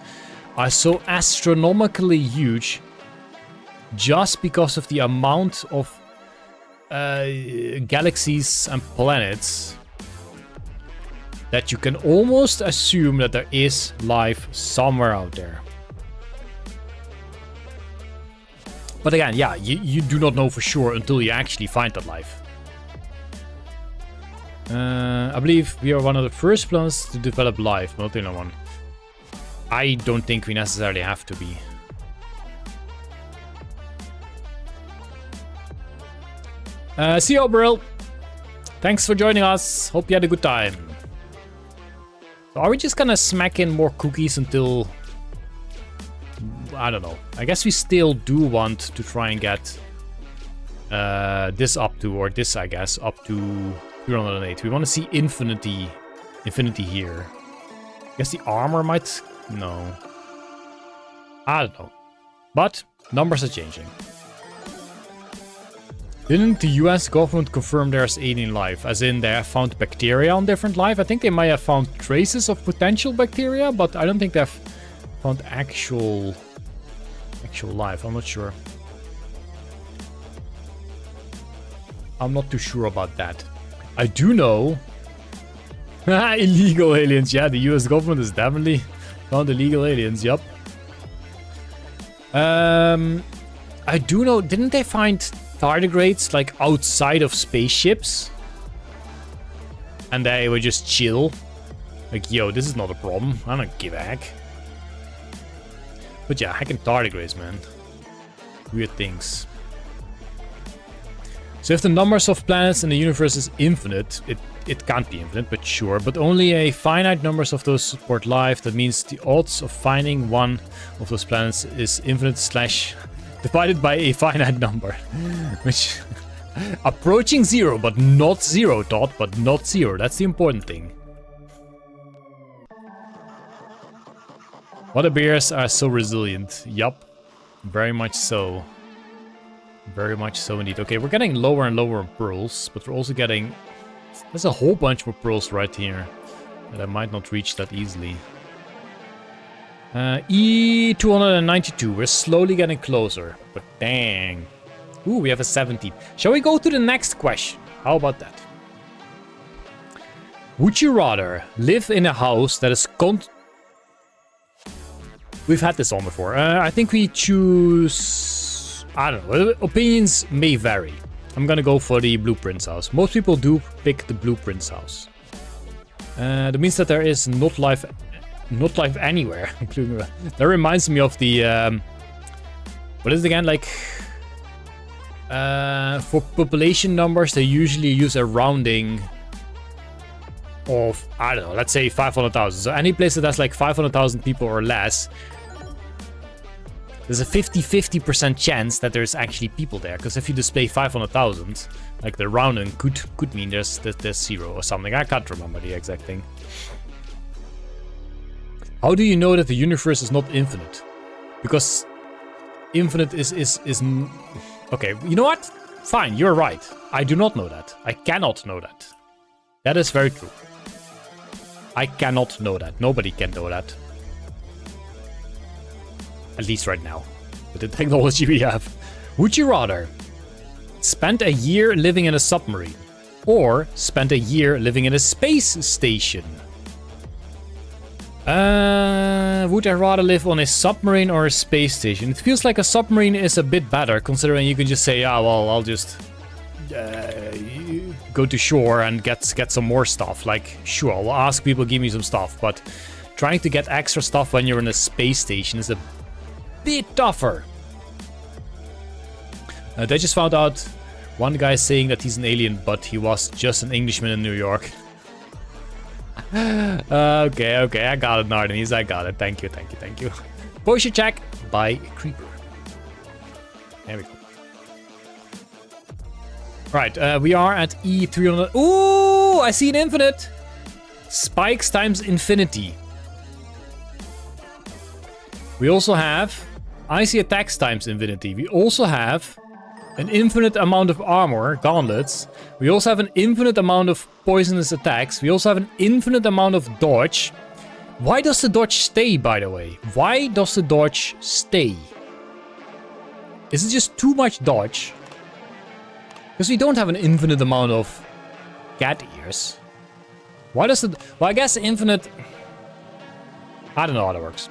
are so astronomically huge, just because of the amount of galaxies and planets, that you can almost assume that there is life somewhere out there. But again, yeah, you do not know for sure until you actually find that life. I believe we are one of the first plants to develop life, not the only one. I don't think we necessarily have to be. See you, Brill. Thanks for joining us. Hope you had a good time. So are we just gonna smack in more cookies until... I don't know. I guess we still do want to try and get this up to, or this, I guess, up to 308. We want to see infinity here. I guess the armor might... No. I don't know. But numbers are changing. Didn't the US government confirm there's alien life? As in, they have found bacteria on different life? I think they might have found traces of potential bacteria, but I don't think they've found actual life. I'm not sure. I'm not too sure about that. I do know... illegal aliens. Yeah, the US government has definitely found illegal aliens. Yup. I do know... Didn't they find tardigrades like outside of spaceships? And they were just chill. Like, yo, this is not a problem. I don't give a heck. But yeah, hacking tardigrades, man. Weird things. So if the numbers of planets in the universe is infinite, it can't be infinite, but sure. But only a finite numbers of those support life. That means the odds of finding one of those planets is infinite slash divided by a finite number. Which... approaching zero, but not zero, Todd. But not zero. That's the important thing. Water bears are so resilient. Yup. Very much so. Very much so indeed. Okay, we're getting lower and lower on pearls, but we're also getting... There's a whole bunch more pearls right here that I might not reach that easily. E292. We're slowly getting closer, but dang. Ooh, we have a 70. Shall we go to the next question? How about that? Would you rather live in a house that is We've had this on before. I think we choose... I don't know. Opinions may vary. I'm gonna go for the Blueprint's house. Most people do pick the Blueprint's house. That means that there is not life anywhere, including... That reminds me of the... what is it again? Like... for population numbers, they usually use a rounding of, I don't know, let's say 500,000. So any place that has like 500,000 people or less, there's a 50-50% chance that there's actually people there. Because if you display 500,000, like the rounding could mean there's zero or something. I can't remember the exact thing. How do you know that the universe is not infinite? Because infinite is okay, you know what? Fine, you're right. I do not know that. I cannot know that. That is very true. I cannot know that. Nobody can know that. At least right now. With the technology we have. Would you rather spend a year living in a submarine or spend a year living in a space station? Would I rather live on a submarine or a space station? It feels like a submarine is a bit better, considering you can just say, yeah, well, I'll just go to shore and get some more stuff. Like, sure, I'll ask people give me some stuff, but trying to get extra stuff when you're in a space station is a bit tougher. They just found out one guy saying that he's an alien, but he was just an Englishman in New York. Okay, I got it, Nardenese. I got it. Thank you. Potion check by Creeper. There we go. Right, we are at E300. Ooh, I see an infinite. Spikes times infinity. We also have icy attacks times infinity. We also have an infinite amount of armor, gauntlets. We also have an infinite amount of poisonous attacks. We also have an infinite amount of dodge. Why does the dodge stay, by the way? Why does the dodge stay? Is it just too much dodge? Because we don't have an infinite amount of cat ears. Why does it... Well, I guess infinite... I don't know how that works.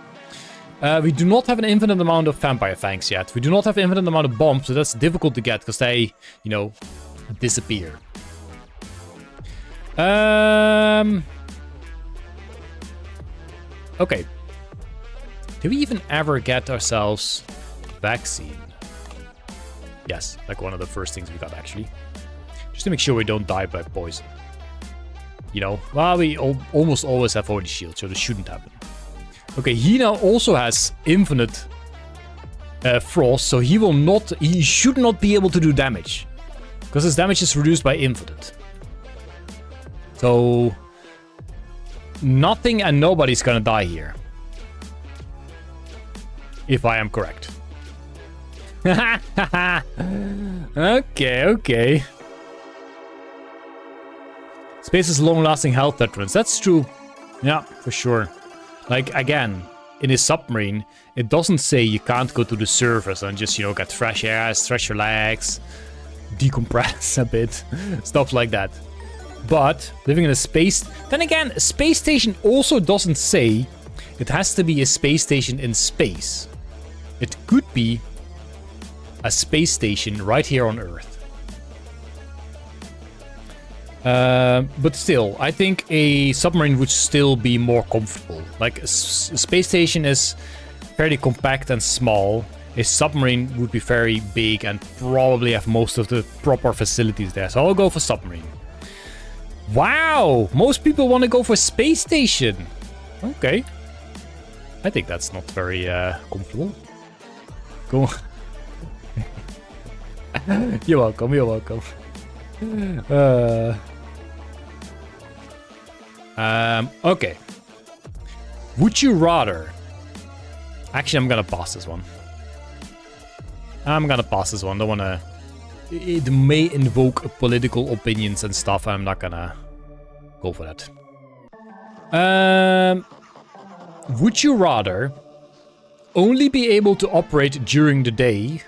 We do not have an infinite amount of vampire fangs yet. We do not have an infinite amount of bombs, so that's difficult to get because they, you know, disappear. Okay. Did we even ever get ourselves vaccine? Yes, like one of the first things we got actually. Just to make sure we don't die by poison. You know, well, we almost always have already shield, so this shouldn't happen. Okay, he now also has infinite frost, so he should not be able to do damage. Because his damage is reduced by infinite. So nothing and nobody's gonna die here. If I am correct. Okay. Space is long-lasting health veterans. That's true. Yeah, for sure. Like, again, in a submarine, it doesn't say you can't go to the surface and just, you know, get fresh air, stretch your legs, decompress a bit, stuff like that. But living in a space... Then again, a space station also doesn't say it has to be a space station in space. It could be a space station right here on Earth. But still, I think a submarine would still be more comfortable. Like, a space station is fairly compact and small. A submarine would be very big and probably have most of the proper facilities there. So I'll go for submarine. Wow! Most people want to go for space station. Okay. I think that's not very comfortable. Go on. You're welcome, you're welcome. Okay. Would you rather... Actually, I'm gonna pass this one. Don't wanna... It may invoke political opinions and stuff. I'm not gonna go for that. Would you rather only be able to operate during the day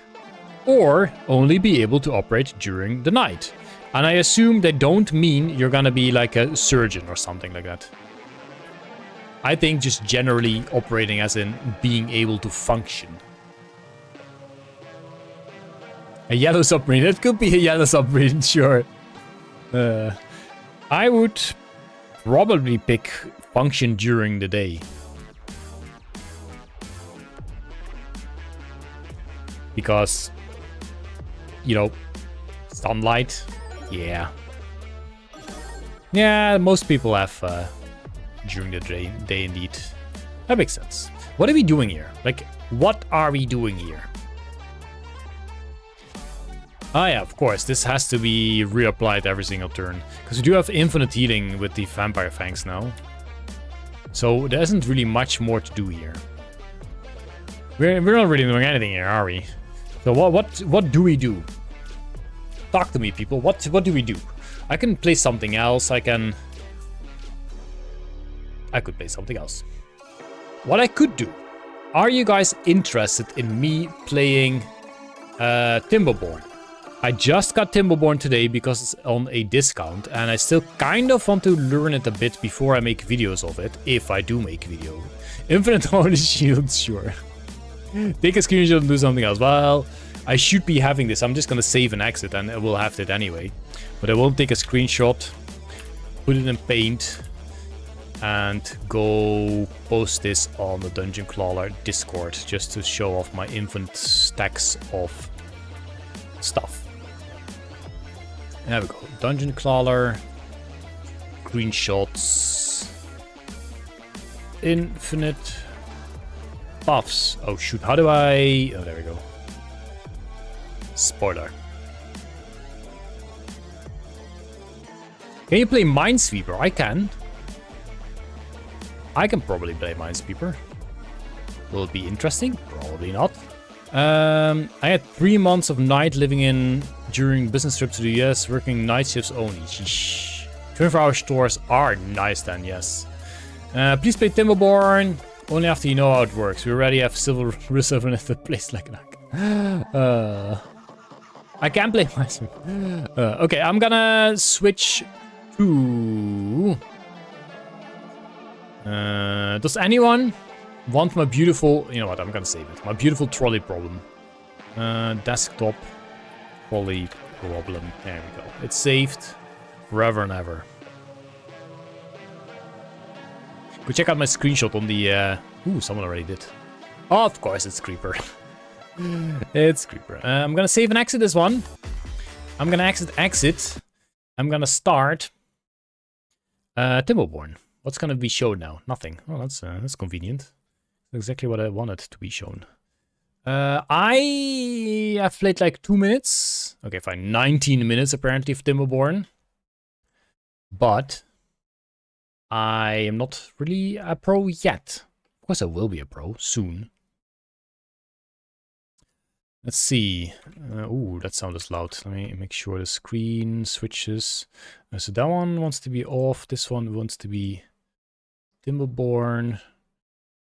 or only be able to operate during the night? And I assume they don't mean you're gonna be like a surgeon or something like that. I think just generally operating as in being able to function. A yellow submarine. It could be a yellow submarine, sure. I would probably pick function during the day. Because, you know, sunlight. Yeah. Yeah, most people have during the day indeed. That makes sense. What are we doing here? Like, what are we doing here? Ah yeah, of course, this has to be reapplied every single turn. Because we do have infinite healing with the vampire fangs now. So there isn't really much more to do here. We're not really doing anything here, are we? So what do we do? Talk to me, people. What do we do? I can play something else. I could play something else. What I could do. Are you guys interested in me playing Timberborn? I just got Timberborn today because it's on a discount, and I still kind of want to learn it a bit before I make videos of it, if I do make video. Infinite Holy Shield, sure. Take a screenshot and do something else. Well, I should be having this. I'm just gonna save and exit, and we'll have it anyway. But I won't take a screenshot, put it in Paint, and go post this on the Dungeon Clawler Discord, just to show off my infinite stacks of stuff. There we go. Dungeon Clawler. Screenshots. Infinite buffs. Oh shoot, how do I... Oh, there we go. Spoiler. Can you play Minesweeper? I can. I can probably play Minesweeper. Will it be interesting? Probably not. I had 3 months of night living in during business trips to the US, working night shifts only. Sheesh. 24-hour stores are nice then, yes. Please play Timberborn only after you know how it works. We already have Silver Reserve in the place like that. I can play myself. Okay, I'm gonna switch to... does anyone Want my beautiful... You know what, I'm gonna save it. My beautiful trolley problem. Desktop trolley problem. There we go. It's saved forever and ever. Go check out my screenshot on the... Ooh, someone already did. Oh, of course, it's Creeper. It's Creeper. I'm gonna save and exit this one. I'm gonna exit. I'm gonna start... Timbleborn. What's gonna be shown now? Nothing. Oh, that's convenient. That's exactly what I wanted to be shown. I have played like 2 minutes. Okay, fine. 19 minutes apparently of Timbleborn. But I am not really a pro yet. Of course I will be a pro soon. Let's see. Ooh, that sound is loud. Let me make sure the screen switches. So that one wants to be off. This one wants to be Timbleborn.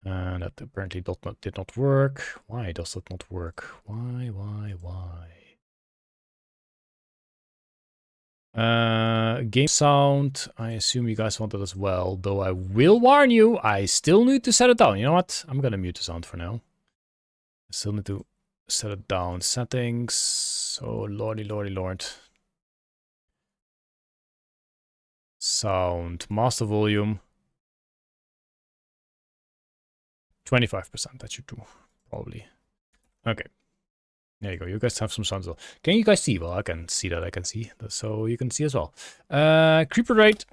That apparently did not work. Why does that not work? Why? Game sound. I assume you guys want it as well. Though I will warn you, I still need to set it down. You know what? I'm gonna mute the sound for now. I still need to set it down. Settings. Oh, lordy lord. Sound. Master volume. 25%. That should do. Probably. Okay. There you go. You guys have some sounds. Can you guys see? Well, I can see that. I can see. So you can see as well. Creeper rate.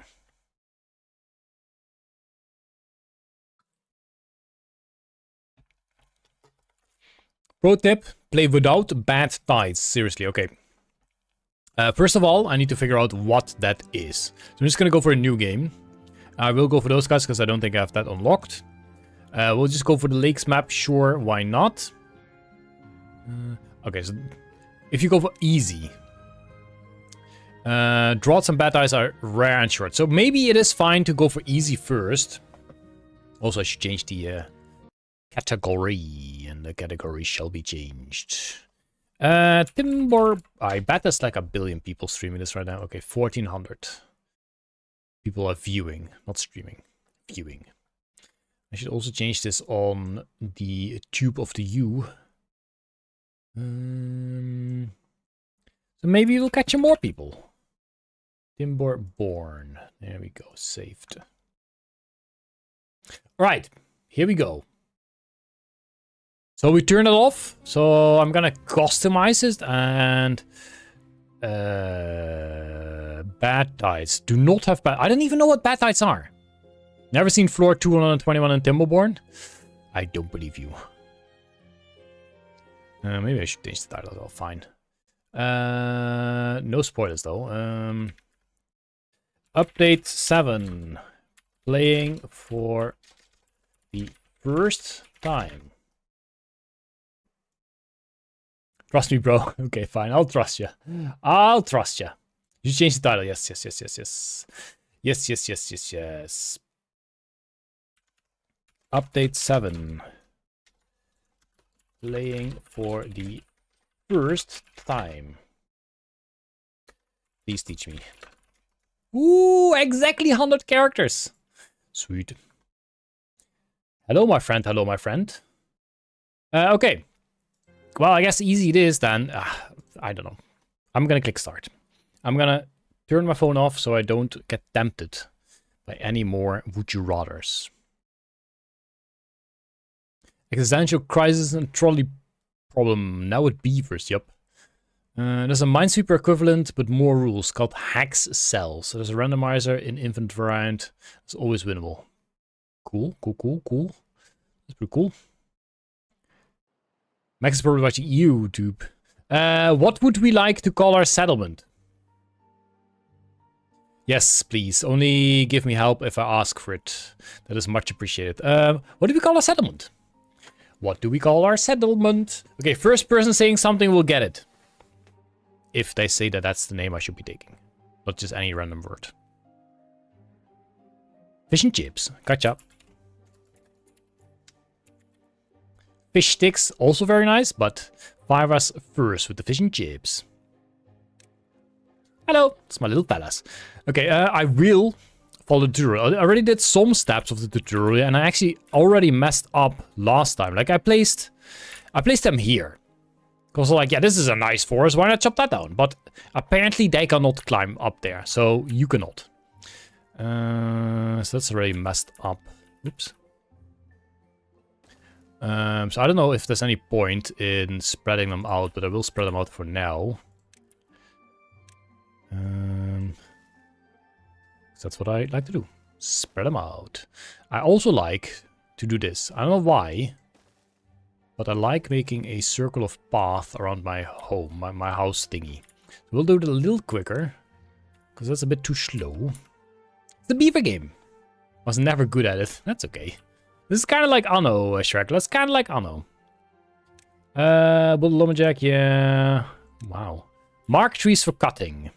Pro tip, play without bad tides. Seriously, okay. First of all, I need to figure out what that is. So I'm just going to go for a new game. I will go for those guys because I don't think I have that unlocked. We'll just go for the lakes map. Sure, why not? Okay, so if you go for easy. Droughts and bad tides are rare and short. So maybe it is fine to go for easy first. Also, I should change the... category, and the category shall be changed. Timber, I bet there's like 1 billion people streaming this right now. Okay, 1400 people are viewing, not streaming, viewing. I should also change this on the tube of the U. So maybe we'll catch more people. Timberborn. There we go, saved. Right, here we go. So we turn it off. So I'm gonna customize it and bad tides. Do not have bad. I don't even know what bad tides are. Never seen floor 221 in Timbleborn. I don't believe you. Maybe I should change the title as well. Fine. No spoilers though. Update 7. Playing for the first time. Trust me, bro. Okay, fine. I'll trust you. I'll trust you. You change the title. Yes. Yes. Update 7. Playing for the first time. Please teach me. Ooh, exactly 100 characters. Sweet. Hello, my friend. Hello, my friend. Okay. Well, I guess easy it is then. I don't know. I'm gonna click start. I'm gonna turn my phone off so I don't get tempted by any more would you rathers. Existential crisis and trolley problem. Now with beavers, yep. There's a Minesweeper equivalent, but more rules, called Hex Cell. So there's a randomizer in infinite variant. It's always winnable. Cool. That's pretty cool. Max is probably watching YouTube. What would we like to call our settlement? Yes, please. Only give me help if I ask for it. That is much appreciated. What do we call our settlement? What do we call our settlement? Okay, first person saying something will get it. If they say that that's the name I should be taking. Not just any random word. Fish and chips. Gotcha. Fish sticks, also very nice, but fire us first with the fish and chips. Hello, it's my little palace. Okay, I will follow the tutorial. I already did some steps of the tutorial, and I actually already messed up last time. Like, I placed them here. Because, like, yeah, this is a nice forest. Why not chop that down? But apparently they cannot climb up there, so you cannot. So that's already messed up. Oops. So I don't know if there's any point in spreading them out, but I will spread them out for now. That's what I like to do. Spread them out. I also like to do this. I don't know why, but I like making a circle of path around my home, my house thingy. So we'll do it a little quicker, because that's a bit too slow. It's a beaver game. I was never good at it. That's okay. This is kind of like Anno, Shrek. That's kind of like Anno. Bullet Lumberjack, yeah. Wow. Mark trees for cutting.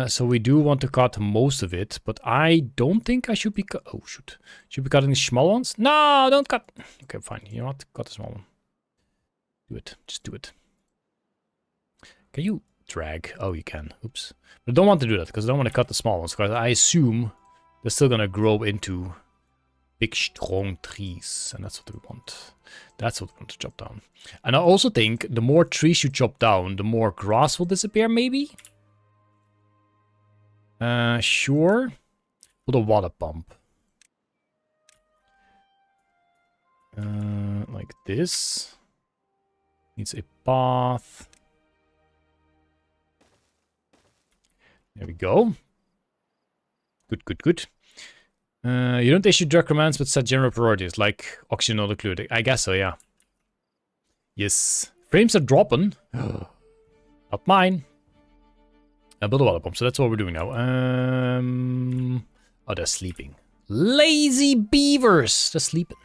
So we do want to cut most of it, but I don't think I should be oh, shoot. Should be cutting the small ones? No, don't cut. Okay, fine. You know what? Cut the small one. Do it. Just do it. Can you drag? Oh, you can. Oops. But I don't want to do that, because I don't want to cut the small ones, because I assume they're still going to grow into big, strong trees, and that's what we want. That's what we want to chop down. And I also think the more trees you chop down, the more grass will disappear, maybe? Sure. Put a water pump. Like this. Needs a path. There we go. Good, good, good. You don't issue drug commands, but set general priorities, like oxygen not included. I guess so, yeah. Yes. Frames are dropping. Not mine. I built a water pump, so that's what we're doing now. Oh, they're sleeping. Lazy beavers! They're sleeping.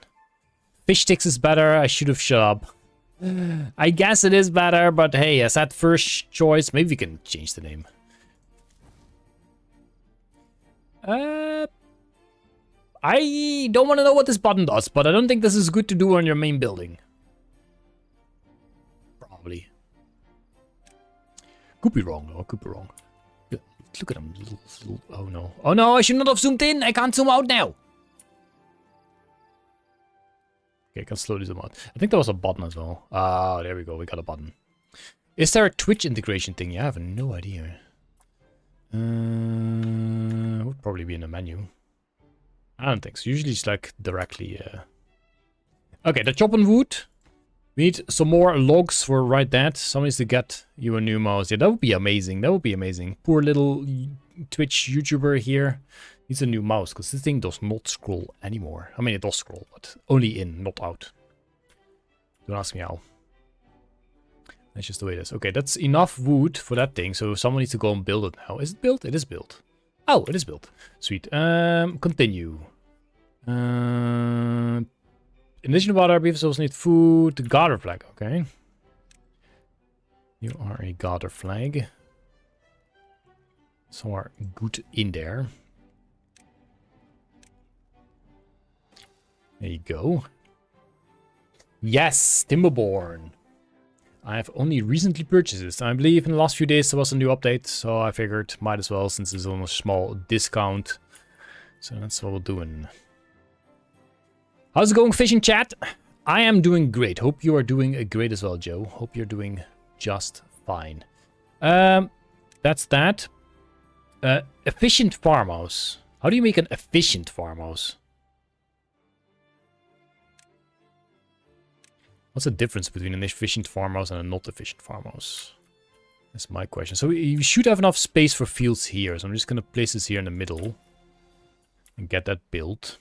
Fish sticks is better. I should have shut up. I guess it is better, but hey, as that first choice, maybe we can change the name. I don't want to know what this button does, but I don't think this is good to do on your main building. Probably. Could be wrong, though. Could be wrong. Look at him. Oh, no. Oh, no. I should not have zoomed in. I can't zoom out now. Okay, I can slowly zoom out. I think there was a button as well. Ah, there we go. We got a button. Is there a Twitch integration thing? Yeah, I have no idea. Would probably be in the menu. I don't think so. Usually it's like directly. Okay, the chopping wood. We need some more logs for right that. Someone needs to get you a new mouse. Yeah, that would be amazing. That would be amazing. Poor little Twitch YouTuber here needs a new mouse, because this thing does not scroll anymore. I mean, it does scroll, but only in, not out. Don't ask me how. That's just the way it is. Okay, that's enough wood for that thing, so someone needs to go and build it now. Is it built? It is built. Oh, it is built. Sweet. Continue. In addition to water, beavers also need food. The garter flag, okay. You are a garter flag. Some are good in there. There you go. Yes, Timberborn. I have only recently purchased this. I believe in the last few days there was a new update, so I figured might as well, since it's on a small discount. So that's what we're doing. How's it going, fishing chat? I am doing great. Hope you are doing great as well, Joe. Hope you're doing just fine. That's that. Efficient farmhouse. How do you make an efficient farmhouse? What's the difference between an efficient farmhouse and a not efficient farmhouse? That's my question. So you should have enough space for fields here. So I'm just going to place this here in the middle. And get that built.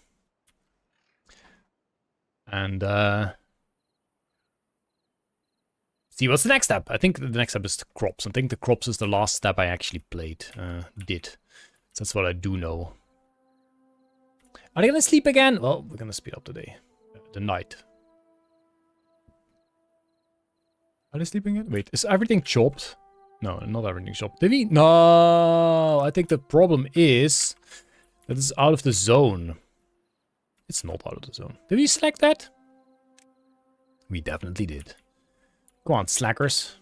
And see, what's the next step? I think the next step is the crops. I think the crops is the last step I actually did. So that's what I do know. Are they going to sleep again? Well, we're going to speed up the day. The night. Are they sleeping yet? Wait, is everything chopped? No, not everything chopped. Did we? No! I think the problem is that it's out of the zone. It's not out of the zone. Did we select that? We definitely did. Go on, slackers.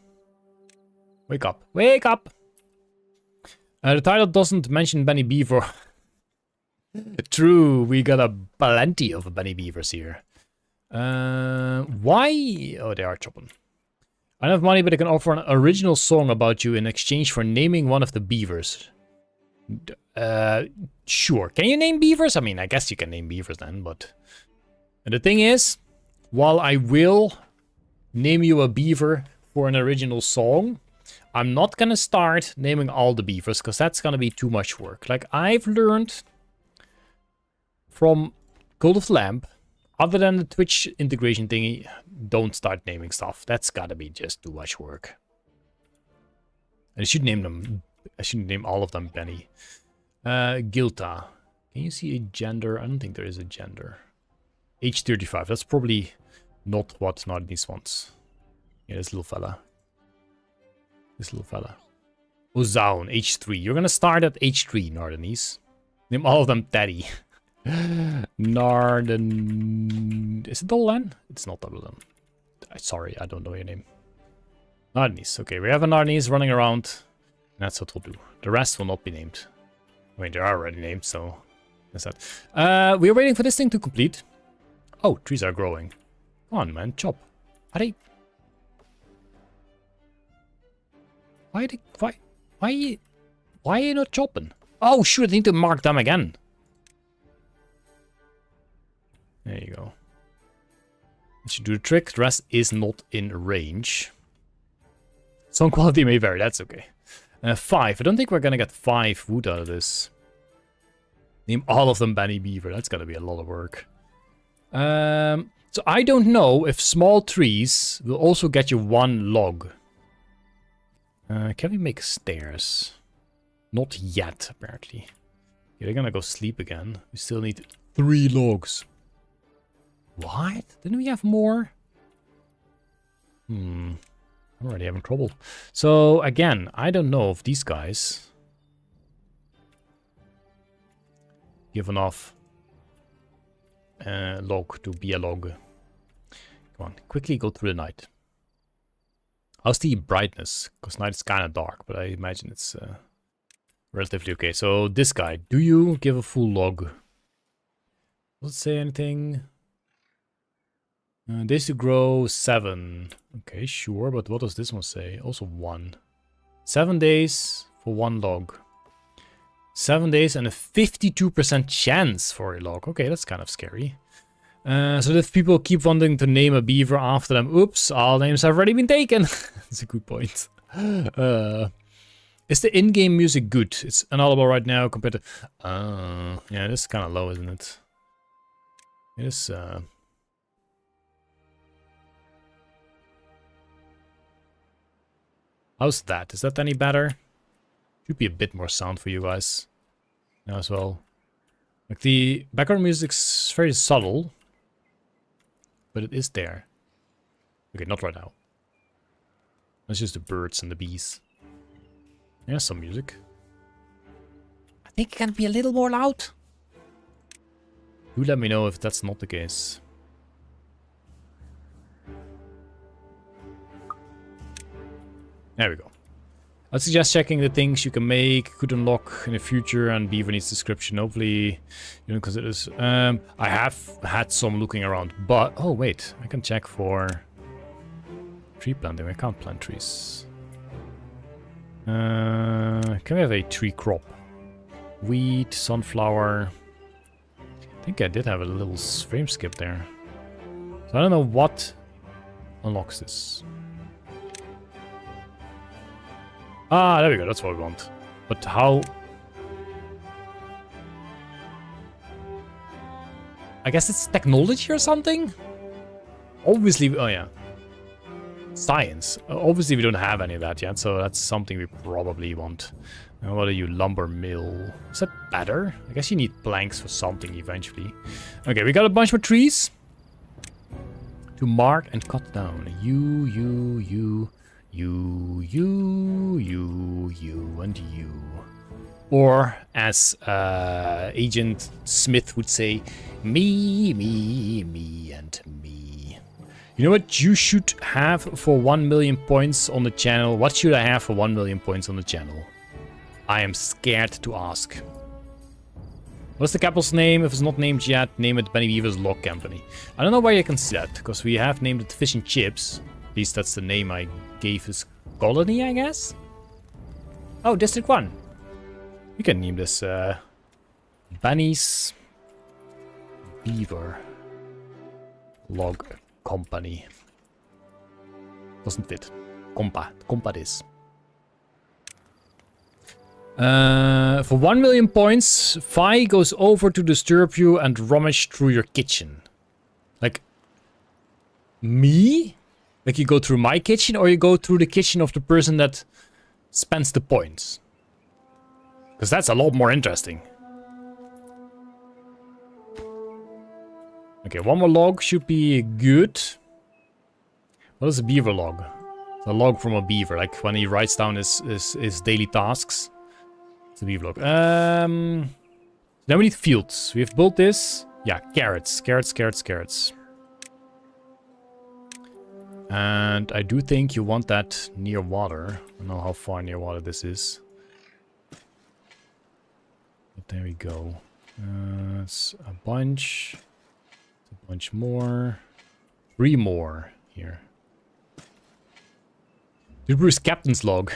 Wake up. Wake up! The title doesn't mention Benny Beaver. True, we got a plenty of Benny Beavers here. Why? Oh, they are chopping. I don't have money, but I can offer an original song about you in exchange for naming one of the beavers. Sure. Can you name beavers? I mean, I guess you can name beavers then, but... And the thing is, while I will name you a beaver for an original song, I'm not gonna start naming all the beavers, because that's gonna be too much work. Like, I've learned from Cult of the Lamb, other than the Twitch integration thingy, don't start naming stuff. That's gotta be just too much work. And I should name them. I shouldn't name all of them Benny. Gilta. Can you see a gender? I don't think there is a gender. Age 35. That's probably not what Nardinese wants. Yeah, this little fella. This little fella. Ozaun, age 3. You're gonna start at age 3, Nardinese. Name all of them Teddy. Narden... Is it double N? It's not double N. Sorry, I don't know your name. Nardinese. Okay, we have a Nardinese running around. That's what we'll do. The rest will not be named. I mean, they are already named, so... That's that. We are waiting for this thing to complete. Oh, trees are growing. Come on, man. Chop. Are they... Why are you not chopping? Oh, shoot, I need to mark them again. There you go. That should do the trick. The rest is not in range. Some quality may vary, that's okay. 5. I don't think we're gonna get 5 wood out of this. Name all of them Benny Beaver. That's gonna be a lot of work. So I don't know if small trees will also get you 1 log. Can we make stairs? Not yet, apparently. Yeah, they're gonna go sleep again. We still need 3 logs. What? Didn't we have more? I'm already having trouble. So, again, I don't know if these guys give enough log to be a log. Come on, quickly go through the night. How's the brightness? Because night is kind of dark, but I imagine it's relatively okay. So, this guy, do you give a full log? Does it say anything? Days to grow 7. Okay, sure, but what does this one say? Also 1. 7 days for 1 log. 7 days and a 52% chance for a log. Okay, that's kind of scary. So if people keep wanting to name a beaver after them, oops, all names have already been taken. That's a good point. Is the in-game music good? It's inaudible right now compared to... yeah, this is kind of low, isn't it? It is... How's that? Is that any better? Should be a bit more sound for you guys now as well. Like the background music's very subtle, but it is there. Okay, not right now. That's just the birds and the bees. Yeah, some music. I think it can be a little more loud. Do let me know if that's not the case. There we go. I'd suggest checking the things you can make, could unlock in the future, and beaver needs description. Hopefully, you don't consider this. I have had some looking around, but... Oh, wait. I can check for tree planting. I can't plant trees. Can we have a tree crop? Wheat, sunflower. I think I did have a little frame skip there. So I don't know what unlocks this. Ah, there we go. That's what we want. But how... I guess it's technology or something? Obviously... Oh, yeah. Science. Obviously, we don't have any of that yet, so that's something we probably want. And what are you? Lumber mill. Is that better? I guess you need planks for something eventually. Okay, we got a bunch more trees to mark and cut down. You, and you. Or, as Agent Smith would say, me, and me. You know what you should have for 1 million points on the channel? What should I have for 1 million points on the channel? I am scared to ask. What's the capital's name? If it's not named yet, name it Benny Beaver's Log Company. I don't know why you can see that, because we have named it Fish and Chips. At least that's the name I gave his colony, I guess? Oh, District 1. We can name this Benny's Beaver Log Company. Doesn't fit. Compa this. For 1 million points, Fi goes over to disturb you and rummage through your kitchen. Like, me? Like you go through my kitchen, or you go through the kitchen of the person that spends the points? Because that's a lot more interesting. Okay, one more log should be good. What is a beaver log? It's a log from a beaver, like when he writes down his daily tasks. It's a beaver log. Then we need fields. We have built this. Yeah, carrots. Carrots. And I do think you want that near water. I don't know how far near water this is. But there we go. It's a bunch. It's a bunch more. 3 more here. The Bruce Captain's log.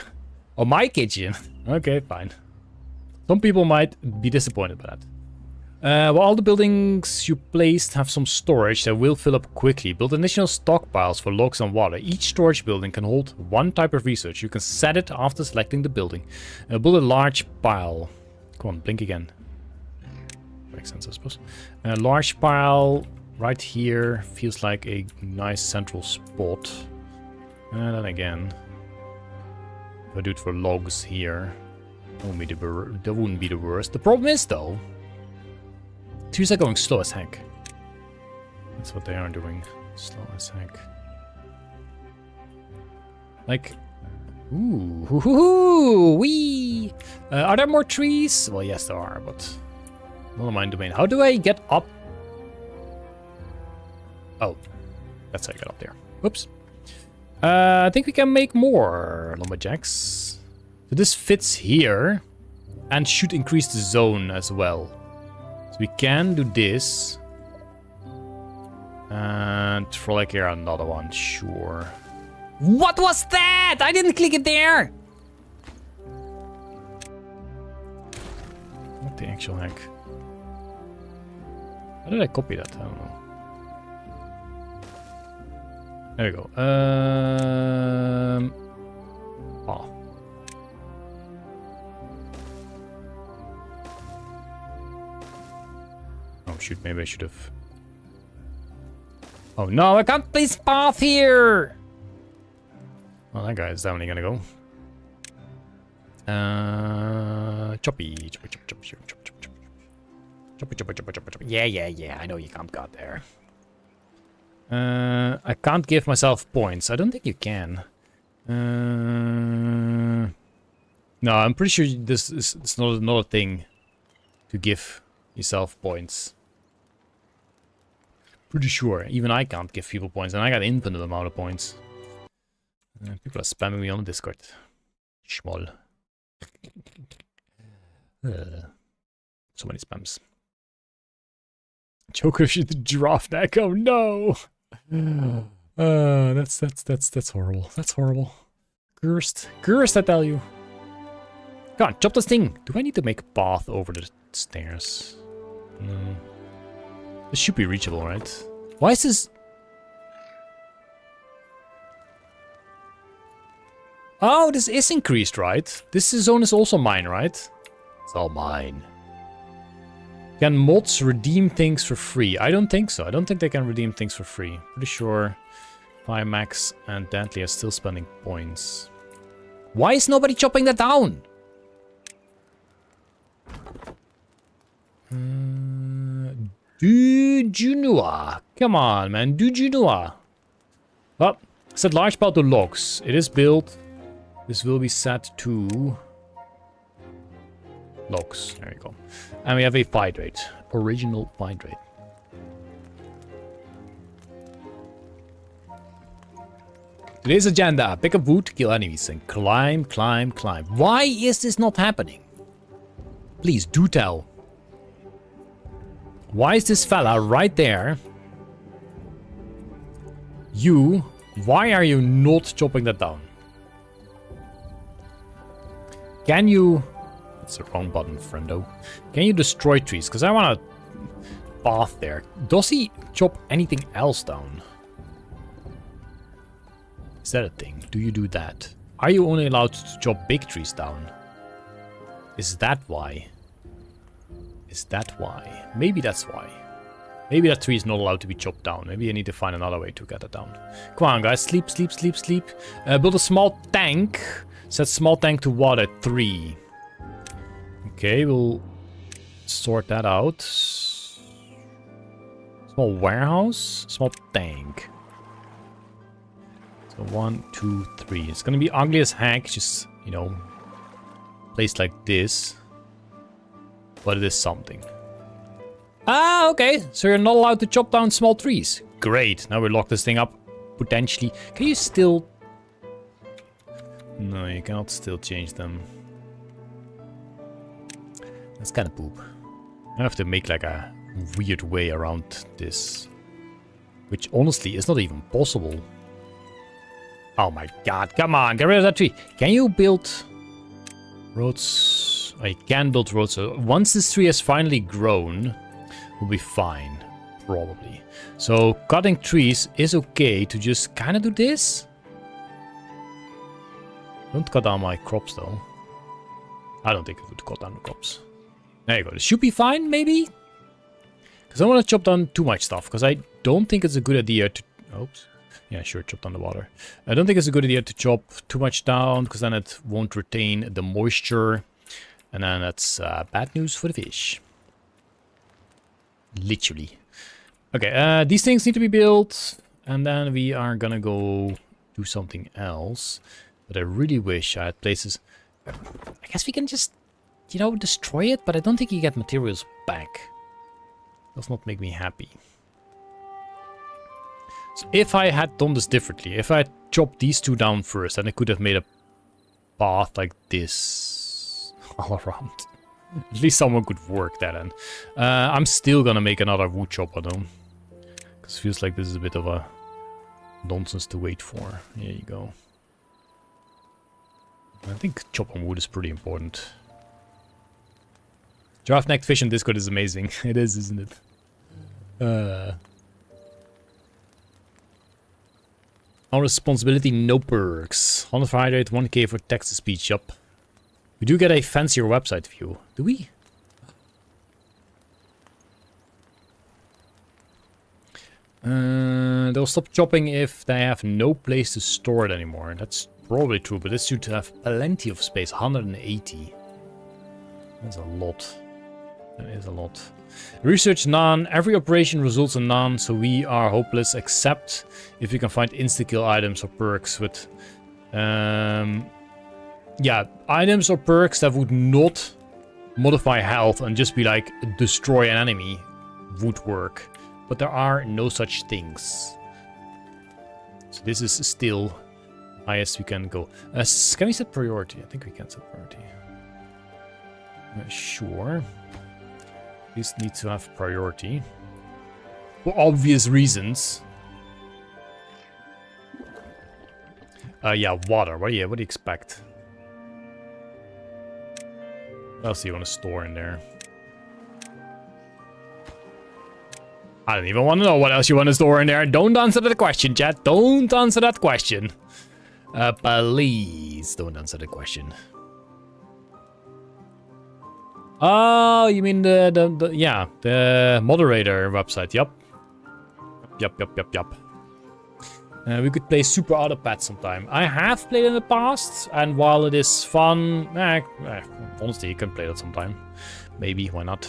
Oh, my kitchen. Okay, fine. Some people might be disappointed by that. Well, all the buildings you placed have some storage that will fill up quickly. Build additional stockpiles for logs and water. Each storage building can hold 1 type of research. You can set it after selecting the building. Build a large pile. Come on, blink again. Makes sense, I suppose. A large pile right here feels like a nice central spot. And then again, if I do it for logs here, that wouldn't be the worst. The problem is, though, trees are going slow as heck. That's what they are doing. Slow as heck. Like, ooh, wee. Are there more trees? Well, yes, there are, but not in my domain. How do I get up? Oh, that's how I get up there. Oops. I think we can make more lumberjacks. So this fits here and should increase the zone as well. So we can do this. And for like here, another one, sure. What was that? I didn't click it there. What the actual heck? How did I copy that? I don't know. There we go. Oh. Oh shoot, maybe I should have. Oh no, I can't place path here! Well, that guy is definitely gonna go. Choppy. Yeah, I know you can't go there. I can't give myself points. I don't think you can. No, I'm pretty sure this is it's not a thing to give yourself points. Pretty sure. Even I can't give people points, and I got an infinite amount of points. People are spamming me on the Discord. Schmoll. So many spams. Jokefish is the giraffe neck. Oh no! That's horrible. That's horrible. Cursed, I tell you. Come on, chop this thing. Do I need to make a path over the stairs? No. This should be reachable, right? Why is this? Oh, this is increased, right? This zone is also mine, right? It's all mine. Can mods redeem things for free? I don't think so. I don't think they can redeem things for free. Pretty sure Max and Dantley are still spending points. Why is nobody chopping that down? Dujunua. Come on, man. Dujunua. Well, set large pile to logs. It is built. This will be set to logs. There you go. And we have a fight rate. Original fight rate. Today's agenda. Pick up wood, kill enemies, and climb, climb, climb. Why is this not happening? Please, do tell. Why is this fella right there? You, why are you not chopping that down? Can you... That's the wrong button, friendo. Can you destroy trees? Because I want a path there. Does he chop anything else down? Is that a thing? Do you do that? Are you only allowed to chop big trees down? Is that why? Is that why? Maybe that's why. Maybe that tree is not allowed to be chopped down. Maybe I need to find another way to get it down. Come on, guys. Sleep, sleep, sleep, sleep. Build a small tank. Set small tank to water 3. Okay, we'll sort that out. Small warehouse. Small tank. So 1, 2, 3. It's gonna be ugly as heck. Just, you know, placed like this. But it is something. Ah, okay. So you're not allowed to chop down small trees. Great. Now we lock this thing up. Potentially. Can you still... No, you cannot still change them. That's kind of poop. I have to make like a weird way around this. Which honestly is not even possible. Oh my god. Come on. Get rid of that tree. Can you build roads? I can build roads. So once this tree has finally grown, we'll be fine. Probably. So cutting trees is okay to just kind of do this. Don't cut down my crops though. I don't think it would cut down the crops. There you go. This should be fine, maybe? Because I don't want to chop down too much stuff. Because I don't think it's a good idea to... Oops. Yeah, sure, chop down the water. I don't think it's a good idea to chop too much down. Because then it won't retain the moisture. And then that's bad news for the fish. Literally. Okay, these things need to be built. And then we are gonna go do something else. But I really wish I had places... I guess we can just, you know, destroy it. But I don't think you get materials back. Does not make me happy. So if I had done this differently, if I had chopped these two down first, then I could have made a path like this all around. At least someone could work that in. I'm still gonna make another wood chopper though. Because it feels like this is a bit of a nonsense to wait for. Here you go. I think chopping wood is pretty important. Giraffe-necked fish in Discord is amazing. It is, isn't it? On responsibility, no perks. 100 for hydrate, 1k for text-to-speech, yup. We do get a fancier website view. Do we? They'll stop chopping if they have no place to store it anymore. That's probably true, but this should have plenty of space. 180. That's a lot. That is a lot. Research none. Every operation results in none, so we are hopeless except if you can find insta-kill items or perks with... yeah, items or perks that would not modify health and just be like destroy an enemy would work. But there are no such things. So this is still highest we can go. Can we set priority? I think we can set priority. Sure. This needs to have priority. For obvious reasons. Yeah, water. What do you expect? What else do you want to store in there? I don't even want to know what else you want to store in there. Don't answer that question, chat. Don't answer that question. Please don't answer the question. Oh, you mean the moderator website? Yup. Yup. We could play Super Autopad sometime. I have played in the past, and while it is fun, honestly, you can play that sometime. Maybe, why not?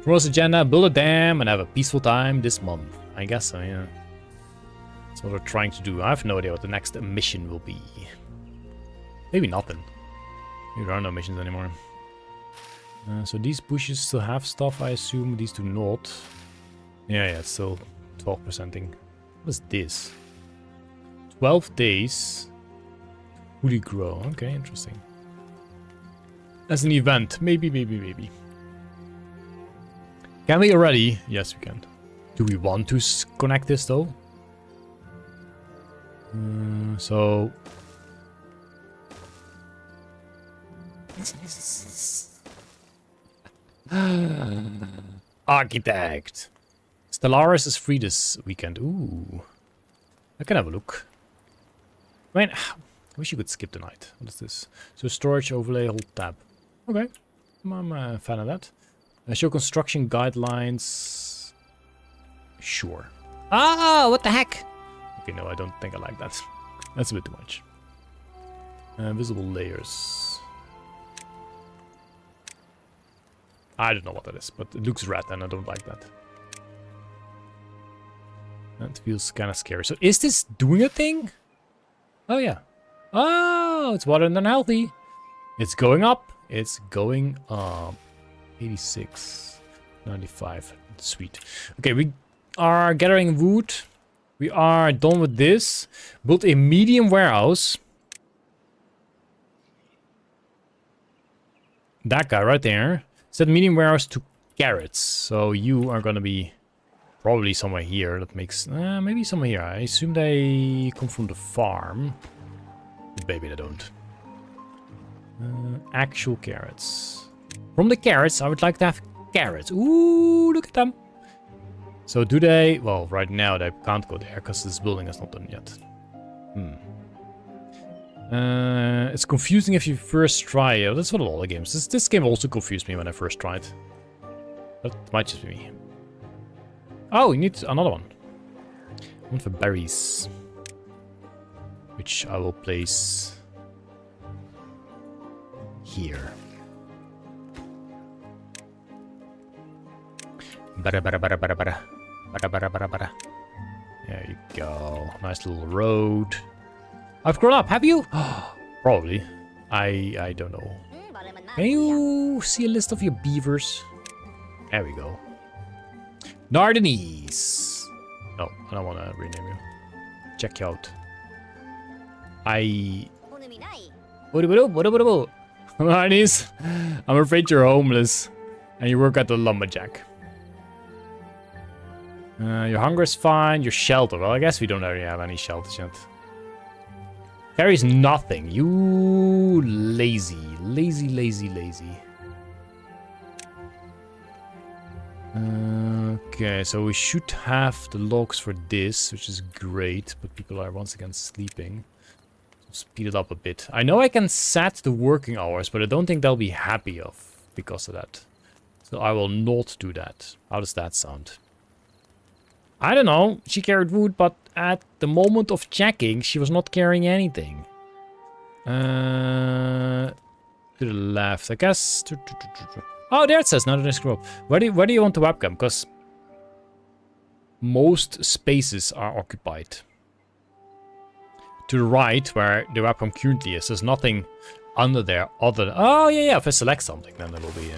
Tomorrow's agenda, build a dam and have a peaceful time this month. I guess so, yeah. That's what we're trying to do. I have no idea what the next mission will be. Maybe nothing. Maybe there are no missions anymore. So these bushes still have stuff, I assume. These do not. Yeah, it's still 12%ing. What is this? 12 days. Fully grow. Okay, interesting. As an event. Maybe. Can we already? Yes, we can. Do we want to connect this though? So... Architect. Stellaris is free this weekend. Ooh. I can have a look. I mean, I wish you could skip the night. What is this? So storage overlay, hold tab. Okay. I'm a fan of that. Show construction guidelines. Sure. Ah, what the heck? Okay, no, I don't think I like that. That's a bit too much. Visible layers. I don't know what that is, but it looks red and I don't like that. That feels kind of scary. So is this doing a thing? Oh, yeah. Oh, it's water and unhealthy. It's going up. It's going up. 86. 95. Sweet. Okay, we are gathering wood. We are done with this. Built a medium warehouse. That guy right there. Set medium warehouse to carrots. So you are going to be probably somewhere here. That makes... maybe somewhere here. I assume they come from the farm. But maybe they don't. Actual carrots. From the carrots, I would like to have carrots. Ooh, look at them. So do they... Well, right now they can't go there because this building is not done yet. It's confusing if you first try. That's what a lot of games. This game also confused me when I first tried. That might just be me. Oh, you need another one. One for berries. Which I will place here. There you go. Nice little road. I've grown up, have you? Probably. I don't know. Can you see a list of your beavers? There we go. Nardanese. No, I don't want to rename you. Check you out. Nardanese, I'm afraid you're homeless. And you work at the lumberjack. Your hunger is fine. Your shelter. Well, I guess we don't already have any shelters yet. Carries nothing. You lazy. Lazy. Okay, so we should have the logs for this, which is great. But people are once again sleeping. So speed it up a bit. I know I can set the working hours, but I don't think they'll be happy because of that. So I will not do that. How does that sound? I don't know. She carried wood, but at the moment of checking, she was not carrying anything. To the left, I guess. Oh, there it says. Now that I scroll up. Where do you want the webcam? Because most spaces are occupied. To the right, where the webcam currently is, there's nothing under there other than... Oh, yeah. If I select something, then it will be...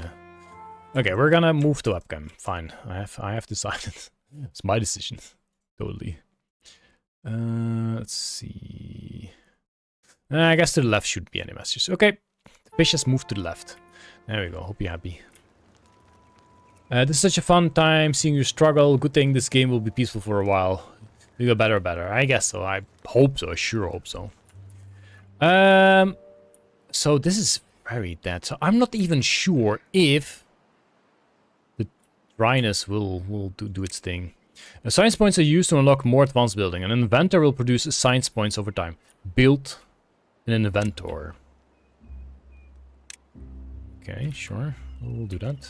Okay, we're gonna move the webcam. Fine. I have decided. It's my decision. Totally. Let's see. I guess to the left shouldn't be any messages. Okay. The fish has moved to the left. There we go. Hope you're happy. This is such a fun time seeing you struggle. Good thing this game will be peaceful for a while. You get better and better. I guess so. I hope so. I sure hope so. So this is very dead. So I'm not even sure if the dryness will do its thing. Science points are used to unlock more advanced building. An inventor will produce science points over time. Build an inventor. Okay, sure. We'll do that.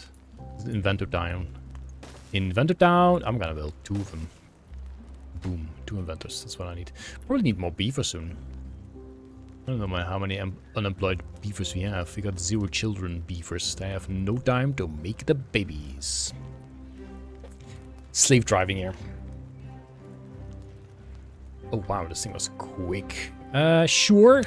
Inventor down. Inventor down. I'm gonna build 2 of them. Boom. 2 inventors. That's what I need. Probably need more beaver soon. I don't know how many unemployed beavers we have. We got 0 children beavers. They have no time to make the babies. Slave driving here. Oh wow, this thing was quick. Sure.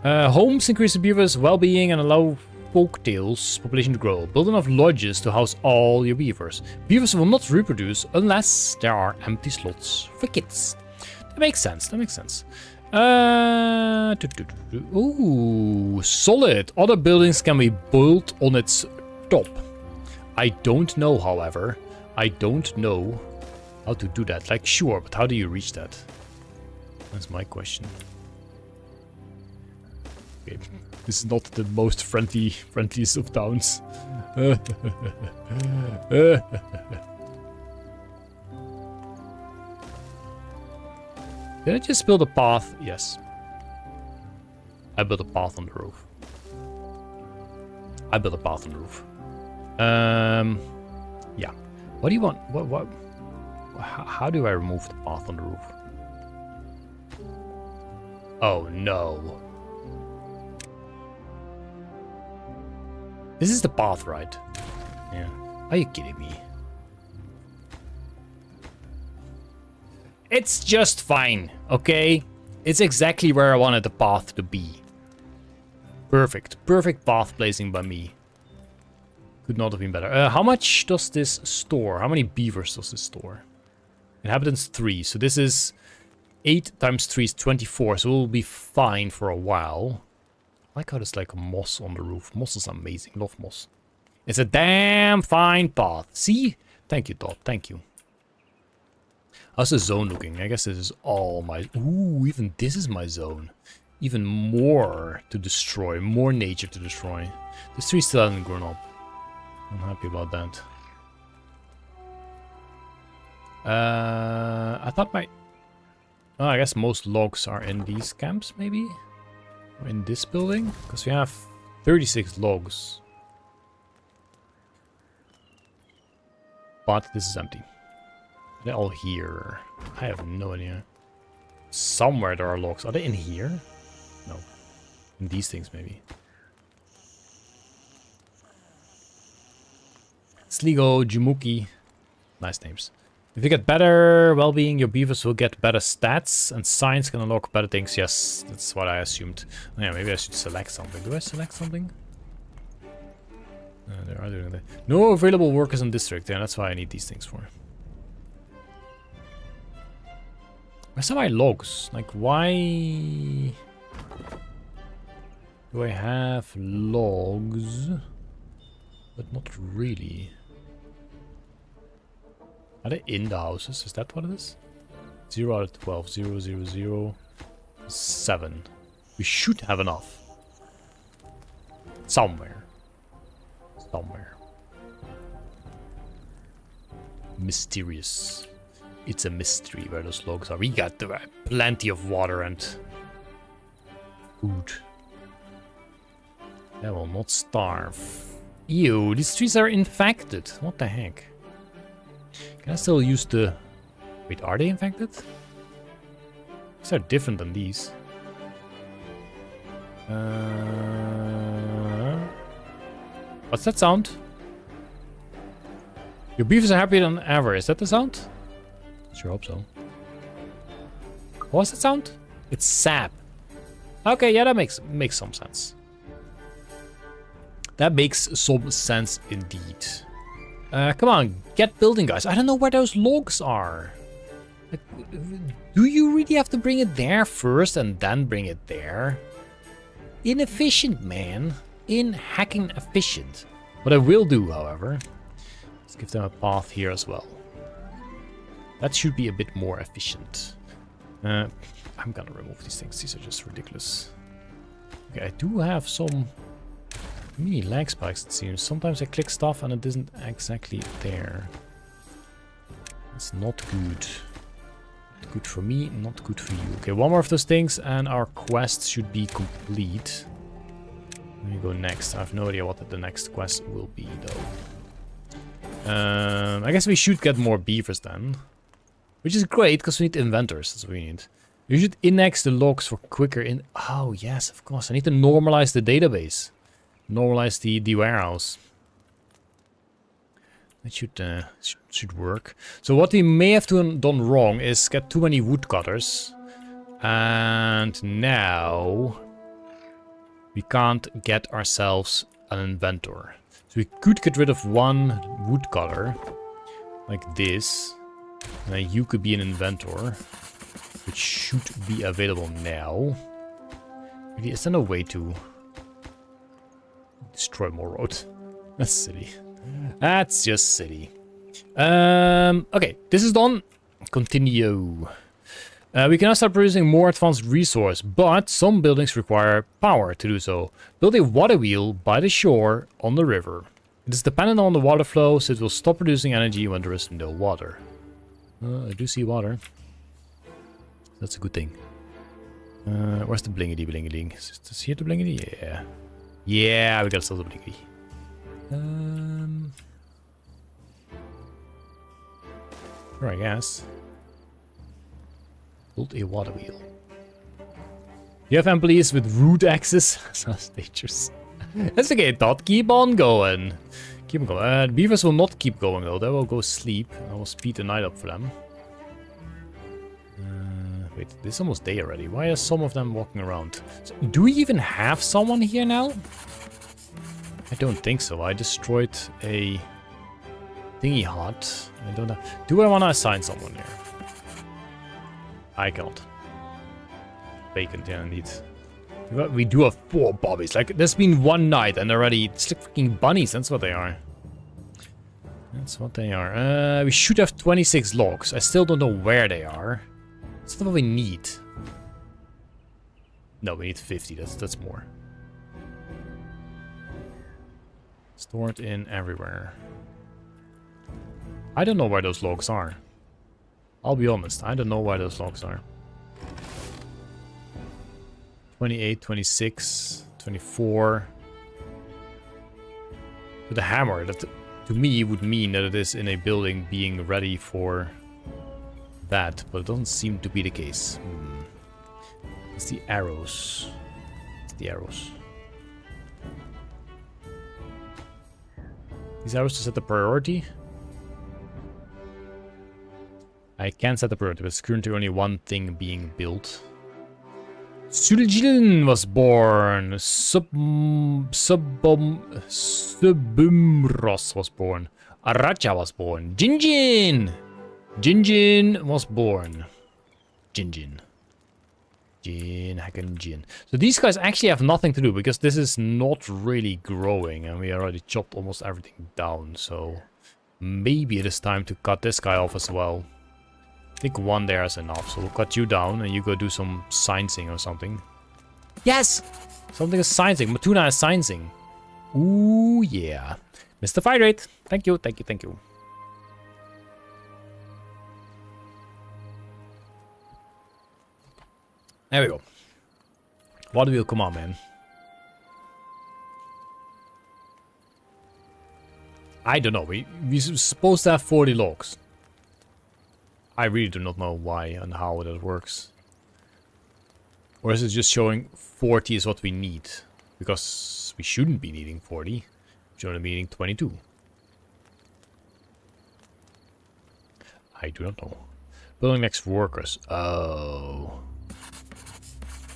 Homes increase the beavers' well-being and allow Folktails population to grow. Build enough lodges to house all your beavers. Beavers will not reproduce unless there are empty slots for kids. That makes sense. That makes sense. Ooh, solid. Other buildings can be built on its top. I don't know, however. I don't know how to do that. Like, sure, but how do you reach that? That's my question. Okay. This is not the most friendliest of towns. Did I just build a path? Yes. I built a path on the roof. I built a path on the roof. Yeah. What do you want? What? How do I remove the path on the roof? Oh no. This is the path, right? Yeah. Are you kidding me? It's just fine, okay? It's exactly where I wanted the path to be. Perfect. Perfect path placing by me. Could not have been better. How much does this store? How many beavers does this store? Inhabitants 3. So this is 8 times 3 is 24. So we'll be fine for a while. I like how there's like moss on the roof. Moss is amazing. Love moss. It's a damn fine path. See? Thank you, Todd. Thank you. How's the zone looking? I guess this is all my... Ooh, even this is my zone. Even more to destroy. More nature to destroy. This tree still hasn't grown up. I'm happy about that. I thought my... Oh, I guess most logs are in these camps, maybe? Or in this building? Because we have 36 logs. But this is empty. They're all here. I have no idea. Somewhere there are logs. Are they in here? No. In these things, maybe. Sligo, Jumuki. Nice names. If you get better well-being, your beavers will get better stats, and science can unlock better things. Yes, that's what I assumed. Yeah, maybe I should select something. Do I select something? They are doing that. No available workers in district. Yeah, that's why I need these things for. Where's my logs? Like, why do I have logs, but not really? Are they in the houses? Is that what it is? 0 out of 12. 0, 0, 0, 7. We should have enough. Somewhere. Somewhere. Mysterious. It's a mystery where those logs are. We got plenty of water and food. I will not starve. Ew, these trees are infected. What the heck? Can I still use the... Wait, are they infected? These are different than these. What's that sound? Your beavers are happier than ever. Is that the sound? Sure hope so. What's that sound? It's sap. Okay, yeah, that makes some sense. That makes some sense indeed. Come on, get building, guys. I don't know where those logs are. Like, do you really have to bring it there first and then bring it there? Inefficient, man. In hacking efficient. What I will do, however, is give them a path here as well. That should be a bit more efficient. I'm gonna remove these things. These are just ridiculous. Okay, I do have some mini lag spikes, it seems. Sometimes I click stuff and it isn't exactly there. It's not good. Not good for me, not good for you. Okay, one more of those things and our quest should be complete. Let me go next. I have no idea what the next quest will be, though. I guess we should get more beavers then. Which is great, because we need inventors. That's what we need. You should index the logs for quicker in... Oh, yes, of course. I need to normalize the database. Normalize the warehouse. That should work. So what we may have done wrong is get too many woodcutters. And now... we can't get ourselves an inventor. So we could get rid of one woodcutter, like this. And then you could be an inventor, which should be available now. Maybe is there no way to destroy more road? That's silly. That's just silly. Okay, this is done. Continue. We can now start producing more advanced resource, but some buildings require power to do so. Build a water wheel by the shore on the river. It is dependent on the water flow, so it will stop producing energy when there is no water. I do see water. That's a good thing. Where's the blingity blingity? Is here the blingity? Yeah. Yeah, we got still the blingity. Sure, I guess. Build a water wheel. You have employees with rude axes. Stagers. That's okay, Todd. Keep on going. Keep on going. Beavers will not keep going though. They will go sleep. I will speed the night up for them. Wait, this is almost day already. Why are some of them walking around? So, do we even have someone here now? I don't think so. I destroyed a thingy hut. I don't know. Do I want to assign someone here? I can't. Bacon, yeah, indeed. We do have 4 bobbies. Like, there's been one night and already it's like freaking bunnies. That's what they are. That's what they are. We should have 26 logs. I still don't know where they are. That's not what we need. No, we need 50. That's more. Stored in everywhere. I don't know where those logs are. I'll be honest, I don't know where those logs are. 28, 26, 24. With a hammer, that to me would mean that it is in a building being ready for that, but it doesn't seem to be the case. It's the arrows. It's the arrows. These arrows to set the priority. I can set the priority, but it's currently only one thing being built. Suljin was born. Subumros was born. Aracha was born. Jinjin! Jinjin was born. Jinjin. Jin, Hakan Jin. So these guys actually have nothing to do because this is not really growing and we already chopped almost everything down. So maybe it is time to cut this guy off as well. I think one there is enough, so we'll cut you down and you go do some sciencing or something. Yes! Something is sciencing. Matuna is sciencing. Ooh, yeah. Mr. Fight Rate. Thank you, thank you, thank you. There we go. Water wheel, come on, man. I don't know. We're supposed to have 40 logs. I really do not know why and how that works. Or is it just showing 40 is what we need? Because we shouldn't be needing 40. We should be needing 22. I do not know. Building next workers. Oh.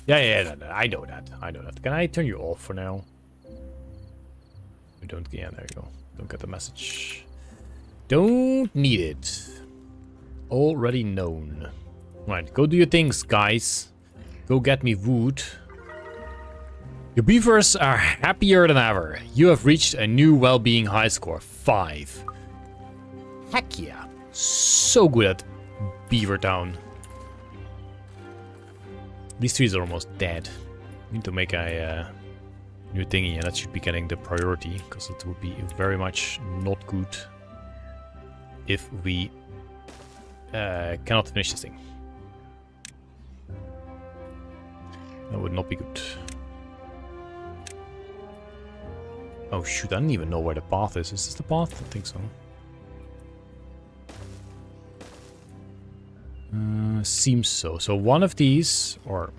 Yeah, I know that. I know that. Can I turn you off for now? We don't. Yeah, there you go. Don't get the message. Don't need it. Already known. Right, go do your things, guys. Go get me wood. Your beavers are happier than ever. You have reached a new well-being high score, 5. Heck yeah. So good at Beaver Town. These trees are almost dead. Need to make a new thingy, and that should be getting the priority, because it would be very much not good if we cannot finish this thing. That would not be good. Oh shoot, I don't even know where the path is. Is this the path? I think so. Seems so. So one of these, or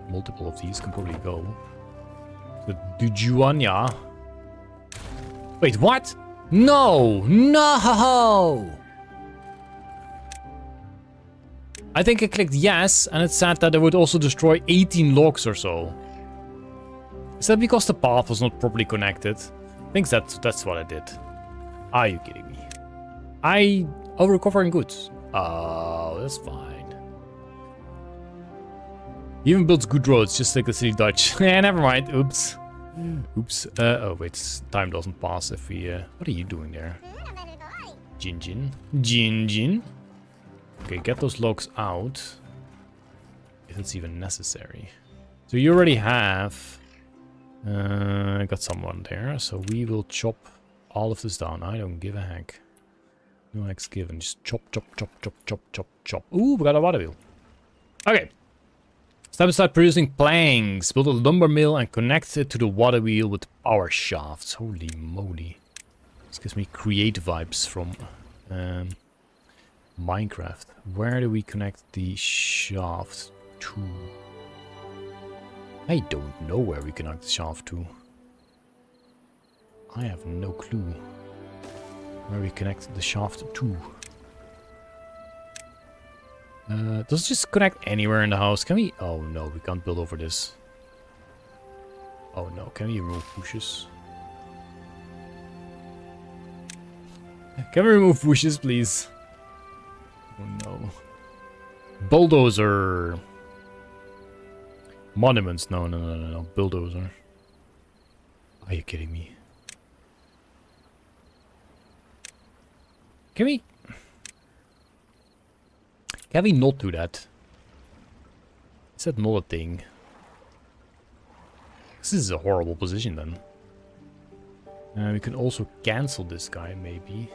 multiple of these, can probably go. The Dujuanya. Wait, what? No! No! I think I clicked yes, and it said that it would also destroy 18 logs or so. Is that because the path was not properly connected? I think that's what I did. Are you kidding me? I'll recover in goods. Oh, that's fine. He even builds good roads, just like the city Dutch. Yeah, never mind. Oops. Oops. Oh wait, time doesn't pass if we. What are you doing there? Jin. Okay, get those logs out. If it's even necessary. So you already have. Got someone there, so we will chop all of this down. I don't give a heck. No heck's given. Just chop. Ooh, we got a water wheel. Okay. It's time to start producing planks. Build a lumber mill and connect it to the water wheel with power shafts. Holy moly. This gives me creative vibes from Minecraft. Where do we connect the shaft to? I don't know where we connect the shaft to. I have no clue where we connect the shaft to. Does it just connect anywhere in the house? Can we? Oh no, we can't build over this. Oh no, can we remove bushes? Can we remove bushes, please? Oh no. Bulldozer. Monuments. No. Bulldozer. Are you kidding me? Can we not do that? Is that not a thing? This is a horrible position then. We can also cancel this guy, maybe.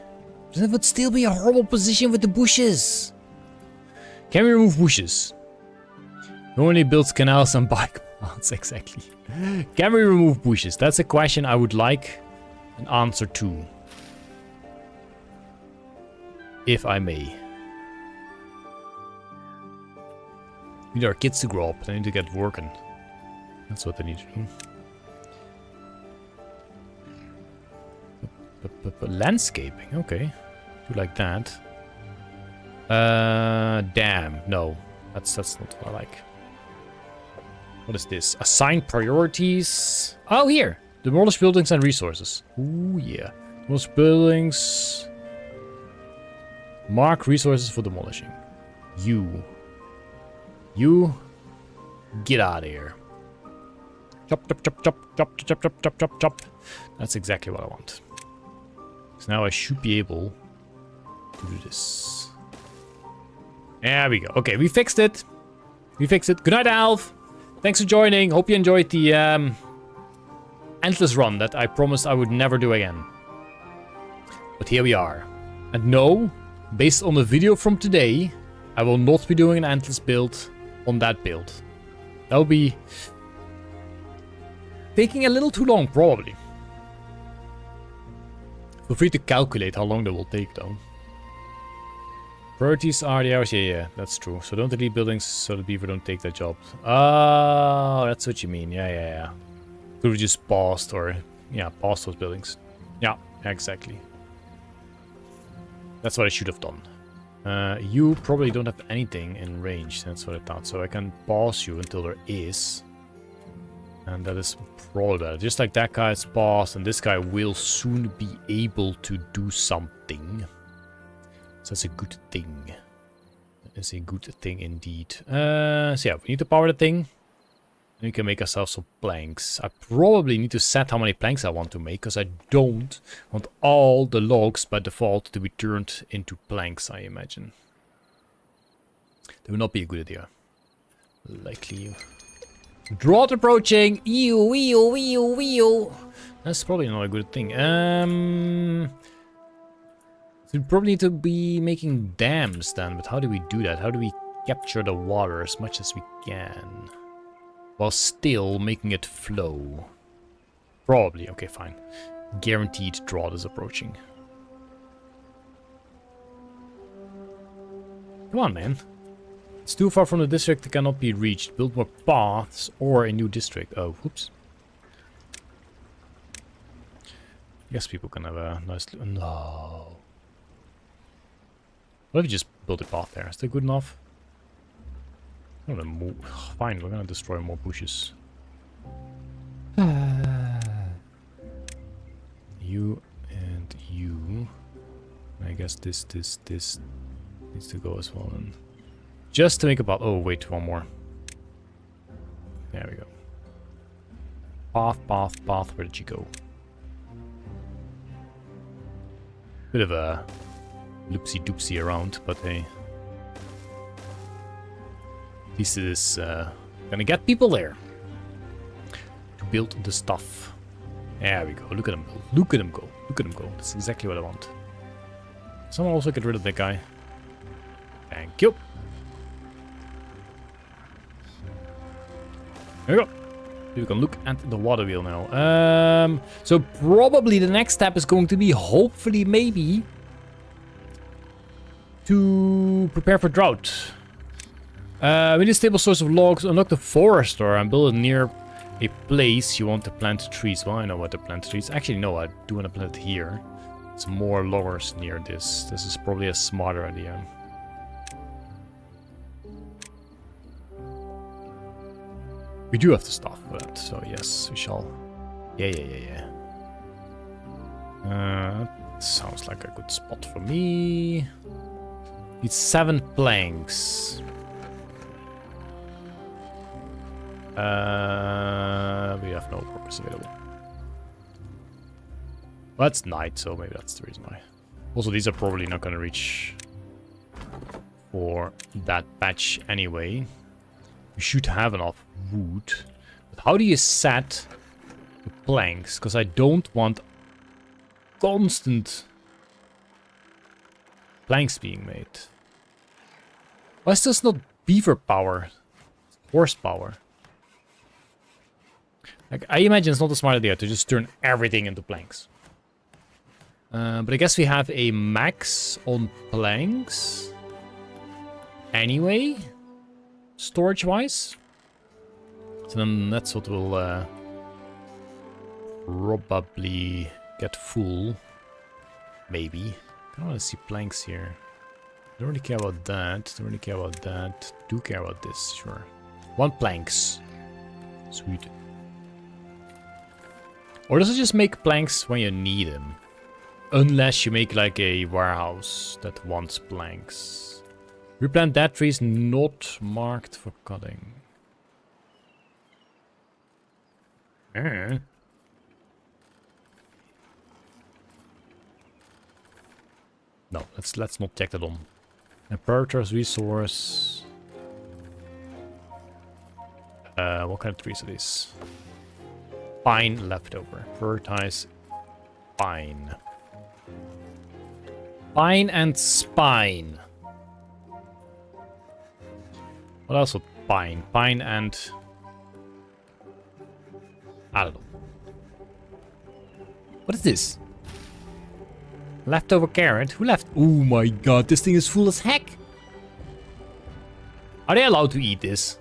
That would still be a horrible position with the bushes. Can we remove bushes? Who only builds canals and bike paths, exactly. Can we remove bushes? That's a question I would like an answer to. If I may. We need our kids to grow up. They need to get working. That's what they need to do. Landscaping, okay. Do like that. Damn, no. That's not what I like. What is this? Assign priorities. Oh, here. Demolish buildings and resources. Ooh, yeah. Demolish buildings. Mark resources for demolishing. You. Get out of here. Chop. That's exactly what I want. So now I should be able to do this. There we go. Okay, we fixed it. Good night, Alf. Thanks for joining. Hope you enjoyed the endless run that I promised I would never do again. But here we are. And no, based on the video from today, I will not be doing an endless build on that build. That will be taking a little too long, probably. Feel free to calculate how long that will take, though. Priorities are the hours. Yeah, that's true. So don't delete buildings so the beaver don't take that job. Oh, that's what you mean. Yeah. Could have just paused or, yeah, paused those buildings. Yeah, exactly. That's what I should have done. You probably don't have anything in range. That's what I thought. So I can pause you until there is. And that is probably better. Just like that guy is paused, and this guy will soon be able to do something. So that's a good thing. It's a good thing indeed. So yeah, we need to power the thing. And we can make ourselves some planks. I probably need to set how many planks I want to make, because I don't want all the logs by default to be turned into planks, I imagine. That would not be a good idea. Likely. Drought approaching. Ew. That's probably not a good thing. So we probably need to be making dams then, but how do we do that? How do we capture the water as much as we can while still making it flow? Probably. Okay, fine. Guaranteed drought is approaching. Come on, man. It's too far from the district, it cannot be reached. Build more paths or a new district. Oh, whoops. I guess people can have a nice... No. What if you just build a path there? Is that good enough? I'm gonna move. Fine, we're gonna destroy more bushes. guess this needs to go as well. And just to make a path. Oh, wait, one more. There we go. Path. Where did you go? Bit of a loopsy-doopsy around, but hey. This is gonna get people there to build the stuff. There we go. Look at them go. Look at them go. Look at them go. That's exactly what I want. Someone also get rid of that guy. Thank you. There we go. We can look at the water wheel now. So probably the next step is going to be, hopefully, maybe, to prepare for drought. We need a stable source of logs, unlock the forester, and build it near a place you want to plant trees. Well, I know what to plant trees. Actually, no, I do want to plant it here. It's more loggers near this. This is probably a smarter idea. We do have the stuff for that, so yes, we shall. Yeah. Sounds like a good spot for me. Need 7 planks. We have no workers available. Well, it's night, so maybe that's the reason why. Also, these are probably not going to reach for that patch anyway. We should have enough wood. But how do you set the planks? Because I don't want constant planks being made. Why is this not beaver power? Horsepower. Like, I imagine it's not a smart idea to just turn everything into planks. But I guess we have a max on planks. Anyway. Storage-wise. So then that's what will probably get full. Maybe. I don't want to see planks here. Don't really care about that. Don't really care about that. Do care about this, sure. 1 planks. Sweet. Or does it just make planks when you need them? Unless you make like a warehouse that wants planks. Replant that trees not marked for cutting. No, let's not check that on. Imperator's resource. What kind of trees are these? Pine leftover. Prioritize pine. Pine and spine. What else would pine? Pine and... I don't know. What is this? Leftover carrot? Who left? Oh my god, this thing is full as heck! Are they allowed to eat this?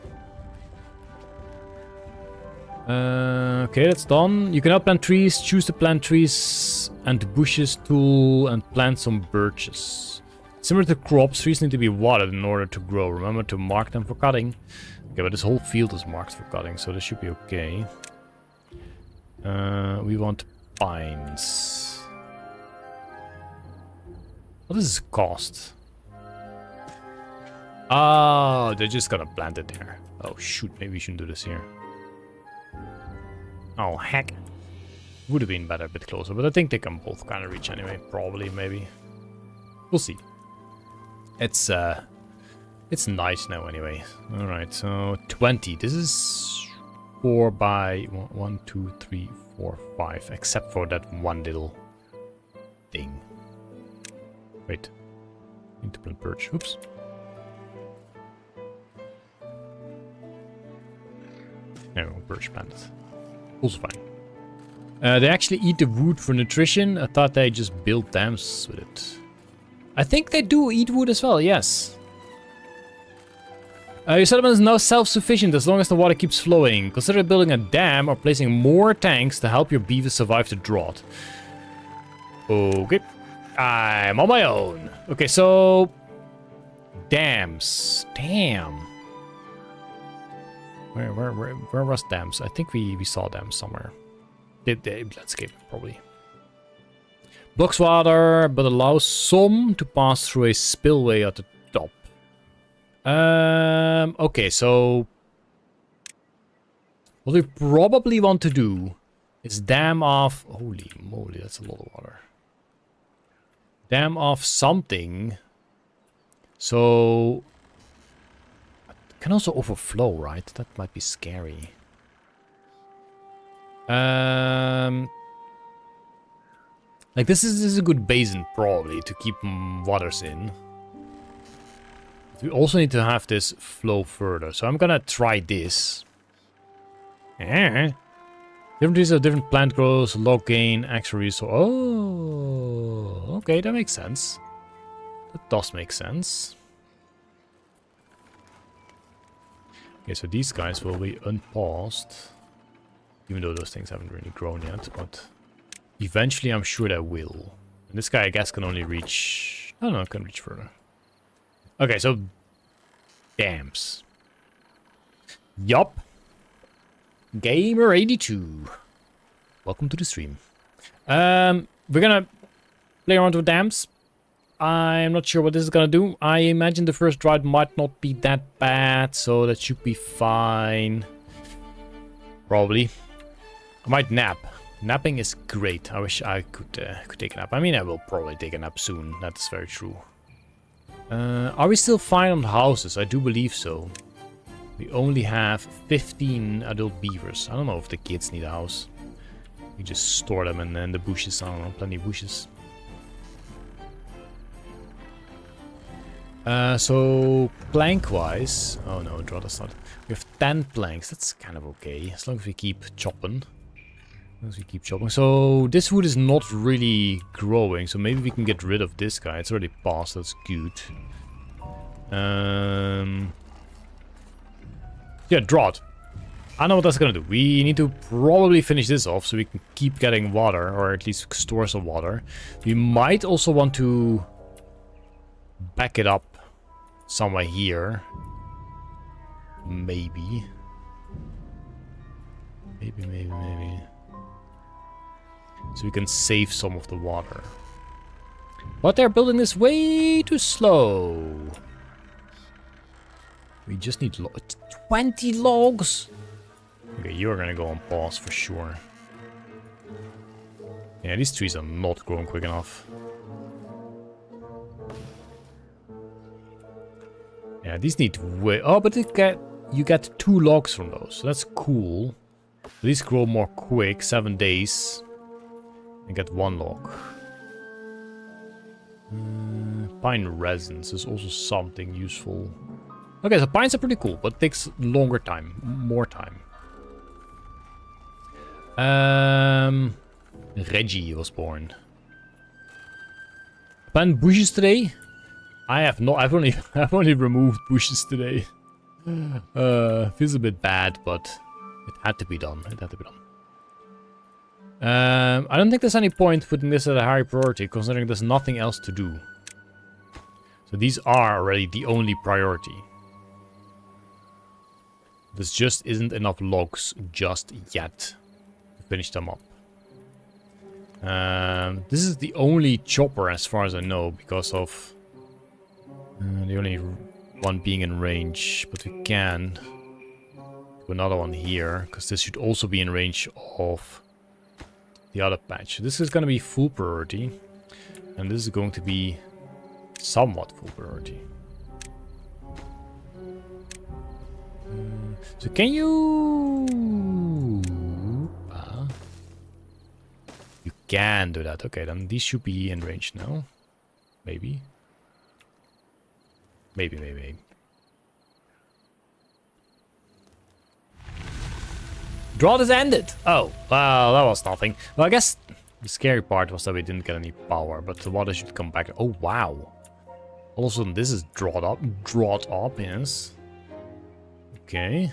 Okay, that's done. You can now plant trees. Choose to plant trees and bushes tool and plant some birches. Similar to crops, trees need to be watered in order to grow. Remember to mark them for cutting. Okay, but this whole field is marked for cutting, so this should be okay. We want pines. What does this cost? Oh, they're just gonna plant it there. Oh shoot, maybe we shouldn't do this here. Oh heck. Would have been better a bit closer, but I think they can both kind of reach anyway. Probably, maybe. We'll see. It's nice now anyway. Alright, so 20. This is 4 by 1, 2, 3, 4, 5. Except for that one little thing. Wait. Need to plant birch. Oops. No, birch planted. Also fine. They actually eat the wood for nutrition. I thought they just built dams with it. I think they do eat wood as well, yes. Your settlement is now self-sufficient as long as the water keeps flowing. Consider building a dam or placing more tanks to help your beavers survive the drought. Okay. I'm on my own. Okay, so... Dams. Damn. Where was dams? I think we saw dams somewhere. Let's skip, probably. Blocks water, but allows some to pass through a spillway at the top. Okay, so what we probably want to do is dam off... Holy moly, that's a lot of water. Dam off something. So... It can also overflow, right? That might be scary. Like this is a good basin probably to keep waters in. But we also need to have this flow further. So I'm gonna try this. Different trees have different plant growth, log gain, extra resource. Oh, okay, that makes sense. That does make sense. Okay, so these guys will be unpaused. Even though those things haven't really grown yet, but eventually I'm sure they will. And this guy, I guess, can only reach... I don't know, it can reach further. Okay, so... dams. Yup. Gamer82. Welcome to the stream. We're gonna play around with dams. I'm not sure what this is gonna do. I imagine the first drought might not be that bad, so that should be fine. Probably. I might nap. Napping is great. I wish I could take a nap. I mean, I will probably take a nap soon. That's very true. Are we still fine on houses? I do believe so. We only have 15 adult beavers. I don't know if the kids need a house. We just store them in the bushes. I don't know, plenty of bushes. So plank-wise... Oh no, draw that's not... We have 10 planks. That's kind of okay. As long as we keep chopping. So this wood is not really growing. So maybe we can get rid of this guy. It's already passed. That's good. Yeah, drought. I know what that's gonna do. We need to probably finish this off so we can keep getting water, or at least store some water. We might also want to back it up somewhere here. Maybe. Maybe. So we can save some of the water. But they're building this way too slow. We just need 20 logs. Okay, you're gonna go on pause for sure. Yeah, these trees are not growing quick enough. Yeah, these need way... Oh, but you get 2 logs from those. So that's cool. These grow more quick, 7 days. And get 1 log. Pine resins is also something useful. Okay, so pines are pretty cool, but it takes longer time. More time. Reggie was born. Plant bushes today? I have not. I've only removed bushes today. Feels a bit bad, but it had to be done. I don't think there's any point putting this at a high priority, considering there's nothing else to do. So these are already the only priority. This just isn't enough logs just yet to finish them up. This is the only chopper as far as I know, because of the only one being in range. But we can do another one here, because this should also be in range of the other patch. This is going to be full priority, and this is going to be somewhat full priority. So can you... you can do that. Okay, then these should be in range now. Maybe. Maybe. Drought is ended! Oh, well, that was nothing. Well, I guess the scary part was that we didn't get any power, but the water should come back. Oh, wow. All of a sudden, this is drought up, yes. Okay.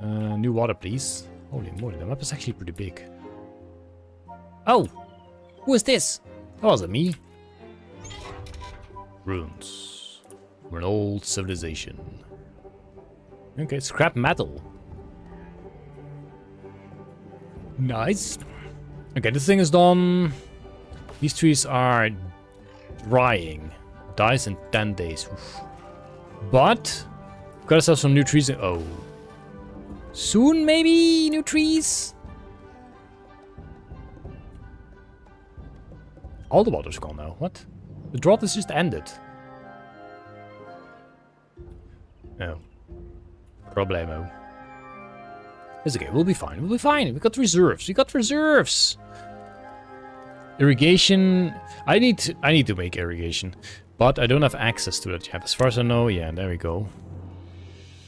New water, please. Holy moly, the map is actually pretty big. Oh! Who is this? That wasn't me. Runes. We're an old civilization. Okay, scrap metal. Nice. Okay, this thing is done. These trees are drying. Dies in 10 days. Oof. But we've got ourselves some new trees. Oh. Soon, maybe? New trees? All the water's gone now. What? The drought has just ended. No. Problemo. It's okay. We'll be fine. We'll be fine. We got reserves. We got reserves. Irrigation. I need to make irrigation. But I don't have access to that yet. As far as I know, yeah, there we go.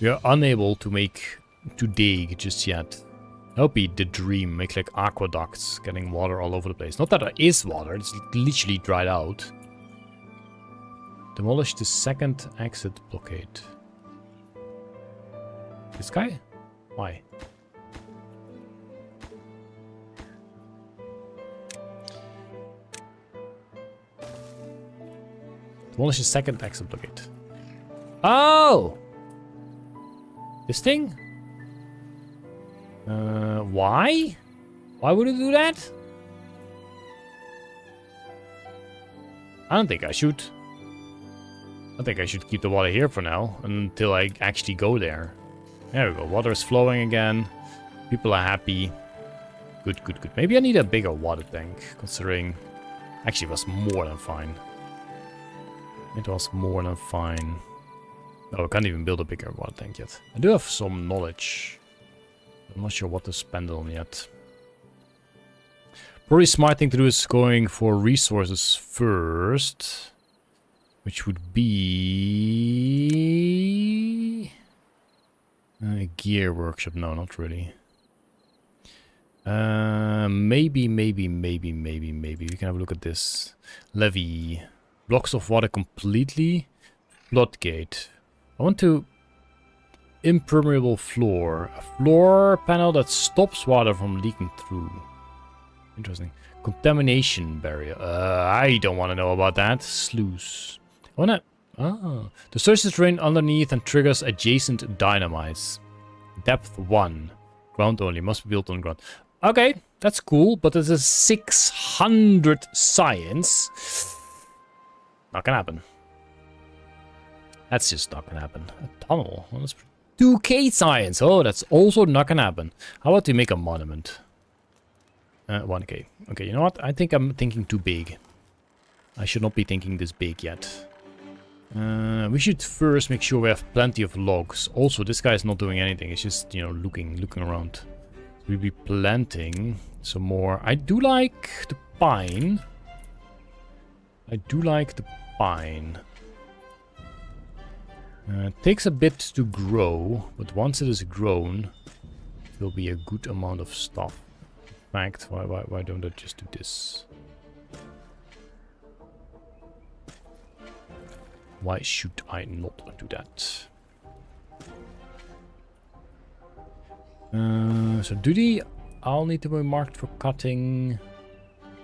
We are unable to dig just yet. That would be the dream. Make like aqueducts, getting water all over the place. Not that there is water, it's literally dried out. Demolish the second exit blockade. This guy? Why? Demolish the second exit blockade. Oh! This thing? Why? Why would it do that? I don't think I should. I think I should keep the water here for now until I actually go there. There we go. Water is flowing again. People are happy. Good, good, good. Maybe I need a bigger water tank, considering... Actually, it was more than fine. It was more than fine. Oh, I can't even build a bigger water tank yet. I do have some knowledge. I'm not sure what to spend on yet. Probably smart thing to do is going for resources first. Which would be... a gear workshop. No, not really. Maybe. We can have a look at this. Levy. Blocks of water completely. Floodgate. I want to... Impermeable floor. A floor panel that stops water from leaking through. Interesting. Contamination barrier. I don't want to know about that. Sluice. I wanna... Ah. The search the terrain underneath and triggers adjacent dynamites. Depth 1. Ground only. Must be built on ground. Okay, that's cool, but this is 600 science. Not gonna happen. That's just not gonna happen. A tunnel. Well, that's 2k science. Oh, that's also not gonna happen. How about we make a monument? 1k. Okay, you know what? I think I'm thinking too big. I should not be thinking this big yet. We should first make sure we have plenty of logs. Also, this guy is not doing anything. He's just, you know, looking around. We'll be planting some more. I do like the pine. It takes a bit to grow, but once it is grown, it will be a good amount of stuff. In fact, why don't I just do this? Why should I not do that? So duty, I'll need to be marked for cutting.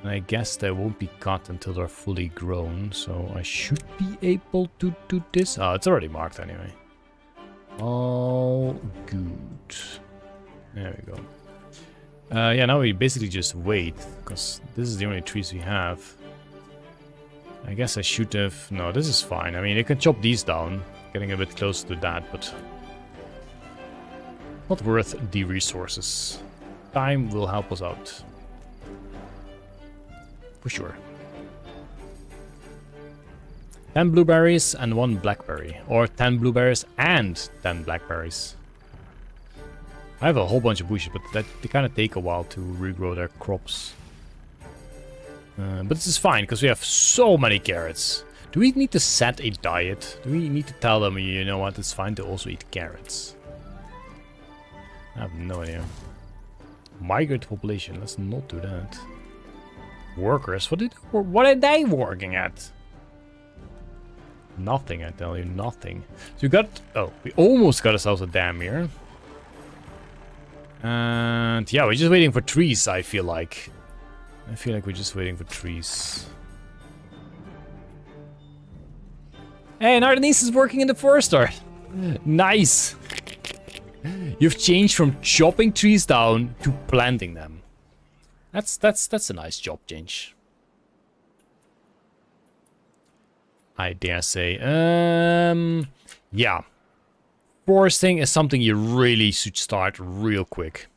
And I guess they won't be cut until they're fully grown, so I should be able to do this. Oh, it's already marked anyway. All good. There we go. Yeah, now we basically just wait, because this is the only trees we have. I guess I should have... No, this is fine. I mean, you can chop these down. Getting a bit close to that, but... not worth the resources. Time will help us out. For sure. 10 blueberries and 1 blackberry. Or 10 blueberries and 10 blackberries. I have a whole bunch of bushes, but they kind of take a while to regrow their crops. But this is fine, because we have so many carrots. Do we need to set a diet? Do we need to tell them, you know what, it's fine to also eat carrots? I have no idea. Migrate population, let's not do that. Workers, what are they working at? Nothing, I tell you, nothing. So we got... Oh, we almost got ourselves a dam here. And yeah, we're just waiting for trees, I feel like. I feel like we're just waiting for trees. Hey, Nardanese is working in the forester. Nice. You've changed from chopping trees down to planting them. That's a nice job change. I dare say. Yeah. Foresting is something you really should start real quick.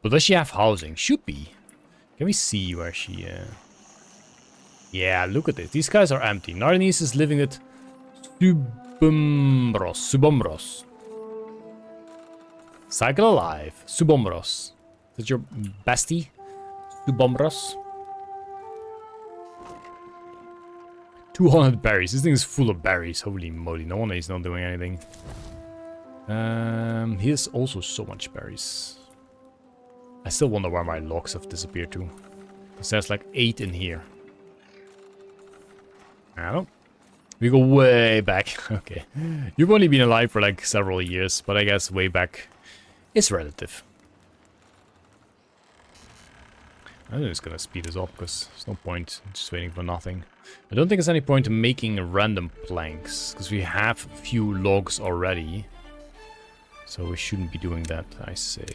But does she have housing? Should be. Can we see where she... Yeah, look at this. These guys are empty. Nardanese is living at Subombros. Cycle alive. Subombros. Is that your bestie? Subombros. 200 berries. This thing is full of berries. Holy moly. No wonder he's not doing anything. He has also so much berries. I still wonder where my logs have disappeared to. Because there's like 8 in here. I don't know. We go way back. Okay. You've only been alive for like several years, but I guess way back is relative. I'm just gonna speed this up because there's no point just waiting for nothing. I don't think there's any point in making random planks because we have a few logs already. So we shouldn't be doing that, I say.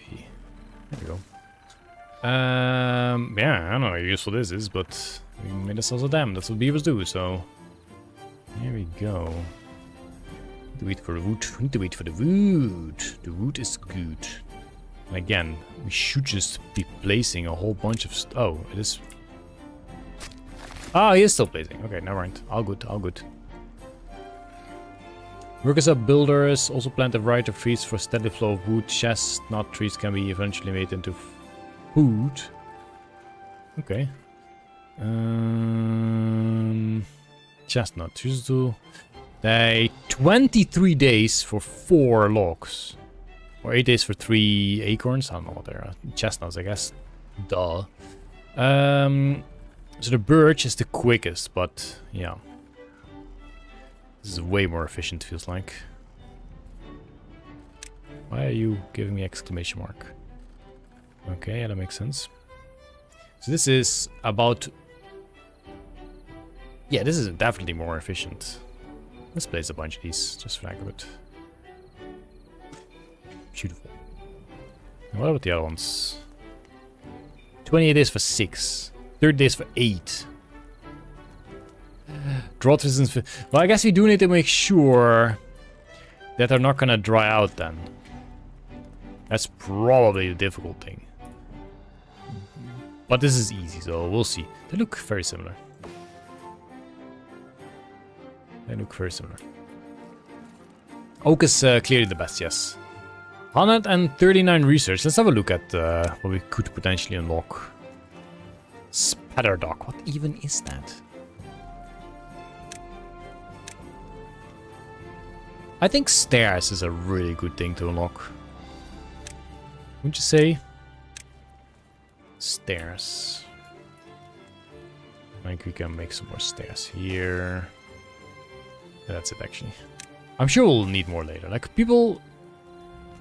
There we go. Yeah, I don't know how useful this is, but we made ourselves a dam. That's what beavers do, so... Here we go. Need to wait for the wood. We need to wait for the wood. The wood is good. And again, we should just be placing a whole bunch of... Oh, it is... Oh, he is still placing. Okay, never mind. All good, all good. Workers are builders. Also plant a variety of trees for steady flow of wood. Chestnut trees can be eventually made into food. Okay. Chestnut. Choose to... 23 days for 4 logs. Or 8 days for 3 acorns. I don't know what they are. Chestnuts, I guess. Duh. So the birch is the quickest, but yeah. This is way more efficient, feels like. Why are you giving me exclamation mark? Okay, yeah, that makes sense. So this is about... Yeah, this is definitely more efficient. Let's place a bunch of these, just for the heck of it. Beautiful. And what about the other ones? 28 days for 6. 30 days for 8. Drought resistance for... Well, I guess we do need to make sure that they're not gonna dry out then. That's probably the difficult thing. But this is easy, so we'll see. They look very similar. They look very similar. Oak is clearly the best, yes. 139 research. Let's have a look at what we could potentially unlock. Spatterdock. What even is that? I think stairs is a really good thing to unlock. Wouldn't you say? Stairs. I think we can make some more stairs here. Yeah, that's it, actually. I'm sure we'll need more later. Like, people...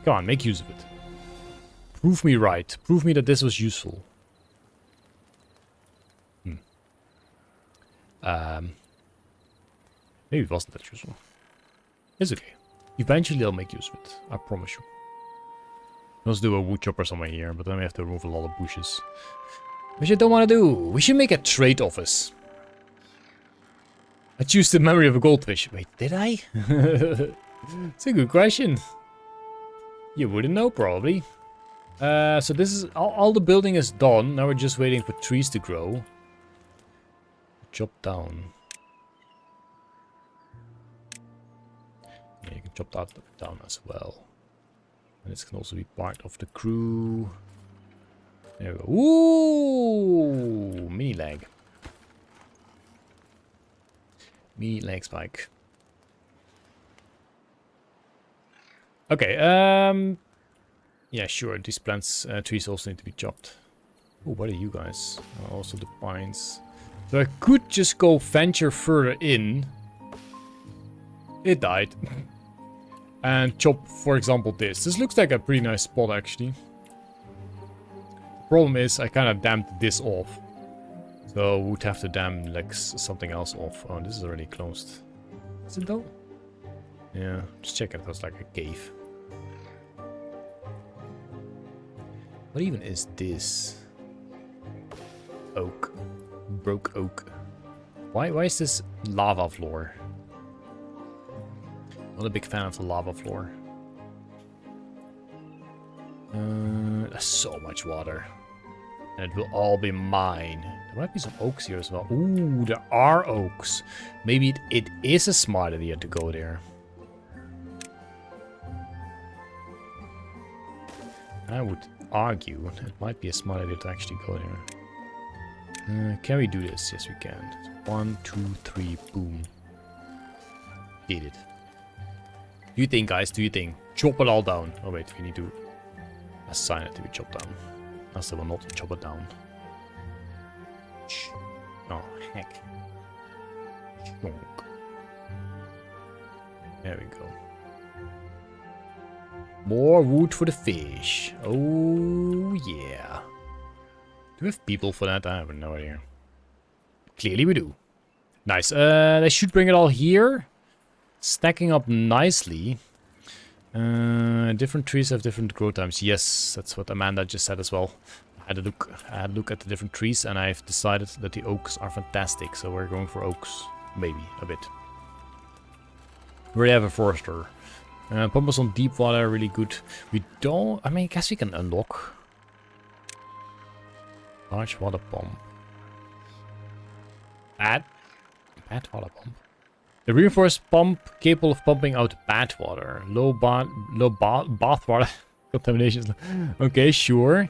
Come on, make use of it. Prove me right. Prove me that this was useful. Maybe it wasn't that useful. It's okay. Eventually I'll make use of it. I promise you. Let's do a wood chopper somewhere here, but then we have to remove a lot of bushes. Which I don't want to do. We should make a trade office. I choose the memory of a goldfish. Wait, did I? It's a good question. You wouldn't know, probably. So this is... All the building is done. Now we're just waiting for trees to grow. Chop down. Yeah, you can chop that down as well. And this can also be part of the crew. There we go. Ooh! Mini leg. Mini leg spike. Okay, yeah, sure. These plants, trees also need to be chopped. Oh, what are you guys? Also the pines. So I could just go venture further in. It died. And chop, for example, this. This looks like a pretty nice spot, actually. The problem is I kind of dammed this off. So would have to dam like something else off. Oh, this is already closed. Is it though? Yeah, just check it. That's like a cave. What even is this? Oak. Broke oak. Why is this lava floor? Not a big fan of the lava floor. There's so much water. And it will all be mine. There might be some oaks here as well. Ooh, there are oaks. Maybe it is a smart idea to go there. I would argue it might be a smart idea to actually go there. Can we do this? Yes, we can. 1, 2, 3, boom. Did it. Do you think, guys? Do you think? Chop it all down. Oh, wait, we need to assign it to be chopped down. Else they will not chop it down. Oh, heck. Chonk. There we go. More wood for the fish. Oh, yeah. Do we have people for that? I have no idea. Clearly we do. Nice. They should bring it all here. Stacking up nicely. Different trees have different grow times. Yes, that's what Amanda just said as well. I had a look at the different trees, and I've decided that the oaks are fantastic. So we're going for oaks, maybe a bit. We already have a forester. Pump us on deep water, really good. We don't. I mean, I guess we can unlock large water pump. Bad water pump. The reinforced pump capable of pumping out bad water. Low bath water contamination. Okay, sure.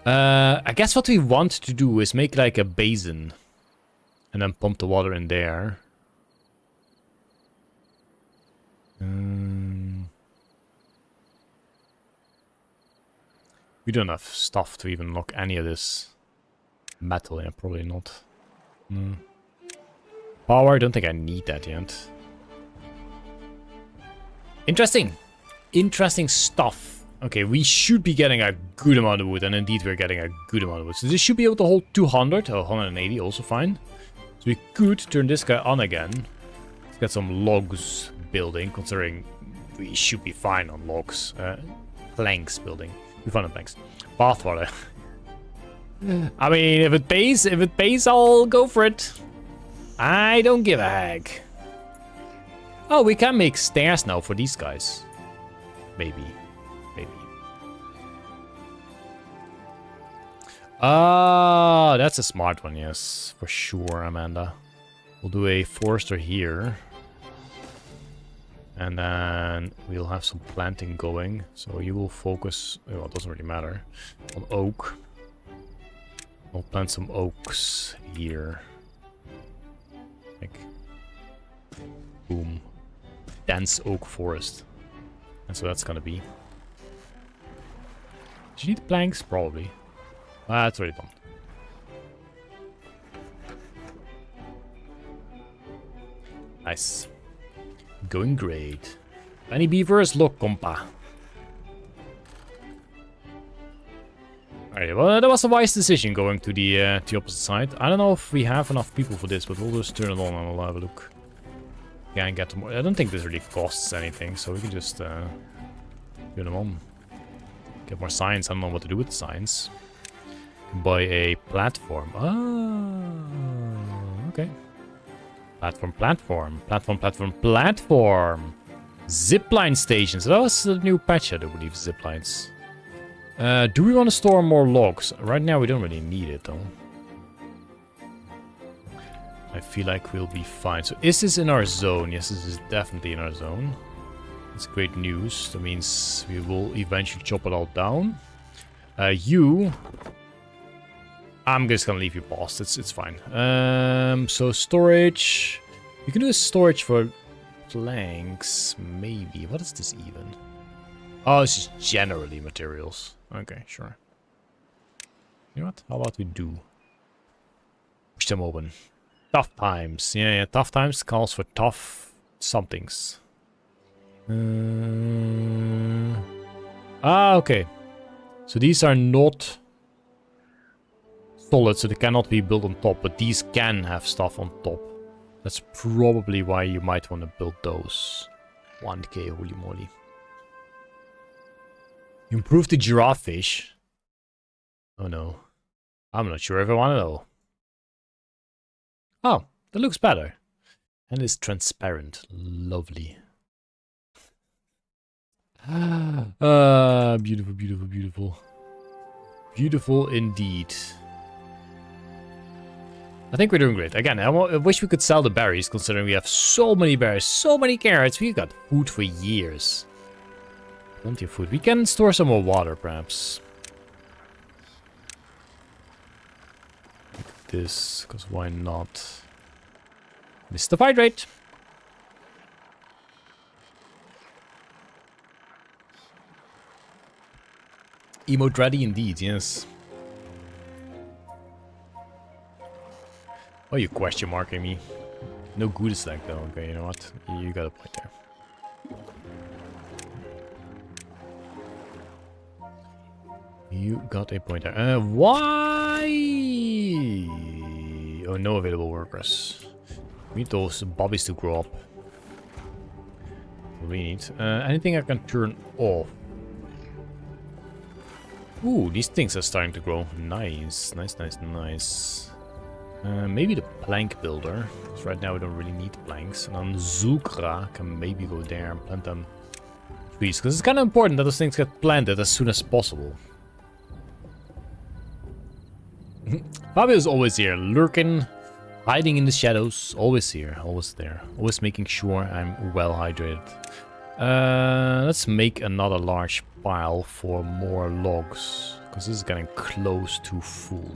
I guess what we want to do is make like a basin. And then pump the water in there. We don't have stuff to even lock any of this metal. Yeah, probably not. Power, I don't think I need that yet. Interesting. Interesting stuff. Okay, we should be getting a good amount of wood, and indeed we're getting a good amount of wood. So this should be able to hold 200, or 180, also fine. So we could turn this guy on again. Let's get some logs building, considering we should be fine on logs. Planks building. We found planks. Bathwater. I mean, if it pays, I'll go for it. I don't give a heck. Oh, we can make stairs now for these guys. Maybe. Ah, that's a smart one, yes. For sure, Amanda. We'll do a forester here. And then we'll have some planting going. So you will focus, well, it doesn't really matter, on oak. I'll plant some oaks here. Like, boom. Dense oak forest. And so that's gonna be. Do you need planks? Probably. Ah, it's already done. Nice. Going great. Any beavers? Look, compa. Alright, well, that was a wise decision going to the opposite side. I don't know if we have enough people for this, but we'll just turn it on and we'll have a look. Can't get more. I don't think this really costs anything, so we can just turn them on. Get more signs. I don't know what to do with the signs. Buy a platform. Ah, okay. Platform. Zipline stations. That was the new patch, I do believe, ziplines. Do we want to store more logs? Right now, we don't really need it, though. I feel like we'll be fine. So, is this in our zone? Yes, this is definitely in our zone. It's great news. That means we will eventually chop it all down. I'm just gonna leave you paused. It's fine. So storage. You can do a storage for planks, maybe. What is this even? Oh, it's just generally materials. Okay, sure. You know what? How about we do? Push them open. Tough times. Yeah, tough times calls for tough somethings. Okay. So these are not solid, so they cannot be built on top, but these can have stuff on top. That's probably why you might want to build those. 1k, holy moly. Improve the Jokefish. Oh no. I'm not sure if I want to know. Oh, that looks better. And it's transparent. Lovely. Beautiful, beautiful, beautiful. Beautiful indeed. I think we're doing great. Again, I wish we could sell the berries, considering we have so many berries, so many carrots. We've got food for years. Plenty of food. We can store some more water, perhaps. Like this, because why not? Mr. Hydrate. Emote ready indeed, yes. Oh, you question marking me. No good is like though. Okay, you know what? You got a point there. You got a point there. Why? Oh, no available workers. We need those bobbies to grow up. We need anything I can turn off. Ooh, these things are starting to grow. Nice, nice, nice, nice. Maybe the plank builder, because right now we don't really need planks. And then Zulkra can maybe go there and plant them trees, because it's kind of important that those things get planted as soon as possible. Fabio's always here, lurking, hiding in the shadows. Always here, always there. Always making sure I'm well hydrated. Let's make another large pile for more logs, because this is getting close to full.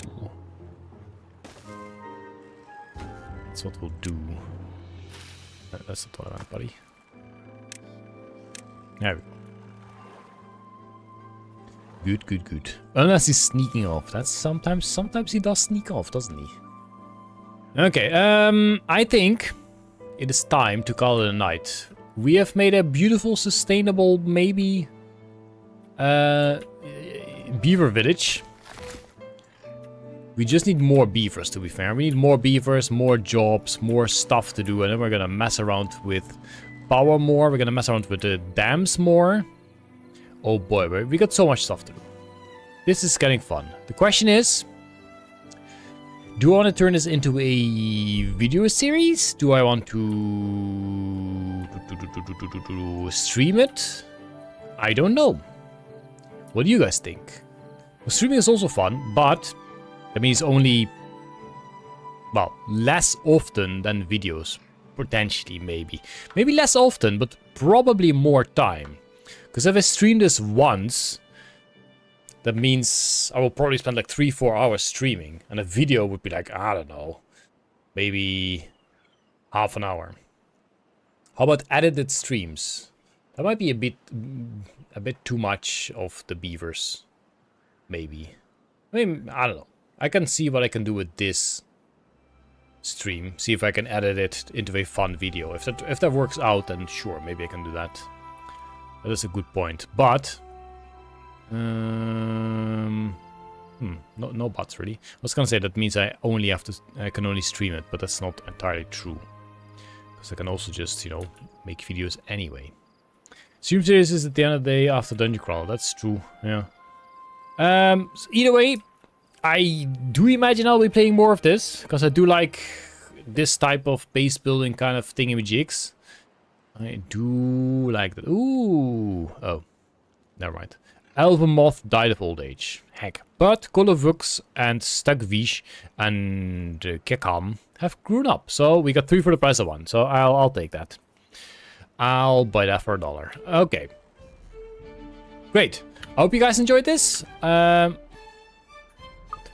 That's what we'll do. That's not what I want, buddy. There we go. Good, good, good. Unless he's sneaking off. That's sometimes he does sneak off, doesn't he? Okay, I think it is time to call it a night. We have made a beautiful, sustainable, maybe beaver village. We just need more beavers, to be fair. We need more beavers, more jobs, more stuff to do. And then we're going to mess around with power more. We're going to mess around with the dams more. Oh boy, we got so much stuff to do. This is getting fun. The question is, do I want to turn this into a video series? Do I want to stream it? I don't know. What do you guys think? Well, streaming is also fun, but that means only, well, less often than videos. Potentially, maybe. Maybe less often, but probably more time. Because if I stream this once, that means I will probably spend like 3-4 hours streaming. And a video would be like, I don't know, maybe half an hour. How about edited streams? That might be a bit too much of the beavers. Maybe. I mean, I don't know. I can see what I can do with this stream. See if I can edit it into a fun video. If that works out, then sure, maybe I can do that. That is a good point. But no buts really. I was gonna say that means I can only stream it, but that's not entirely true. Because I can also just, you know, make videos anyway. Stream series is at the end of the day after Dungeon Clawler. That's true. Yeah. So either way, I do imagine I'll be playing more of this, because I do like this type of base building kind of thingamajigs. I do like that. Ooh. Oh. Never mind. Elven Moth died of old age. Heck. But Kolovux and Stagvish and Kekam have grown up. So we got 3 for the price of 1. So I'll take that. I'll buy that for $1. Okay. Great. I hope you guys enjoyed this. Why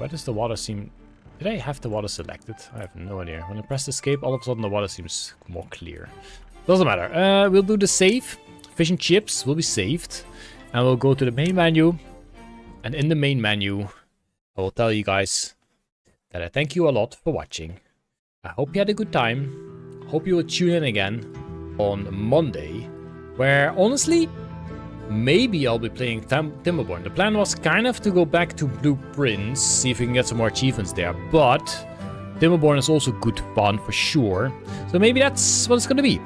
does the water seem... Did I have the water selected? I have no idea. When I press escape, all of a sudden the water seems more clear. Doesn't matter. We'll do the save. Fish and chips will be saved. And we'll go to the main menu. And in the main menu, I will tell you guys that I thank you a lot for watching. I hope you had a good time. Hope you will tune in again on Monday. Where, honestly, maybe I'll be playing Timberborn. The plan was kind of to go back to Blueprints, see if we can get some more achievements there. But Timberborn is also good fun for sure. So maybe that's what it's going to be.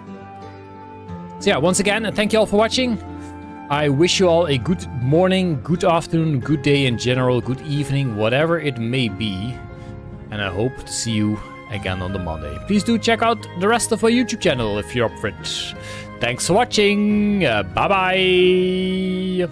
So yeah, once again, thank you all for watching. I wish you all a good morning, good afternoon, good day in general, good evening, whatever it may be. And I hope to see you again on the Monday. Please do check out the rest of our YouTube channel if you're up for it. Thanks for watching. Bye-bye.